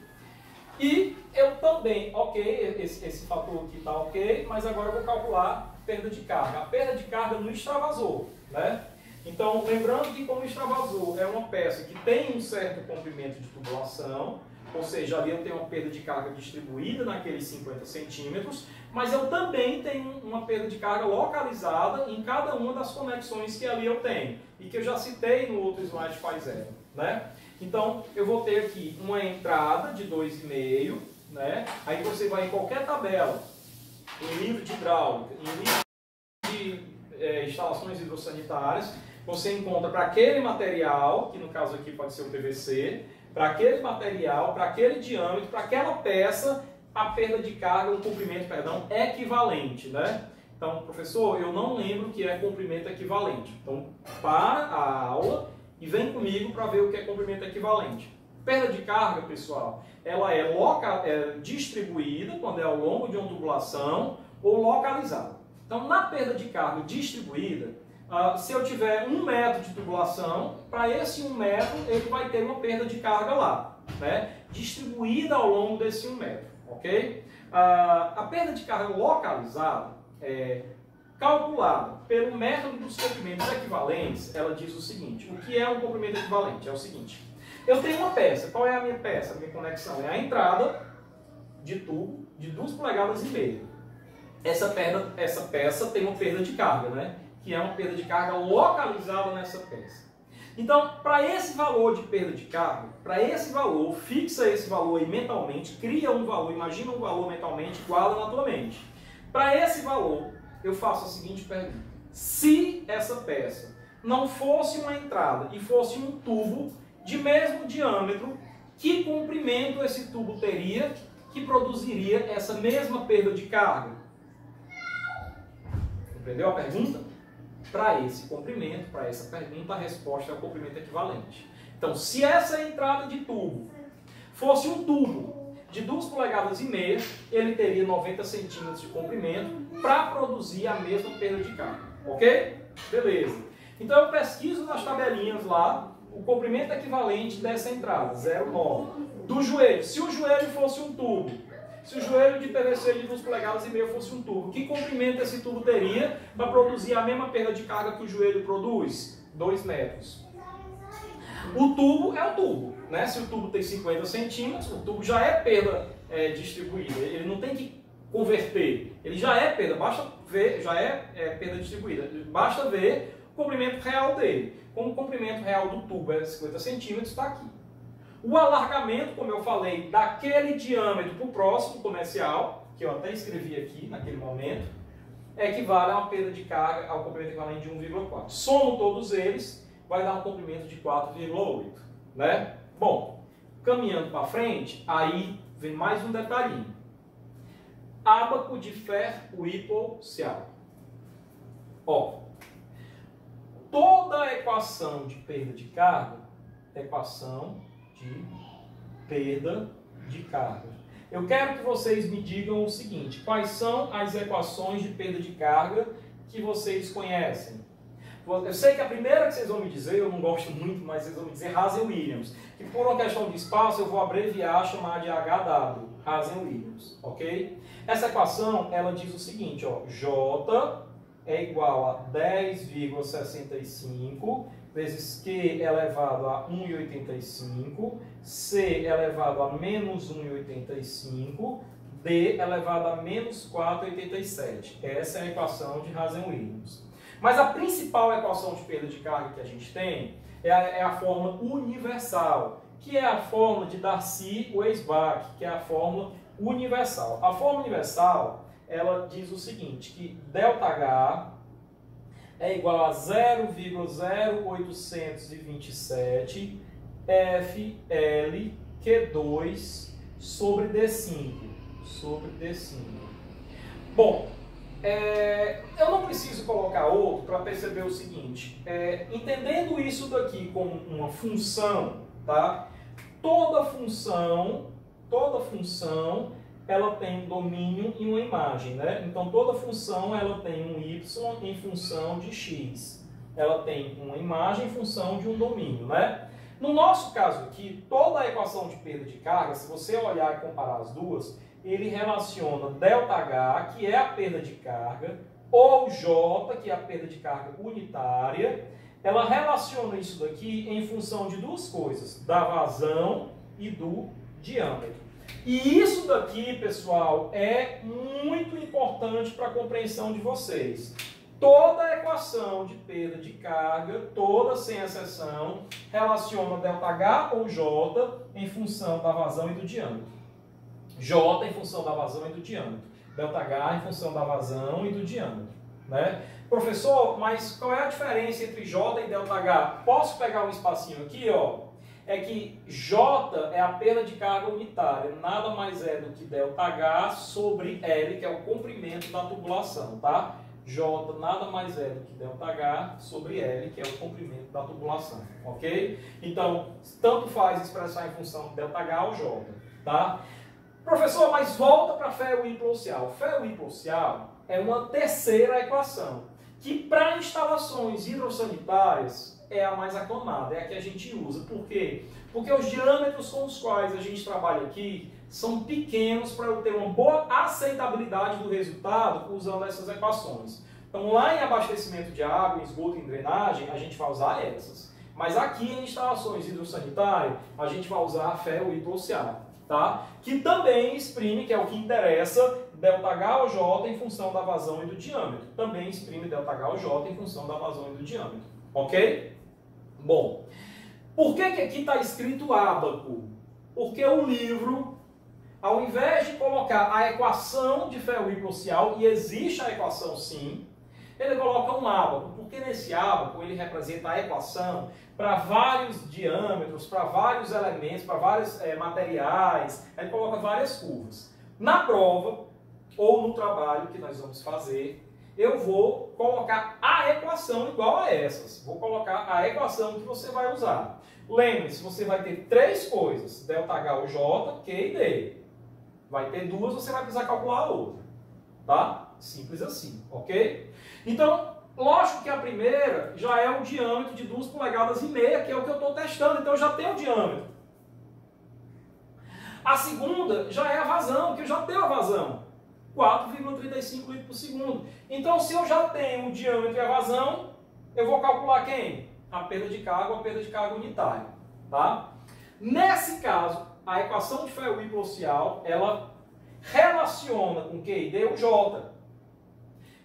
E eu também, ok, esse fator aqui está ok, mas agora eu vou calcular perda de carga. A perda de carga no extravasor, né? Então, lembrando que como extravasor é uma peça que tem um certo comprimento de tubulação, ou seja, ali eu tenho uma perda de carga distribuída naqueles 50 centímetros, mas eu também tenho uma perda de carga localizada em cada uma das conexões que ali eu tenho, e que eu já citei no outro slide faz zero, né? Então, eu vou ter aqui uma entrada de 2,5, né? Aí você vai em qualquer tabela, em livro de hidráulica, em livro de instalações hidrossanitárias, você encontra para aquele material, que no caso aqui pode ser o PVC, para aquele material, para aquele diâmetro, para aquela peça, a perda de carga, o comprimento, perdão, equivalente, né? Então, professor, eu não lembro o que é comprimento equivalente. Então, para a aula e vem comigo para ver o que é comprimento equivalente. Perda de carga, pessoal, ela é distribuída quando é ao longo de uma tubulação ou localizada. Então, na perda de carga distribuída, se eu tiver 1 metro de tubulação, para esse 1 metro ele vai ter uma perda de carga lá, né? Distribuída ao longo desse 1 metro, ok? A perda de carga localizada é calculada pelo método dos comprimentos equivalentes. Ela diz o seguinte: o que é um comprimento equivalente? É o seguinte: eu tenho uma peça. Qual é a minha peça? A minha conexão é a entrada de tubo de 2,5 polegadas. Essa peça tem uma perda de carga, né? Que é uma perda de carga localizada nessa peça. Então, para esse valor de perda de carga, para esse valor, fixa esse valor aí mentalmente, cria um valor, imagina um valor mentalmente, guarda na tua mente. Para esse valor, eu faço a seguinte pergunta: se essa peça não fosse uma entrada e fosse um tubo de mesmo diâmetro, que comprimento esse tubo teria que produziria essa mesma perda de carga? Entendeu a pergunta? Para esse comprimento, para essa pergunta, a resposta é o comprimento equivalente. Então, se essa entrada de tubo fosse um tubo de 2,5 polegadas, ele teria 90 centímetros de comprimento para produzir a mesma perda de carga. Ok? Beleza. Então, eu pesquiso nas tabelinhas lá o comprimento equivalente dessa entrada, 0,9. Do joelho, se o joelho fosse um tubo, se o joelho de PVC de 2,5 polegadas fosse um tubo, que comprimento esse tubo teria para produzir a mesma perda de carga que o joelho produz? 2 metros. O tubo é o tubo, né? Se o tubo tem 50 centímetros, o tubo já é perda distribuída. Ele não tem que converter. Ele já é perda, basta ver, já é perda distribuída. Basta ver o comprimento real dele. Como o comprimento real do tubo é 50 centímetros, está aqui. O alargamento, como eu falei, daquele diâmetro para o próximo comercial, que eu até escrevi aqui naquele momento, equivale a uma perda de carga ao comprimento equivalente de 1,4. Somo todos eles, vai dar um comprimento de 4,8. Né? Bom, caminhando para frente, aí vem mais um detalhinho. Ábaco de Fer-Whipple-Seal. Ó, toda a equação de perda de carga é equação de perda de carga. Eu quero que vocês me digam o seguinte: quais são as equações de perda de carga que vocês conhecem? Eu sei que a primeira que vocês vão me dizer, eu não gosto muito, mas vocês vão me dizer Hazel-Williams, que por uma questão de espaço eu vou abreviar, chamar de HW. Hazen-Williams, ok? Essa equação, ela diz o seguinte, ó, J é igual a 10,65 vezes Q elevado a 1,85, C elevado a menos 1,85, D elevado a menos 4,87. Essa é a equação de Hazen-Williams. Mas a principal equação de perda de carga que a gente tem é a fórmula universal, que é a fórmula de Darcy-Weisbach, que é a fórmula universal. A fórmula universal, ela diz o seguinte, que ΔH é igual a 0,0827 FLQ2 sobre D5. Bom, eu não preciso colocar outro para perceber o seguinte. Entendendo isso daqui como uma função, tá? Toda função, ela tem um domínio e uma imagem, né? Então, toda função, ela tem um y em função de x. Ela tem uma imagem em função de um domínio, né? No nosso caso aqui, toda a equação de perda de carga, se você olhar e comparar as duas, ele relaciona ΔH, que é a perda de carga, ou J, que é a perda de carga unitária. Ela relaciona isso daqui em função de duas coisas, da vazão e do diâmetro. E isso daqui, pessoal, é muito importante para a compreensão de vocês. Toda a equação de perda de carga, toda sem exceção, relaciona ΔH ou J em função da vazão e do diâmetro. J em função da vazão e do diâmetro. ΔH em função da vazão e do diâmetro. Né? Professor, mas qual é a diferença entre J e ΔH? Posso pegar um espacinho aqui, ó? É que J é a perda de carga unitária, nada mais é do que ΔH sobre L, que é o comprimento da tubulação, tá? J nada mais é do que ΔH sobre L, que é o comprimento da tubulação, ok? Então, tanto faz expressar em função de ΔH ou J, tá? Professor, mas volta para ferro hipoxial. Ferro hipoxial é uma terceira equação, que para instalações hidrossanitárias é a mais aclamada, é a que a gente usa. Por quê? Porque os diâmetros com os quais a gente trabalha aqui são pequenos para eu ter uma boa aceitabilidade do resultado usando essas equações. Então, lá em abastecimento de água, esgoto e drenagem, a gente vai usar essas. Mas aqui em instalações hidrossanitárias, a gente vai usar ferro hipoxial, tá? Que também exprime, que é o que interessa, ΔH ou J em função da vazão e do diâmetro. Também exprime ΔH ou J em função da vazão e do diâmetro. Ok? Bom, por que aqui está escrito ábaco? Porque o livro, ao invés de colocar a equação de ferro hipoxial, e existe a equação sim, ele coloca um ábaco, porque nesse ábaco ele representa a equação para vários diâmetros, para vários elementos, para vários materiais, ele coloca várias curvas. Na prova, ou no trabalho que nós vamos fazer, eu vou colocar a equação igual a essas. Vou colocar a equação que você vai usar. Lembre-se, você vai ter três coisas, ΔH ou J, Q e D. Vai ter duas, você vai precisar calcular a outra. Tá? Simples assim, ok? Então, lógico que a primeira já é o diâmetro de 2,5 polegadas, que é o que eu estou testando, então eu já tenho o diâmetro. A segunda já é a vazão, que eu já tenho a vazão. 4,35 litros por segundo. Então, se eu já tenho o diâmetro e a vazão, eu vou calcular quem? A perda de carga ou a perda de carga unitária. Tá? Nesse caso, a equação de ferro hipoxial, ela relaciona com Q e D o J.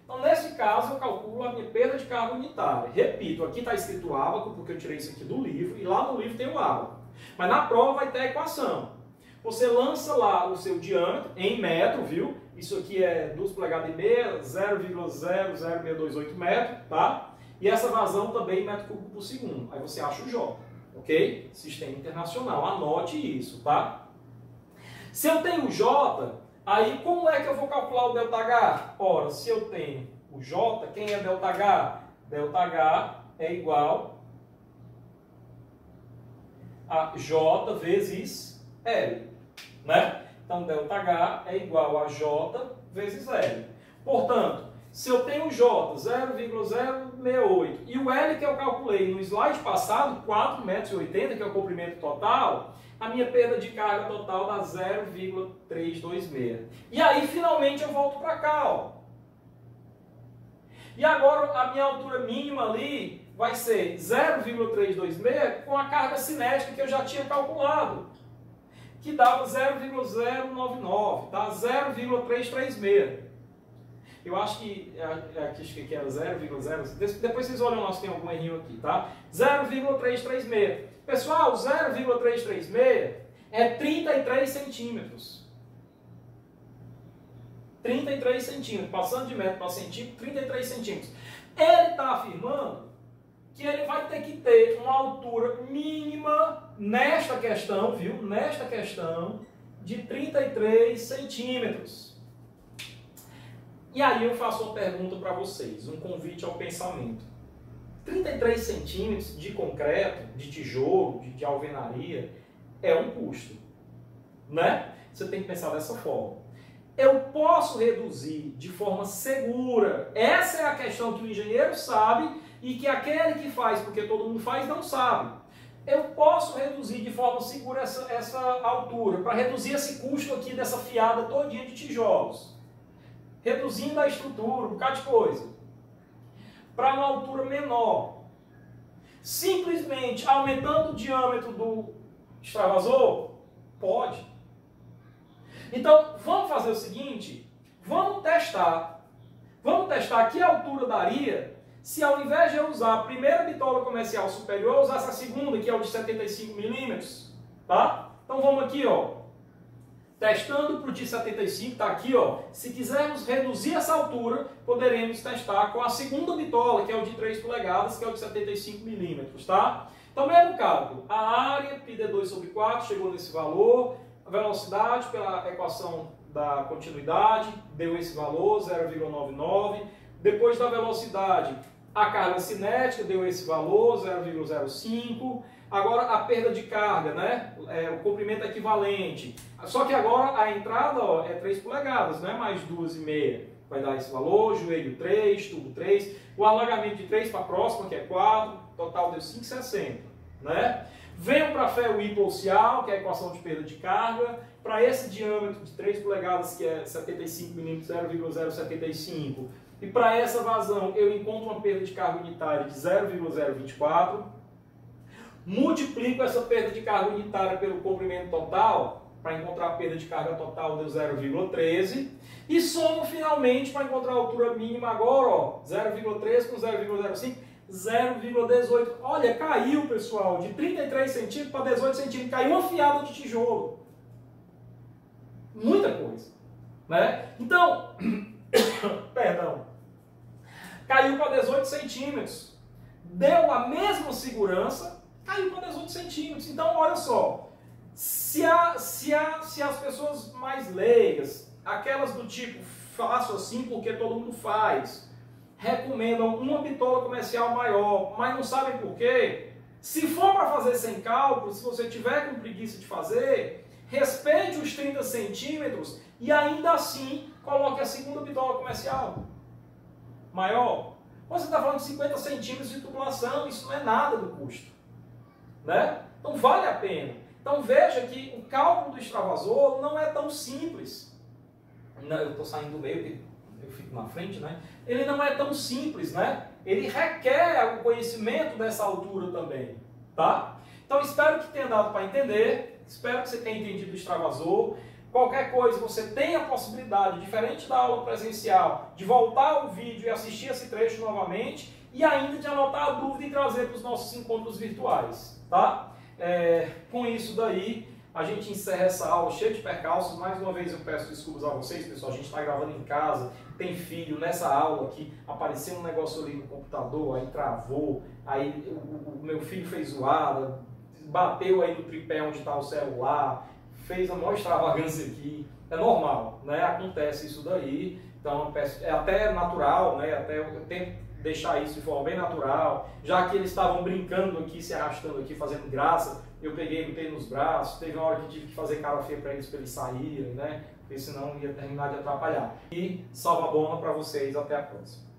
Então, nesse caso, eu calculo a minha perda de carga unitária. Repito, aqui está escrito ábaco, porque eu tirei isso aqui do livro, e lá no livro tem o ábaco. Mas na prova vai ter a equação. Você lança lá o seu diâmetro em metro, viu? Isso aqui é 2,5 polegadas, 0,00628 metros, tá? E essa vazão também em metro cúbico por segundo. Aí você acha o J, ok? Sistema internacional, anote isso, tá? Se eu tenho o J, aí como é que eu vou calcular o ΔH? Ora, se eu tenho o J, quem é ΔH? ΔH é igual a J vezes L, né? Então, ΔH é igual a J vezes L. Portanto, se eu tenho o J 0,068 e o L que eu calculei no slide passado, 4,80 metros, que é o comprimento total, a minha perda de carga total dá 0,326. E aí, finalmente, eu volto para cá, ó. E agora, a minha altura mínima ali vai ser 0,326 com a carga cinética que eu já tinha calculado, que dava 0,099, tá? 0,336. Eu acho que era 0,0. Depois vocês olham lá se tem algum errinho aqui, tá? 0,336. Pessoal, 0,336 é 33 centímetros. 33 centímetros. Passando de metro para centímetro, 33 centímetros. Ele está afirmando que ele vai ter que ter uma altura mínima nesta questão, viu? Nesta questão de 33 centímetros. E aí eu faço uma pergunta para vocês, um convite ao pensamento. 33 centímetros de concreto, de tijolo, de alvenaria, é um custo, né? Você tem que pensar dessa forma. Eu posso reduzir de forma segura. Essa é a questão que o engenheiro sabe e que aquele que faz, porque todo mundo faz, não sabe. Eu posso reduzir de forma segura essa altura, para reduzir esse custo aqui dessa fiada todinha de tijolos. Reduzindo a estrutura, um bocado de coisa. Para uma altura menor. Simplesmente aumentando o diâmetro do extravasor? Pode. Então, vamos fazer o seguinte, vamos testar. Vamos testar que altura daria se ao invés de eu usar a primeira bitola comercial superior, eu usasse a segunda, que é o de 75 milímetros, tá? Então vamos aqui, ó. Testando para o de 75, está aqui, ó. Se quisermos reduzir essa altura, poderemos testar com a segunda bitola, que é o de 3 polegadas, que é o de 75 milímetros, tá? Então, mesmo cálculo. A área, πd2 sobre 4, chegou nesse valor. A velocidade, pela equação da continuidade, deu esse valor, 0,99. Depois da velocidade, a carga cinética deu esse valor, 0,05. Agora a perda de carga, né? O comprimento equivalente. Só que agora a entrada, ó, é 3 polegadas, não é mais 2,5. Vai dar esse valor, joelho 3, tubo 3. O alargamento de 3 para a próxima, que é 4, total deu 5,60. Né? Venho para a FEUI pulsial, que é a equação de perda de carga. Para esse diâmetro de 3 polegadas, que é 75 mm, 0,075. E para essa vazão, eu encontro uma perda de carga unitária de 0,024. Multiplico essa perda de carga unitária pelo comprimento total, para encontrar a perda de carga total, deu 0,13. E somo finalmente para encontrar a altura mínima agora, ó, 0,13 com 0,05, 0,18. Olha, caiu, pessoal, de 33 centímetros para 18 centímetros. Caiu uma fiada de tijolo. Muita coisa, né? Então, perdão, caiu para 18 centímetros. Deu a mesma segurança, caiu para 18 centímetros. Então, olha só, se as pessoas mais leigas, aquelas do tipo, faço assim porque todo mundo faz, recomendam uma bitola comercial maior, mas não sabem por quê, se for para fazer sem cálculo, se você tiver com preguiça de fazer, respeite os 30 centímetros e ainda assim coloque a segunda bitola comercial maior. Você está falando de 50 centímetros de tubulação, isso não é nada do custo, né? Então vale a pena. Então veja que o cálculo do extravasor não é tão simples. Não, eu estou saindo do meio, eu fico na frente, né? Ele não é tão simples, né? Ele requer o conhecimento dessa altura também, tá? Então espero que tenha dado para entender, espero que você tenha entendido o extravasor. Qualquer coisa, você tem a possibilidade, diferente da aula presencial, de voltar ao vídeo e assistir esse trecho novamente e ainda de anotar a dúvida e trazer para os nossos encontros virtuais, tá? Com isso daí, a gente encerra essa aula cheia de percalços. Mais uma vez eu peço desculpas a vocês, pessoal, a gente está gravando em casa, tem filho, nessa aula aqui apareceu um negócio ali no computador, aí travou, aí o meu filho fez zoada, bateu aí no tripé onde está o celular, fez a maior extravagância aqui, é normal, né? Acontece isso daí, então é até natural, né? Até deixar isso de forma bem natural. Já que eles estavam brincando aqui, se arrastando aqui, fazendo graça, eu peguei, botei nos braços. Teve uma hora que tive que fazer cara feia para eles saírem, né? Porque senão ia terminar de atrapalhar. E salva a bomba para vocês, até a próxima.